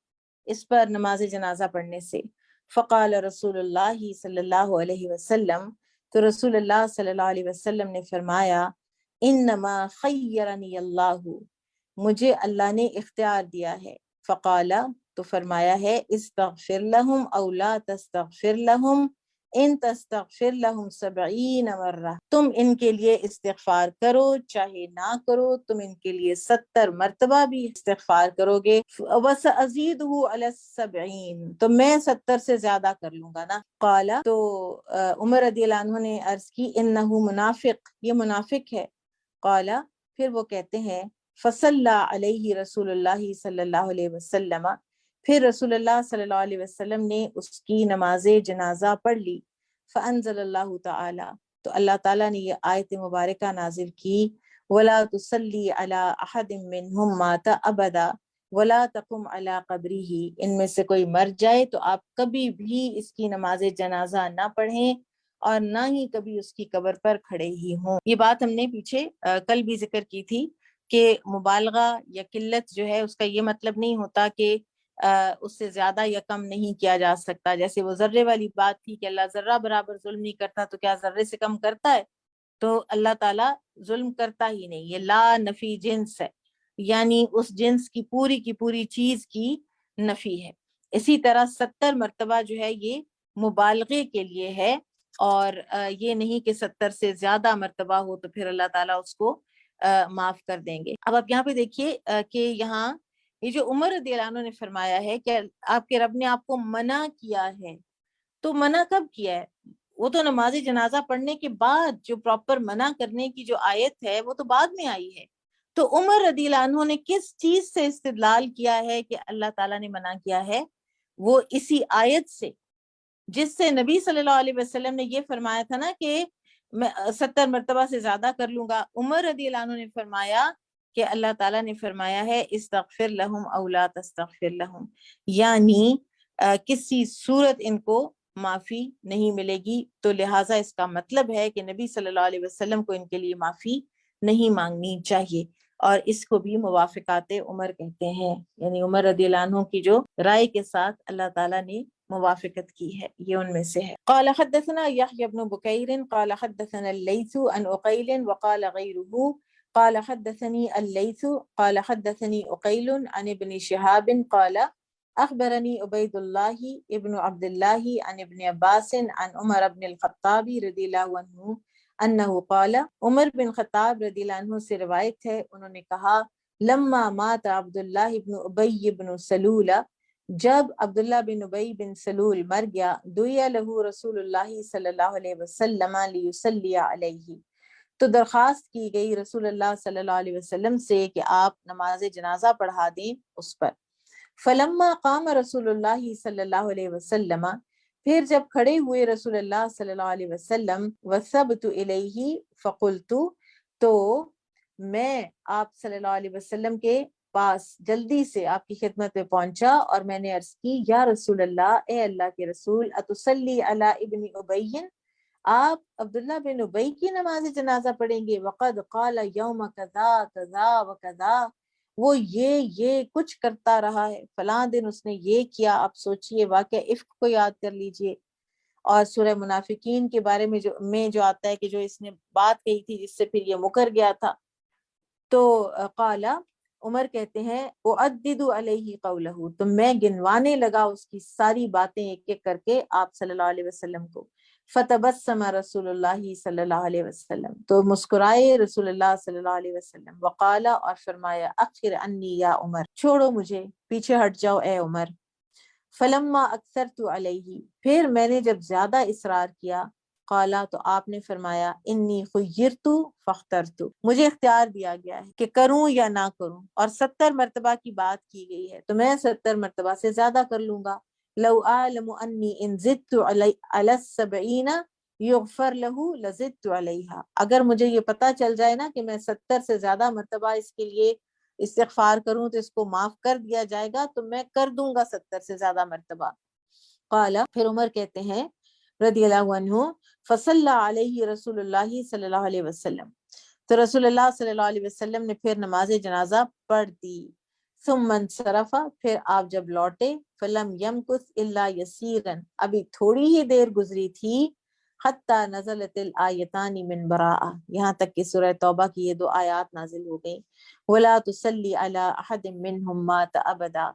اس پر نماز جنازہ پڑھنے سے۔ فقال رسول اللہ صلی اللہ علیہ وسلم، تو رسول اللہ صلی اللہ علیہ وسلم نے فرمایا، انما خیرنی اللہ، مجھے اللہ نے اختیار دیا ہے، فقال، تو فرمایا ہے، استغفر لهم او لا تستغفر لهم ان تستغفر لهم 70 مرہ، تم ان کے لیے استغفار کرو چاہے نہ کرو، تم ان کے لیے 70 مرتبہ بھی استغفار کرو گے، وَسَأَزِيدُهُ عَلَى السَّبْعِينَ، تو میں 70 سے زیادہ کر لوں گا نا۔ قال، تو عمر رضی اللہ عنہ نے عرض کی، انہ منافق، یہ منافق ہے۔ قال، پھر وہ کہتے ہیں، فصلی علیہ رسول اللہ صلی اللہ علیہ وسلم، پھر رسول اللہ صلی اللہ علیہ وسلم نے اس کی نماز جنازہ پڑھ لی، فانزل اللہ تعالی، تو اللہ تعالیٰ نے یہ آیت مبارکہ نازل کی، ولا تصلی علی احد منہم مات ابدا ولا تقم علی قبرہ، ان میں سے کوئی مر جائے تو آپ کبھی بھی اس کی نماز جنازہ نہ پڑھیں اور نہ ہی کبھی اس کی قبر پر کھڑے ہی ہوں۔ یہ بات ہم نے پیچھے کل بھی ذکر کی تھی کہ مبالغہ یا قلت جو ہے اس کا یہ مطلب نہیں ہوتا کہ اس سے زیادہ یا کم نہیں کیا جا سکتا، جیسے وہ ذرے والی بات تھی کہ اللہ ذرہ برابر ظلم نہیں کرتا تو کیا ذرے سے کم کرتا ہے؟ تو اللہ تعالیٰ ظلم کرتا ہی نہیں، یہ لا نفی جنس ہے، یعنی اس جنس کی پوری چیز کی نفی ہے۔ اسی طرح 70 مرتبہ جو ہے یہ مبالغے کے لیے ہے، اور یہ نہیں کہ 70 سے زیادہ مرتبہ ہو تو پھر اللہ تعالیٰ اس کو معاف کر دیں گے۔ اب آپ یہاں پہ دیکھیے کہ یہاں یہ جو عمر رضی اللہ عنہ نے فرمایا ہے کہ آپ کے رب نے آپ کو منع کیا ہے، تو منع کب کیا ہے؟ وہ تو نماز جنازہ پڑھنے کے بعد جو پراپر منع کرنے کی جو آیت ہے وہ تو بعد میں آئی ہے۔ تو عمر رضی اللہ عنہ نے کس چیز سے استدلال کیا ہے کہ اللہ تعالیٰ نے منع کیا ہے؟ وہ اسی آیت سے جس سے نبی صلی اللہ علیہ وسلم نے یہ فرمایا تھا نا کہ میں 70 مرتبہ سے زیادہ کر لوں گا۔ عمر رضی اللہ عنہ نے فرمایا کہ اللہ تعالیٰ نے فرمایا ہے استغفر لہم او لا تستغفر لہم، یعنی کسی صورت ان کو معافی نہیں ملے گی، تو لہٰذا اس کا مطلب ہے کہ نبی صلی اللہ علیہ وسلم کو ان کے لیے معافی نہیں مانگنی چاہیے، اور اس کو بھی موافقات عمر کہتے ہیں، یعنی عمر رضی اللہ عنہ کی جو رائے کے ساتھ اللہ تعالیٰ نے موافقت کی ہے، یہ ان میں سے ہے۔ قال حدثنا يحيى بن بكير قال حدثنا الليث عن عقيل وقال غيره قال حدثني الليث قال حدثني عقيل عن ابن شهاب قال اخبرني عبید اللہ ابن عبد اللہ عن ابن عباس عن عمر بن الخطاب رضی اللہ عنہ انہ قال، عمر بن خطاب رضی اللہ عنہ سے روایت ہے، انہوں نے کہا، لما مات عبداللہ بن ابی بن سلول، جب عبداللہ بن ابی بن سلول مر گیا، دعی لہ رسول اللہ صلی اللہ علیہ وسلم لیصلی علیہ، تو درخواست کی گئی رسول اللہ صلی اللہ علیہ وسلم سے کہ آپ نماز جنازہ پڑھا دیں اس پر۔ فلما قام رسول اللہ صلی اللہ علیہ وسلم، پھر جب کھڑے ہوئے رسول اللہ صلی اللہ علیہ وسلم، وثبت الیہ فقلت، تو میں آپ صلی اللہ علیہ وسلم کے پاس جلدی سے آپ کی خدمت میں پہنچا اور میں نے عرض کی، یا رسول اللہ، اے اللہ کے رسول، اتصلی علی ابن ابی، آپ عبداللہ بن ابی کی نماز جنازہ پڑھیں گے، وقد قال یوم کذا کذا وکذا، وہ یہ کچھ کرتا رہا ہے، فلاں دن اس نے یہ کیا۔ آپ سوچئے، واقعہ افک کو یاد کر لیجئے، اور سورہ منافقین کے بارے میں جو آتا ہے کہ جو اس نے بات کہی تھی جس سے پھر یہ مکر گیا تھا۔ تو قال، عمر کہتے ہیں، اعدد علیہ قولہ، تو میں گنوانے لگا اس کی ساری باتیں ایک ایک کر کے آپ صلی اللہ علیہ وسلم کو۔ فتبسم رسول اللہ صلی اللہ علیہ وسلم، تو مسکرائے رسول اللہ صلی اللہ علیہ وسلم، وقال، اور فرمایا، اخر انی یا عمر، چھوڑو مجھے، پیچھے ہٹ جاؤ اے عمر۔ فلما اکثرت علیہ، پھر میں نے جب زیادہ اصرار کیا، قالا، تو آپ نے فرمایا، انی خیرت فاخترت، مجھے اختیار دیا گیا ہے کہ کروں یا نہ کروں، اور 70 مرتبہ کی بات کی گئی ہے تو میں 70 مرتبہ سے زیادہ کر لوں گا۔ لو اعلم انی ان زدت علی 70 یغفر لہ لزدت علیہا، اگر مجھے یہ پتہ چل جائے نا کہ میں 70 سے زیادہ مرتبہ اس کے لیے استغفار کروں تو اس کو معاف کر دیا جائے گا، تو میں کر دوں گا 70 سے زیادہ مرتبہ۔ قال، پھر عمر کہتے ہیں رضی اللہ عنہ، فصلی علیہ رسول اللہ صلی اللہ علیہ وسلم، تو رسول اللہ صلی اللہ علیہ وسلم نے پھر نماز جنازہ پڑھ دی۔ ثم انصرف، پھر آپ جب لوٹے، فلم یمکث الا یسیرا، ابھی تھوڑی ہی دیر گزری تھی، حتی نزلت الآیتان من براءہ، یہاں تک کہ سورہ توبہ کی یہ 2 آیات نازل ہو گئیں، ولا تصلی علی احد منہم مات ابدا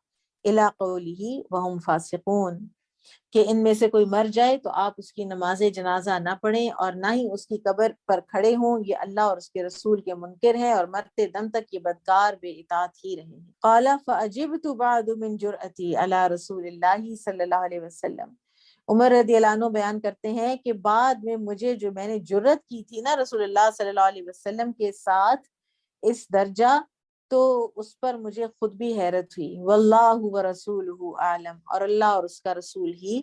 الی قولہ وہم فاسقون، کہ ان میں سے کوئی مر جائے تو آپ اس کی نماز جنازہ نہ پڑھیں اور نہ ہی اس کی قبر پر کھڑے ہوں، یہ اللہ اور اس کے رسول کے منکر ہیں اور مرتے دم تک یہ بدکار بے اطاعت ہی رہے ہیں۔ قال فعجبت بعد من جرأتی علی رسول اللہ صلی اللہ علیہ وسلم، عمر رضی اللہ عنہ بیان کرتے ہیں کہ بعد میں مجھے جو میں نے جرأت کی تھی نا رسول اللہ صلی اللہ علیہ وسلم کے ساتھ اس درجہ، تو اس پر مجھے خود بھی حیرت ہوئی، واللہ ورسولہ اعلم، اور اللہ اور اس کا رسول ہی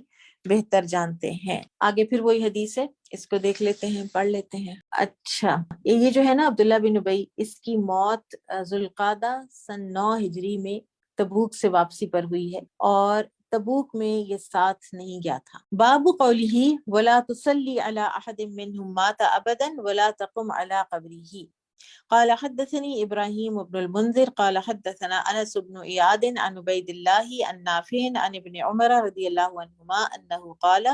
بہتر جانتے ہیں۔ آگے پھر وہی حدیث ہے، اس کو دیکھ لیتے ہیں، پڑھ لیتے ہیں۔ اچھا، یہ جو ہے نا عبداللہ بن ابی، اس کی موت ذوالقعدہ سن 9 ہجری میں تبوک سے واپسی پر ہوئی ہے، اور تبوک میں یہ ساتھ نہیں گیا تھا۔ باب قولہ ولا تصلی علی احد منہم مات ابدا ولا تقم علی قبرہ، قال حدثني إبراهيم بن المنذر قال حدثنا أنس بن إياد عن عبيد الله عن نافع عن ابن عمر رضي الله عنهما أنه قال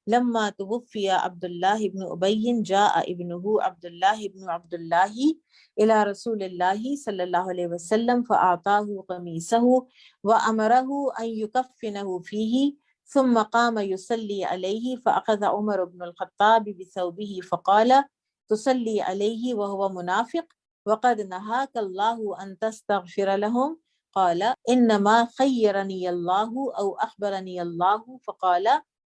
لما توفي عبد الله بن أبي جاء ابنه عبد الله بن عبد الله إلى رسول الله صلى الله عليه وسلم فأعطاه قميصه وأمره أن يكفنه فيه ثم قام يصلي عليه فأخذ عمر بن الخطاب بثوبه فقال تصلی علیہ وهو منافق وقد نهاك الله ان تستغفر لهم، قال انما خيرني الله او اخبرني الله فقال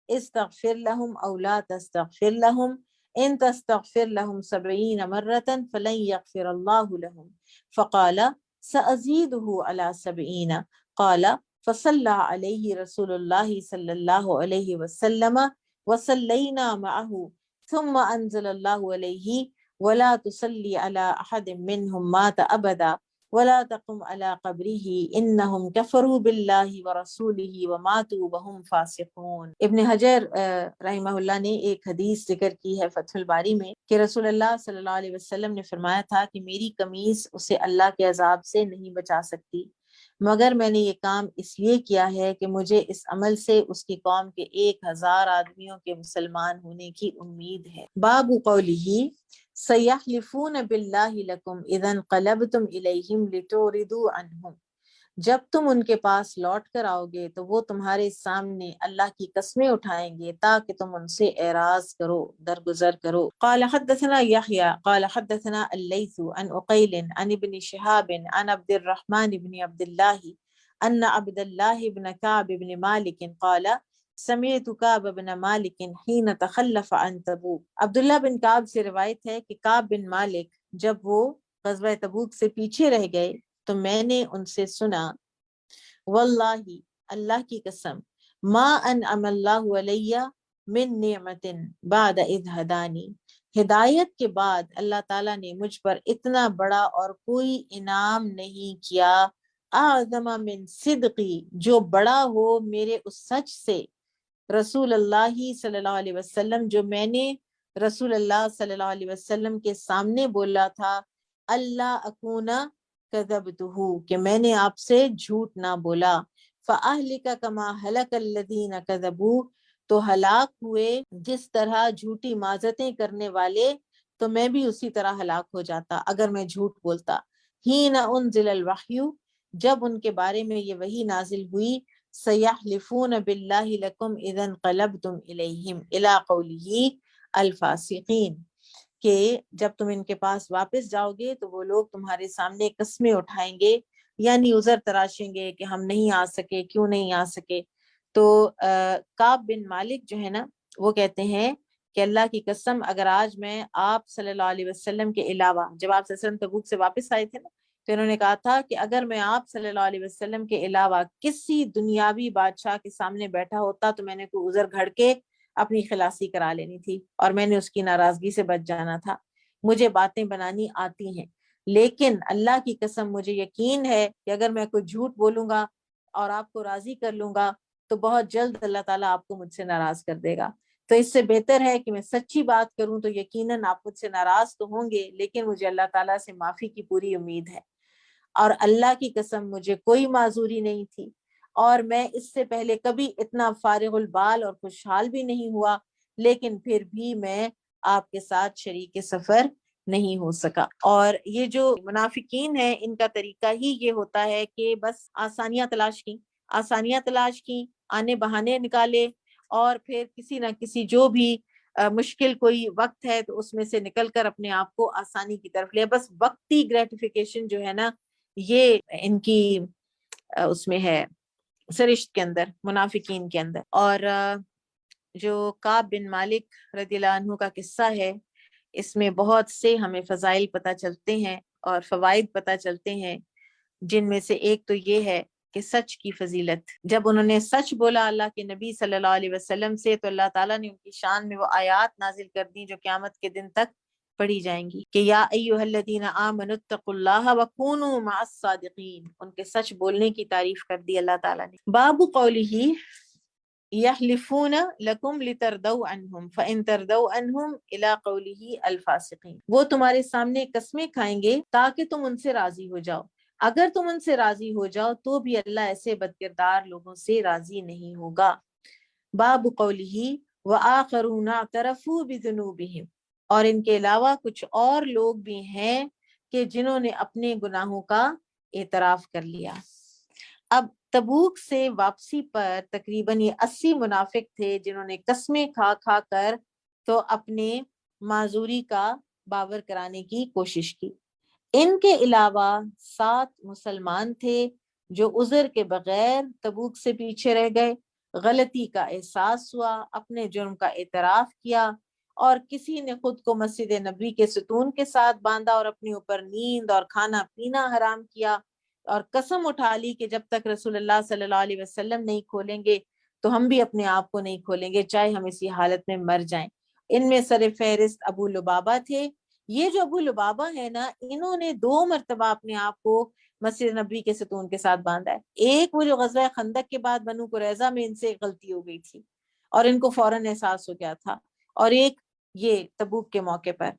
استغفر لهم او لا تستغفر لهم، ان تستغفر لهم 70 مرة فلن يغفر الله لهم، فقال سأزيده على 70، قال فصلى عليه رسول الله صلى الله عليه وسلم وصلينا معه، ثم انزل اللہ علیہ ولا تصلی علی احد منہم مات ابدا ولا تقم على قبره انهم كفروا بالله ورسوله وماتوا وهم فاسقون۔ ابن حجر رحمہ اللہ نے ایک حدیث ذکر کی ہے فتح الباری میں کہ رسول اللہ صلی اللہ علیہ وسلم نے فرمایا تھا کہ میری قمیص اسے اللہ کے عذاب سے نہیں بچا سکتی، مگر میں نے یہ کام اس لیے کیا ہے کہ مجھے اس عمل سے اس کی قوم کے 1000 آدمیوں کے مسلمان ہونے کی امید ہے۔ باب قولہ سَيَحْلِفُونَ بِاللَّهِ لَكُمْ إِذَا انقلبتم إِلَيْهِمْ لِتُعْرِضُوا عَنْهُمْ، جب تم ان کے پاس لوٹ کر آؤ گے تو وہ تمہارے سامنے اللہ کی قسمیں اٹھائیں گے تاکہ تم ان سے اعراض کرو، درگزر کرو۔ قال حدثنا يحيى قال حدثنا الليث عن عقيل عن ابن شهاب عن عبد الرحمن بن عبد الله ان عبد الله بن كعب بن مالك قال سمعت كعب بن مالك حين تخلف عن تبوک۔ عبداللہ بن کعب سے روایت ہے کہ کعب بن مالک جب وہ غزوہ تبوک سے پیچھے رہ گئے تو میں نے ان سے سنا، واللہ اللہ کی قسم، ما انعم اللہ علی من نعمت بعد اذ ہدانی، ہدایت کے بعد اللہ تعالیٰ نے مجھ پر اتنا بڑا اور کوئی انعام نہیں کیا، اعظم من صدقی، جو بڑا ہو میرے اس سچ سے، رسول اللہ صلی اللہ علیہ وسلم جو میں نے رسول اللہ صلی اللہ علیہ وسلم کے سامنے بولا تھا، اللہ اکونا کذبتہ، کہ میں نے آپ سے جھوٹ نہ بولا، فَأَهْلِكَ كَمَا هَلَكَ الَّذِينَ كَذَبُوا، تو ہلاک ہوئے جس طرح جھوٹی معذتیں کرنے والے، تو میں بھی اسی طرح ہلاک ہو جاتا اگر میں جھوٹ بولتا۔ حِينَ أُنزِلَ الْوَحْيُ، جب ان کے بارے میں یہ وحی نازل ہوئی، سَيَحْلِفُونَ بِاللَّهِ لَكُمْ إِذَا انقلبتم إِلَيْهِمْ إِلَىٰ قَوْلِهِ الْفَاسِقِينَ، کہ جب تم ان کے پاس واپس جاؤ گے تو وہ لوگ تمہارے سامنے قسمیں اٹھائیں گے، یعنی عذر تراشیں گے کہ ہم نہیں آ سکے، کیوں نہیں آ سکے۔ تو کعب بن مالک جو ہے نا، وہ کہتے ہیں کہ اللہ کی قسم، اگر آج میں آپ صلی اللہ علیہ وسلم کے علاوہ، جب آپ صلی اللہ علیہ وسلم تبوک سے واپس آئے تھے نا، تو انہوں نے کہا تھا کہ اگر میں آپ صلی اللہ علیہ وسلم کے علاوہ کسی دنیاوی بادشاہ کے سامنے بیٹھا ہوتا تو میں نے کوئی عذر گھڑ کے اپنی خلاصی کرا لینی تھی اور میں نے اس کی ناراضگی سے بچ جانا تھا۔ مجھے باتیں بنانی آتی ہیں، لیکن اللہ کی قسم مجھے یقین ہے کہ اگر میں کوئی جھوٹ بولوں گا اور آپ کو راضی کر لوں گا تو بہت جلد اللہ تعالیٰ آپ کو مجھ سے ناراض کر دے گا۔ تو اس سے بہتر ہے کہ میں سچی بات کروں، تو یقیناً آپ مجھ سے ناراض تو ہوں گے لیکن مجھے اللہ تعالیٰ سے معافی کی پوری امید ہے، اور اللہ کی قسم مجھے کوئی معذوری نہیں تھی، اور میں اس سے پہلے کبھی اتنا فارغ البال اور خوشحال بھی نہیں ہوا، لیکن پھر بھی میں آپ کے ساتھ شریک سفر نہیں ہو سکا۔ اور یہ جو منافقین ہیں، ان کا طریقہ ہی یہ ہوتا ہے کہ بس آسانیاں تلاش کی، آنے بہانے نکالے، اور پھر کسی نہ کسی جو بھی مشکل کوئی وقت ہے تو اس میں سے نکل کر اپنے آپ کو آسانی کی طرف لے، بس وقتی گریٹیفیکیشن جو ہے نا، یہ ان کی اس میں ہے سرشت کے اندر، منافقین کے اندر۔ اور جو کعب بن مالک رضی اللہ عنہ کا قصہ ہے، اس میں بہت سے ہمیں فضائل پتہ چلتے ہیں اور فوائد پتہ چلتے ہیں، جن میں سے ایک تو یہ ہے کہ سچ کی فضیلت۔ جب انہوں نے سچ بولا اللہ کے نبی صلی اللہ علیہ وسلم سے، تو اللہ تعالیٰ نے ان کی شان میں وہ آیات نازل کر دی جو قیامت کے دن تک پڑھی جائیں گی کہ یا ایھا الذین آمنوا اتقوا اللہ وکونوا مع الصادقین، ان کے سچ بولنے کی تعریف کر دی اللہ تعالیٰ نے۔ باب قولہ یحلفون لکم لترضوا عنہم فإن ترضوا عنہم الی قولہ الفاسقین، وہ تمہارے سامنے قسمیں کھائیں گے تاکہ تم ان سے راضی ہو جاؤ، اگر تم ان سے راضی ہو جاؤ تو بھی اللہ ایسے بدکردار لوگوں سے راضی نہیں ہوگا۔ باب قولہ وآخرون اعترفوا بذنوبہم، اور ان کے علاوہ کچھ اور لوگ بھی ہیں کہ جنہوں نے اپنے گناہوں کا اعتراف کر لیا۔ اب تبوک سے واپسی پر تقریباً یہ 80 منافق تھے جنہوں نے قسمیں کھا کھا کر تو اپنے معذوری کا باور کرانے کی کوشش کی۔ ان کے علاوہ 7 مسلمان تھے جو عذر کے بغیر تبوک سے پیچھے رہ گئے، غلطی کا احساس ہوا، اپنے جرم کا اعتراف کیا، اور کسی نے خود کو مسجد نبی کے ستون کے ساتھ باندھا اور اپنے اوپر نیند اور کھانا پینا حرام کیا، اور قسم اٹھا لی کہ جب تک رسول اللہ صلی اللہ علیہ وسلم نہیں کھولیں گے تو ہم بھی اپنے آپ کو نہیں کھولیں گے، چاہے ہم اسی حالت میں مر جائیں۔ ان میں سر فہرست ابو لبابہ تھے، یہ جو ابو لبابہ ہے نا، انہوں نے 2 مرتبہ اپنے آپ کو مسجد نبوی کے ستون کے ساتھ باندھا ہے۔ ایک وہ جو غزوہ خندق کے بعد بنو قریظہ میں ان سے غلطی ہو گئی تھی اور ان کو فوراً احساس ہو گیا تھا، اور ایک یہ تبوک کے موقع پر،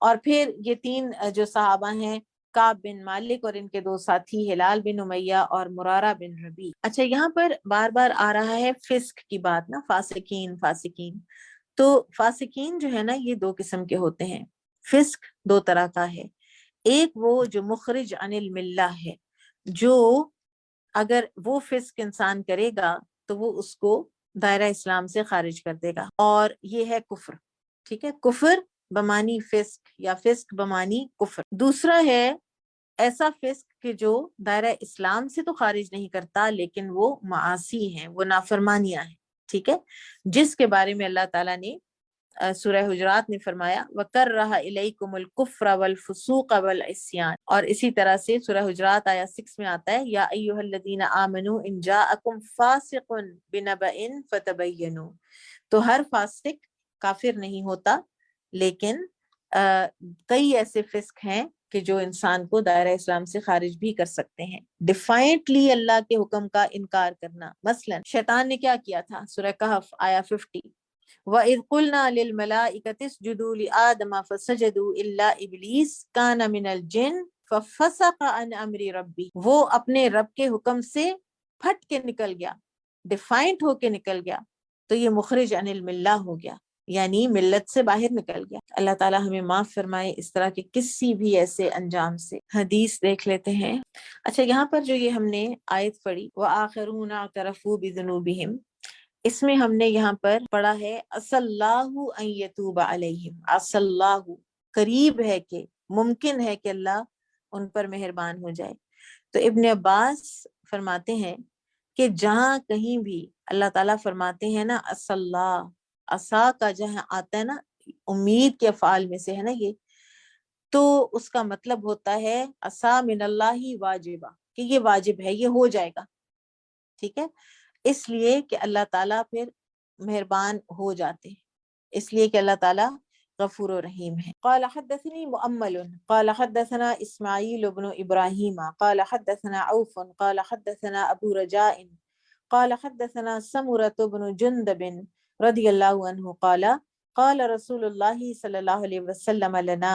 اور پھر یہ 3 جو صحابہ ہیں، کعب بن مالک اور ان کے 2 ساتھی ہلال بن امیہ اور مرارہ بن ربیع۔ اچھا، یہاں پر بار بار آ رہا ہے فسق کی بات نا، فاسقین فاسقین۔ تو فاسقین جو ہے نا، یہ 2 قسم کے ہوتے ہیں۔ فسق 2 طرح کا ہے، ایک وہ جو مخرج عن الملہ ہے، جو اگر وہ فسق انسان کرے گا تو وہ اس کو دائرہ اسلام سے خارج کر دے گا، اور یہ ہے کفر۔ ٹھیک ہے، کفر بمانی فسق یا فسق بمانی کفر۔ دوسرا ہے ایسا فسق کہ جو دائرہ اسلام سے تو خارج نہیں کرتا، لیکن وہ معاصی ہیں، وہ نافرمانیاں ہیں۔ ٹھیک ہے، جس کے بارے میں اللہ تعالیٰ نے سورہ حجرات میں فرمایا وَكَرَّهَ إِلَيْكُمُ الْكُفْرَ وَالْفُسُوقَ وَالْعِصْيَانَ، اور اسی طرح سے سورہ حجرات آیہ 6 میں آتا ہے یا ایھا الذین آمنوا ان جاءکم فاسق بنبأ فتبینوا۔ تو ہر فاسق کافر نہیں ہوتا، لیکن کئی ایسے فسق ہیں کہ جو انسان کو دائرہ اسلام سے خارج بھی کر سکتے ہیں۔ ڈیفائنٹلی اللہ کے حکم کا انکار کرنا، مثلا شیطان نے کیا کیا تھا، سورہ کہف آیہ 50، وَإِذْ قُلْنَا لِلْمَلَائِكَةِ اسْجُدُوا لِآدَمَ فَسَجَدُوا إِلَّا إِبْلِيسَ كَانَ مِنَ الْجِنِّ فَفَسَقَ عَنْ أَمْرِ رَبِّهِ، وہ اپنے رب کے حکم سے پھٹ کے نکل گیا، ڈیفائنٹ ہو کے نکل گیا، تو یہ مخرج عن الملہ ہو گیا، یعنی ملت سے باہر نکل گیا۔ اللہ تعالیٰ ہمیں معاف فرمائے اس طرح کے کسی بھی ایسے انجام سے۔ حدیث دیکھ لیتے ہیں۔ اچھا، یہاں پر جو یہ ہم نے آیت پڑھی وَآخَرُونَ اعْتَرَفُوا بِذُنُوبِهِمْ، اس میں ہم نے یہاں پر پڑھا ہے عَسَى اللَّهُ أَن يَتُوبَ عَلَيْهِمْ، عَسَى اللَّهُ، قریب ہے کہ، ممکن ہے کہ اللہ ان پر مہربان ہو جائے۔ تو ابن عباس فرماتے ہیں کہ جہاں کہیں بھی اللہ تعالیٰ فرماتے ہیں نا عَسَى اللَّهُ، عصا کا جہاں آتا ہے نا، امید کے افعال میں سے ہے نا یہ، تو اس کا مطلب ہوتا ہے عصا من اللہ واجبہ، کہ یہ واجب ہے، یہ ہو جائے گا۔ ٹھیک ہے، اس لیے کہ اللہ تعالیٰ پھر مہربان ہو جاتے ہیں، اس لیے کہ اللہ تعالیٰ غفور و رحیم ہے۔ قال حدثني مؤمل قال حدثنا اسماعیل بن ابراہیم قال حدثنا عوف قال حدثنا ابو رجاء قال حدثنا سمرة بن جندب رضی اللہ عنہ قال قال رسول اللہ صلی اللہ علیہ وسلم لنا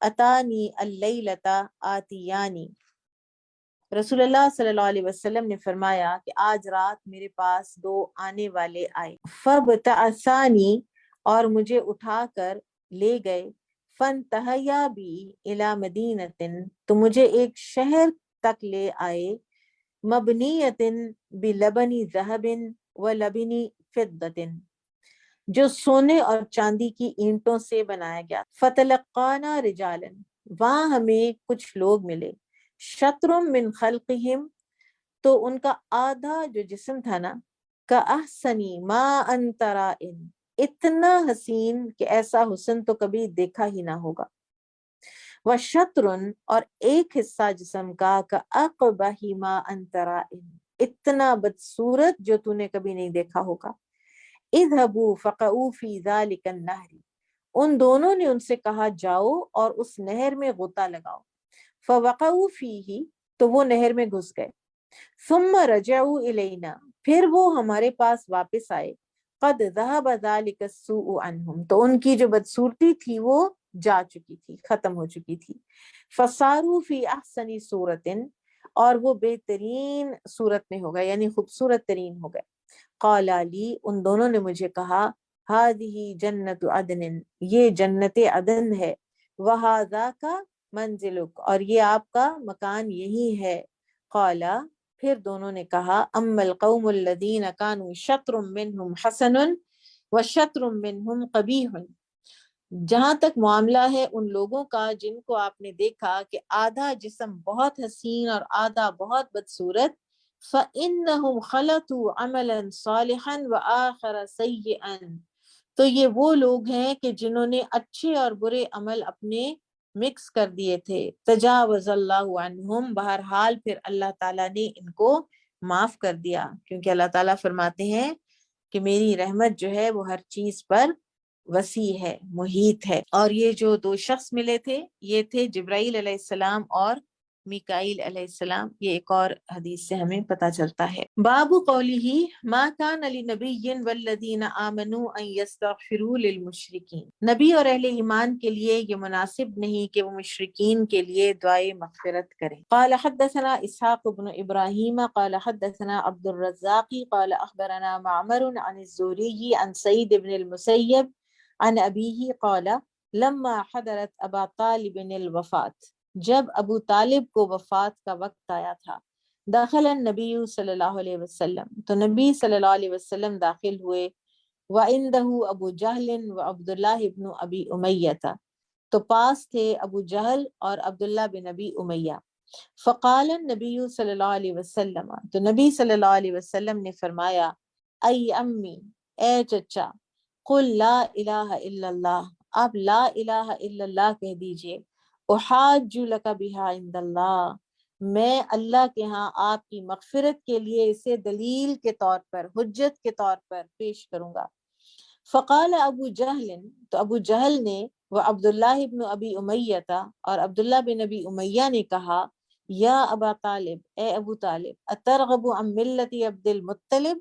اتانی اللیلۃ آتیانی، رسول اللہ صلی اللہ علیہ وسلم نے فرمایا کہ آج رات میرے پاس 2 آنے والے آئے، فبتعثانی، اور مجھے اٹھا کر لے گئے، فانتہیا بی الی مدینۃ، تو مجھے ایک شہر تک لے آئے، مبنیۃ بلبن ذہب ولبن فضۃ، جو سونے اور چاندی کی اینٹوں سے بنایا گیا، فتلقانا رجالا، وہاں ہمیں کچھ لوگ ملے، شطر من خلقہم، تو ان کا آدھا جو جسم تھا نا، کا احسنی ما انت رائن، اتنا حسین کہ ایسا حسن تو کبھی دیکھا ہی نہ ہوگا، وشطر، اور ایک حصہ جسم کا کا اقبح ما انت رائن، اتنا بدصورت جو تو نے کبھی نہیں دیکھا ہوگا، اذهبوا فقعوا في ذلك النهر، ان دونوں نے ان سے کہا جاؤ اور اس نہر میں غوطہ لگاؤ، فوقعوا فيه، تو وہ نہر میں گھس گئے، ثم رجعوا الینا، پھر وہ ہمارے پاس واپس آئے، قد ذهب ذلك السوء عنهم، تو ان کی جو بدصورتی تھی وہ جا چکی تھی، ختم ہو چکی تھی، فصاروا فی احسن صورت، اور وہ بہترین صورت میں ہو گئے، یعنی خوبصورت ترین ہو گئے، قال لی، ان دونوں نے مجھے کہا، هذه جنت عدن، یہ جنت عدن ہے، وهذاک منزلک، اور یہ آپ کا مکان یہی ہے، قال، پھر دونوں نے کہا، اما القوم الذین كانوا شطر منهم حسن وشطر منهم قبیح، جہاں تک معاملہ ہے ان لوگوں کا جن کو آپ نے دیکھا کہ آدھا جسم بہت حسین اور آدھا بہت بدصورت، فَإِنَّهُمْ خَلَطُوا عَمَلًا صَالِحًا وَآخَرَ سَيِّئًا، تو یہ وہ لوگ ہیں کہ جنہوں نے اچھے اور برے عمل اپنے مکس کر دیے تھے، تجاوز اللہ عنہم، بہرحال پھر اللہ تعالیٰ نے ان کو معاف کر دیا، کیونکہ اللہ تعالیٰ فرماتے ہیں کہ میری رحمت جو ہے وہ ہر چیز پر وسیع ہے، محیط ہے۔ اور یہ جو دو شخص ملے تھے یہ تھے جبرائیل علیہ السلام اور میکائیل علیہ السلام، یہ ایک اور حدیث سے ہمیں پتہ چلتا ہے۔ باب قولہ ما کان لنبی والذین آمنوا ان یستغفروا للمشرکین، نبی اور اہل ایمان کے لیے یہ مناسب نہیں کہ وہ مشرکین کے لیے دعائے مغفرت کریں۔ قال حدثنا اسحاق بن ابراہیم قال حدثنا عبد الرزاق قال اخبرنا معمر عن الزہری عن سعید بن المسیب عن ابیہ قال لما حضرت ابا طالب الوفات، جب ابو طالب کو وفات کا وقت آیا تھا، داخل النبی صلی اللہ علیہ وسلم، تو نبی صلی اللہ علیہ وسلم داخل ہوئے، وعندہ ابو جہل وعبد اللہ بن ابی امیہ، تو پاس تھے ابو جہل اور عبداللہ بن ابی امیہ۔ فقال النبی صلی اللہ علیہ وسلم، تو نبی صلی اللہ علیہ وسلم نے فرمایا، ای امی، اے چچا، قل لا الہ الا اللہ، آپ لا الہ الا اللہ کہہ دیجئے، احاج لک بہا عند اللہ، میں اللہ کے ہاں آپ کی مغفرت کے لیے اسے دلیل کے طور پر، حجت کے طور پر پیش کروں گا۔ فقال ابو جہل، تو ابو جہل نے، وہ عبداللہ ابن ابی امیہ، اور عبداللہ بن ابی امیہ نے کہا، یا ابا طالب، اے ابو طالب، اترغب عن ملت عبد المطلب،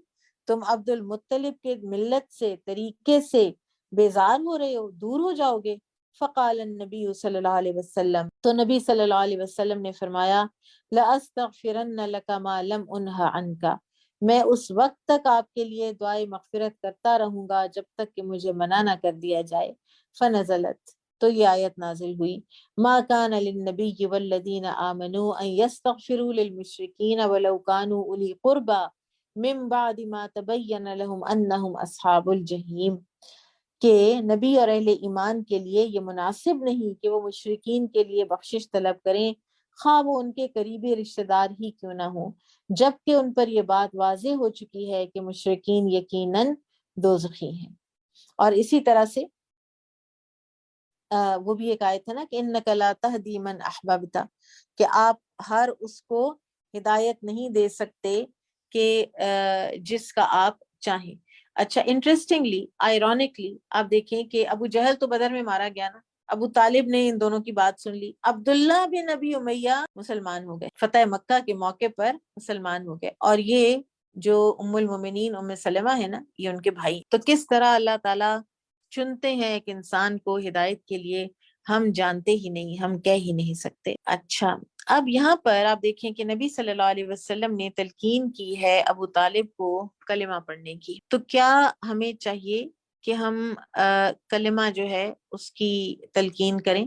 تم عبد المطلب کے ملت سے، طریقے سے بیزار ہو رہے ہو، دور ہو جاؤ گے۔ فقال النبی صلی اللہ علیہ وسلم، تو نبی صلی اللہ علیہ وسلم نے فرمایا، لَأَسْتَغْفِرَنَّ لَكَ مَا لَمْ أُنْهَ عَنْكَ، میں اس وقت تک آپ کے لیے دعائے مغفرت کرتا رہوں گا جب تک کہ مجھے منع نہ کر دیا جائے۔ فنزلت، تو یہ آیت نازل ہوئی، ما کان للنبی والذین آمنوا ان یستغفروا للمشرکین ولو کانوا اولی قربى من بعد ما تبین لهم انہم اصحاب الجحیم، کہ نبی اور اہل ایمان کے لیے یہ مناسب نہیں کہ وہ مشرکین کے لیے بخشش طلب کریں، خواہ وہ ان کے قریبی رشتہ دار ہی کیوں نہ ہوں، جبکہ ان پر یہ بات واضح ہو چکی ہے کہ مشرکین یقیناً دوزخی ہیں۔ اور اسی طرح سے وہ بھی ایک آیت ہے نا کہ انک لا تہدی من احببت، کہ آپ ہر اس کو ہدایت نہیں دے سکتے کہ جس کا آپ چاہیں۔ اچھا، انٹرسٹنگلی، آئرونکلی، آپ دیکھیں کہ ابو جہل تو بدر میں مارا گیا نا، ابو طالب نے ان دونوں کی بات سن لی، عبداللہ بن ابی امیہ مسلمان ہو گئے، فتح مکہ کے موقع پر مسلمان ہو گئے، اور یہ جو ام المومنین ام سلمہ ہے نا، یہ ان کے بھائی۔ تو کس طرح اللہ تعالیٰ چنتے ہیں ایک انسان کو ہدایت کے لیے، ہم جانتے ہی نہیں، ہم کہہ ہی نہیں سکتے۔ اچھا، اب یہاں پر آپ دیکھیں کہ نبی صلی اللہ علیہ وسلم نے تلقین کی ہے ابو طالب کو کلمہ پڑھنے کی، تو کیا ہمیں چاہیے کہ ہم کلمہ جو ہے اس کی تلقین کریں؟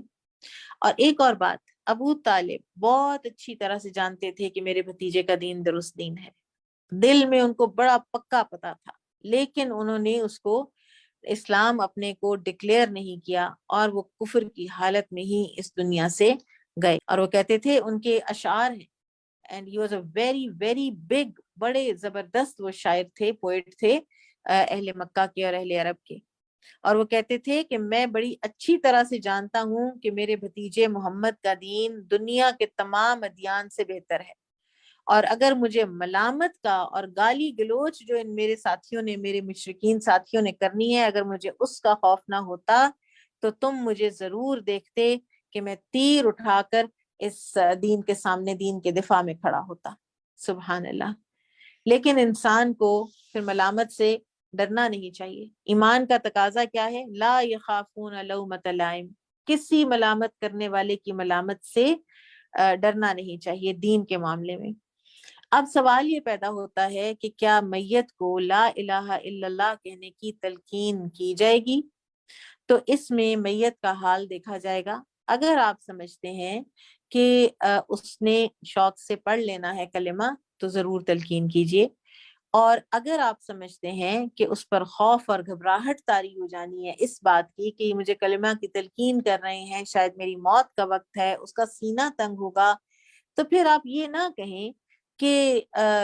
اور ایک اور بات، ابو طالب بہت اچھی طرح سے جانتے تھے کہ میرے بھتیجے کا دین درست دین ہے، دل میں ان کو بڑا پکا پتا تھا، لیکن انہوں نے اس کو اسلام اپنے کو ڈکلیئر نہیں کیا، اور وہ کفر کی حالت میں ہی اس دنیا سے گئے۔ اور وہ کہتے تھے، ان کے اشعار ہیں، and he was a very very big، بڑے زبردست وہ شاعر تھے، پوئٹ تھے اہل مکہ کے اور اہل عرب کے، اور وہ کہتے تھے کہ میں بڑی اچھی طرح سے جانتا ہوں کہ میرے بھتیجے محمد کا دین دنیا کے تمام ادیان سے بہتر ہے، اور اگر مجھے ملامت کا اور گالی گلوچ جو ان میرے ساتھیوں نے، میرے مشرکین ساتھیوں نے کرنی ہے، اگر مجھے اس کا خوف نہ ہوتا تو تم مجھے ضرور دیکھتے کہ میں تیر اٹھا کر اس دین کے سامنے، دین کے دفاع میں کھڑا ہوتا۔ سبحان اللہ۔ لیکن انسان کو پھر ملامت سے ڈرنا نہیں چاہیے۔ ایمان کا تقاضا کیا ہے؟ لا یخافون لومۃ لائم، کسی ملامت کرنے والے کی ملامت سے ڈرنا نہیں چاہیے دین کے معاملے میں۔ اب سوال یہ پیدا ہوتا ہے کہ کیا میت کو لا الہ الا اللہ کہنے کی تلقین کی جائے گی؟ تو اس میں میت کا حال دیکھا جائے گا۔ اگر آپ سمجھتے ہیں کہ اس نے شوق سے پڑھ لینا ہے کلمہ، تو ضرور تلقین کیجئے، اور اگر آپ سمجھتے ہیں کہ اس پر خوف اور گھبراہٹ طاری ہو جانی ہے اس بات کی کہ یہ مجھے کلمہ کی تلقین کر رہے ہیں، شاید میری موت کا وقت ہے، اس کا سینہ تنگ ہوگا، تو پھر آپ یہ نہ کہیں کہ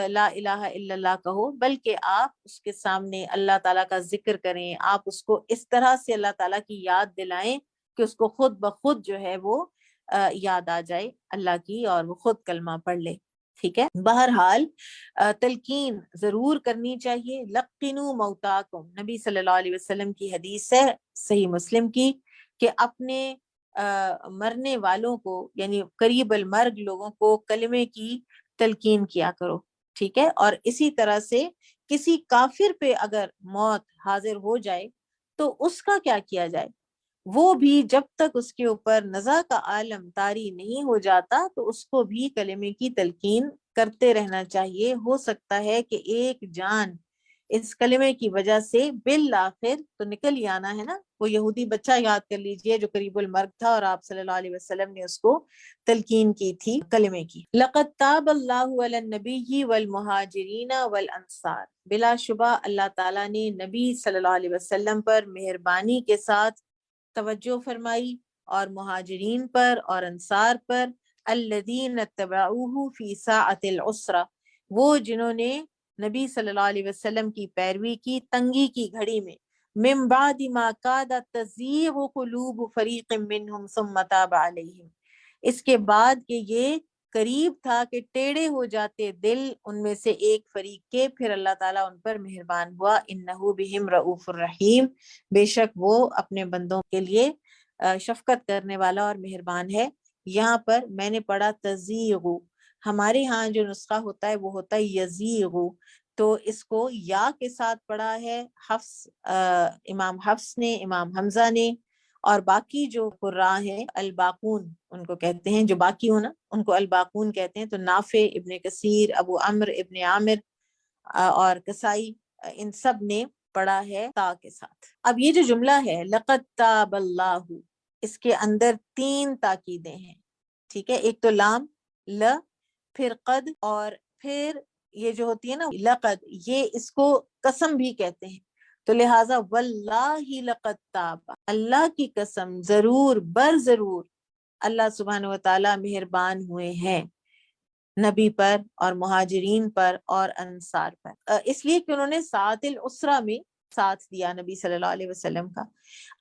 لا الہ الا اللہ کہو، بلکہ آپ اس کے سامنے اللہ تعالیٰ کا ذکر کریں، آپ اس کو اس طرح سے اللہ تعالیٰ کی یاد دلائیں کہ اس کو خود بخود جو ہے وہ یاد آ جائے اللہ کی، اور وہ خود کلمہ پڑھ لے۔ ٹھیک ہے، بہرحال تلقین ضرور کرنی چاہیے. لقنوا موتاکم، نبی صلی اللہ علیہ وسلم کی حدیث ہے صحیح مسلم کی کہ اپنے مرنے والوں کو یعنی قریب المرگ لوگوں کو کلمے کی تلقین کیا کرو. ٹھیک ہے، اور اسی طرح سے کسی کافر پہ اگر موت حاضر ہو جائے تو اس کا کیا کیا جائے، وہ بھی جب تک اس کے اوپر نزا کا عالم طاری نہیں ہو جاتا تو اس کو بھی کلمے کی تلقین کرتے رہنا چاہیے. ہو سکتا ہے کہ ایک جان اس کلمے کی وجہ سے بالآخر تو نکل ہی آنا ہے نا. وہ یہودی بچہ یاد کر لیجئے جو قریب المرگ تھا اور آپ صلی اللہ علیہ وسلم نے اس کو تلقین کی تھی کلمے کی. لقد تاب اللہ علی النبی والمہاجرین والانصار، بلا شبہ اللہ تعالیٰ نے نبی صلی اللہ علیہ وسلم پر مہربانی کے ساتھ توجہ فرمائی اور مہاجرین پر اور انصار پر. الذین اتبعوہ فی ساعۃ العسرہ، وہ جنہوں نے نبی صلی اللہ علیہ وسلم کی پیروی کی تنگی کی گھڑی میں. من بعد ما کاد تزیغ قلوب فریق منہم ثم تاب علیہم، اس کے بعد کہ یہ قریب تھا کہ ٹیڑے ہو جاتے دل ان میں سے ایک فریق کے، پھر اللہ تعالیٰ ان پر مہربان ہوا. انہ بہم رؤوف الرحیم، بے شک وہ اپنے بندوں کے لیے شفقت کرنے والا اور مہربان ہے. یہاں پر میں نے پڑھا تزیغ، ہمارے ہاں جو نسخہ ہوتا ہے وہ ہوتا ہے یزیغ، تو اس کو یا کے ساتھ پڑھا ہے حفص، امام حفص نے، امام حمزہ نے، اور باقی جو قراء ہیں الباقون ان کو کہتے ہیں، جو باقی ہونا ان کو الباقون کہتے ہیں. تو نافع، ابن کثیر، ابو عمرو ابن عامر اور کسائی، ان سب نے پڑھا ہے تا کے ساتھ. اب یہ جو جملہ ہے لقد تاب اللہ، اس کے اندر 3 تاکیدیں ہیں. ٹھیک ہے، ایک تو لام ل، پھر قد، اور پھر یہ جو ہوتی ہے نا لقد، یہ اس کو قسم بھی کہتے ہیں. تو لہٰذا واللہ لقد تاب، اللہ کی قسم ضرور بر ضرور اللہ سبحانہ وتعالی مہربان ہوئے ہیں نبی پر اور مہاجرین پر اور انصار پر، اس لیے کہ انہوں نے ساعۃ العسرہ میں ساتھ دیا نبی صلی اللہ علیہ وسلم کا.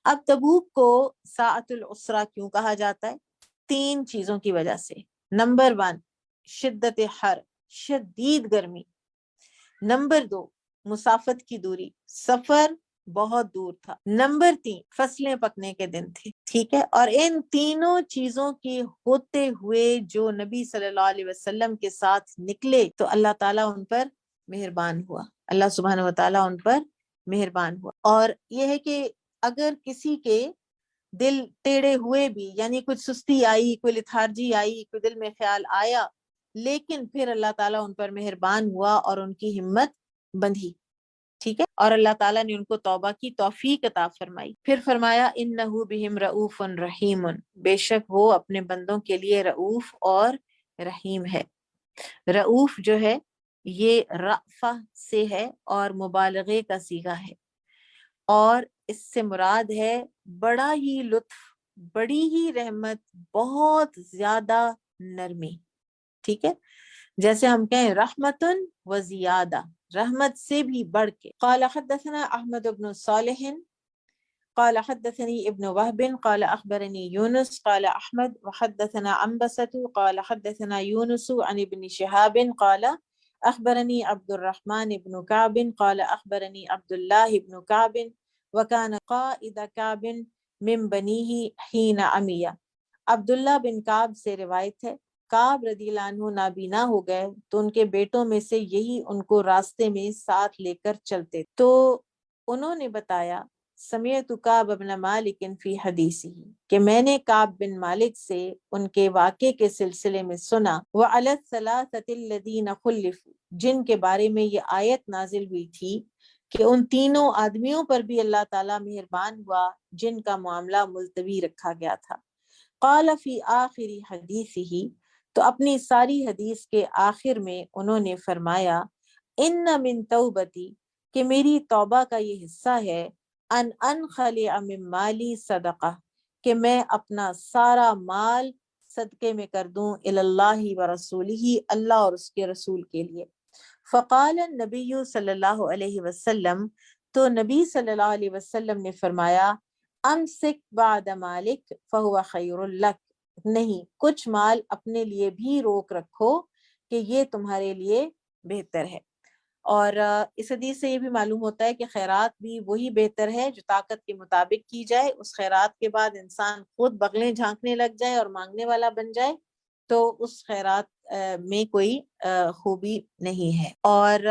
اب تبوک کو ساعۃ العسرہ کیوں کہا جاتا ہے؟ 3 چیزوں کی وجہ سے. نمبر 1 شدت حر، شدید گرمی. نمبر 2 مسافت کی دوری، سفر بہت دور تھا. نمبر 3 فصلیں پکنے کے دن تھے. ٹھیک ہے، اور ان تینوں چیزوں کے ہوتے ہوئے جو نبی صلی اللہ علیہ وسلم کے ساتھ نکلے تو اللہ تعالیٰ ان پر مہربان ہوا، اللہ سبحانہ وتعالیٰ ان پر مہربان ہوا. اور یہ ہے کہ اگر کسی کے دل ٹیڑے ہوئے بھی، یعنی کچھ سستی آئی، کوئی لتھارجی آئی، کوئی دل میں خیال آیا، لیکن پھر اللہ تعالیٰ ان پر مہربان ہوا اور ان کی ہمت بندھی. ٹھیک ہے، اور اللہ تعالیٰ نے ان کو توبہ کی توفیق عطا فرمائی. پھر فرمایا انہ بہم رؤوف رحیم، بے شک وہ اپنے بندوں کے لیے رؤوف اور رحیم ہے. رؤوف جو ہے یہ رأفہ سے ہے اور مبالغے کا صیغہ ہے، اور اس سے مراد ہے بڑا ہی لطف، بڑی ہی رحمت، بہت زیادہ نرمی. ٹھیک ہے، جیسے ہم کہیں رحمتن و زیادہ، رحمت سے بھی بڑھ کے. قال حدثنا احمد بن صالح قال حدثني ابن وهب قال اخبرني يونس قال احمد وحدثنا عنبسة قال حدثنا يونس عن ابن شهاب قال اخبرني عبد الرحمن بن كعب قال اخبرني عبد الله بن كعب وكان قائد كعب من بنيه حين عمي. عبداللہ بن کعب سے روایت ہے، کعب رضی اللہ عنہ نابینا ہو گئے تو ان کے بیٹوں میں سے یہی ان کو راستے میں ساتھ لے کر چلتے. تو انہوں نے بتایا سمعت کعب بن مالک فی حدیثہ، کہ میں نے کعب بن مالک سے ان کے واقعے کے سلسلے میں سنا. وعلی الثلاثۃ الذین خلفوا، جن کے بارے میں یہ آیت نازل ہوئی تھی کہ ان تینوں آدمیوں پر بھی اللہ تعالیٰ مہربان ہوا جن کا معاملہ ملتوی رکھا گیا تھا. قال فی آخر حدیثہ، تو اپنی ساری حدیث کے آخر میں انہوں نے فرمایا ان من توبتی، کہ میری توبہ کا یہ حصہ ہے، ان انخلع من مالی صدقہ، کہ میں اپنا سارا مال صدقے میں کر دوں اللہ و رسولہ، اللہ اور اس کے رسول کے لیے. فقال النبی صلی اللہ علیہ وسلم، تو نبی صلی اللہ علیہ وسلم نے فرمایا امسک بعد مالک فہو خیر لک، نہیں، کچھ مال اپنے لیے بھی روک رکھو، کہ یہ تمہارے لیے بہتر ہے۔ اور اس حدیث سے یہ بھی معلوم ہوتا ہے کہ خیرات بھی وہی بہتر ہے جو طاقت کے مطابق کی جائے۔ اس خیرات کے بعد انسان خود بغلیں جھانکنے لگ جائے اور مانگنے والا بن جائے تو اس خیرات میں کوئی خوبی نہیں ہے۔ اور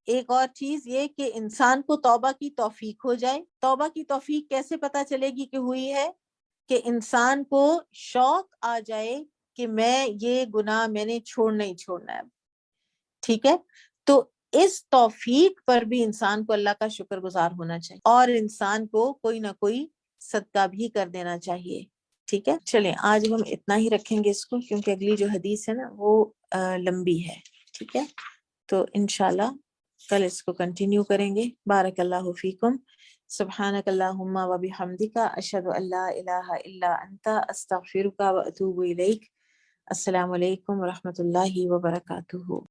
ایک اور چیز یہ کہ انسان کو توبہ کی توفیق ہو جائے۔ توبہ کی توفیق کیسے پتہ چلے گی کہ ہوئی ہے؟ کہ انسان کو شوق آ جائے کہ میں یہ گناہ میں نے چھوڑنا ہی چھوڑنا ہے، ٹھیک ہے؟ تو اس توفیق پر بھی انسان کو اللہ کا شکر گزار ہونا چاہیے، اور انسان کو کوئی نہ کوئی صدقہ بھی کر دینا چاہیے، ٹھیک ہے؟ چلیں آج ہم اتنا ہی رکھیں گے اس کو، کیونکہ اگلی جو حدیث ہے نا وہ لمبی ہے، ٹھیک ہے؟ تو انشاءاللہ کل اس کو کنٹینیو کریں گے۔ بارک اللہ فیکم، سبحانک اللہم و بحمدک، اشہد ان لا الہ الا انت، استغفرک و اتوب الیک۔ السلام علیکم و رحمۃ اللہ وبرکاتہ۔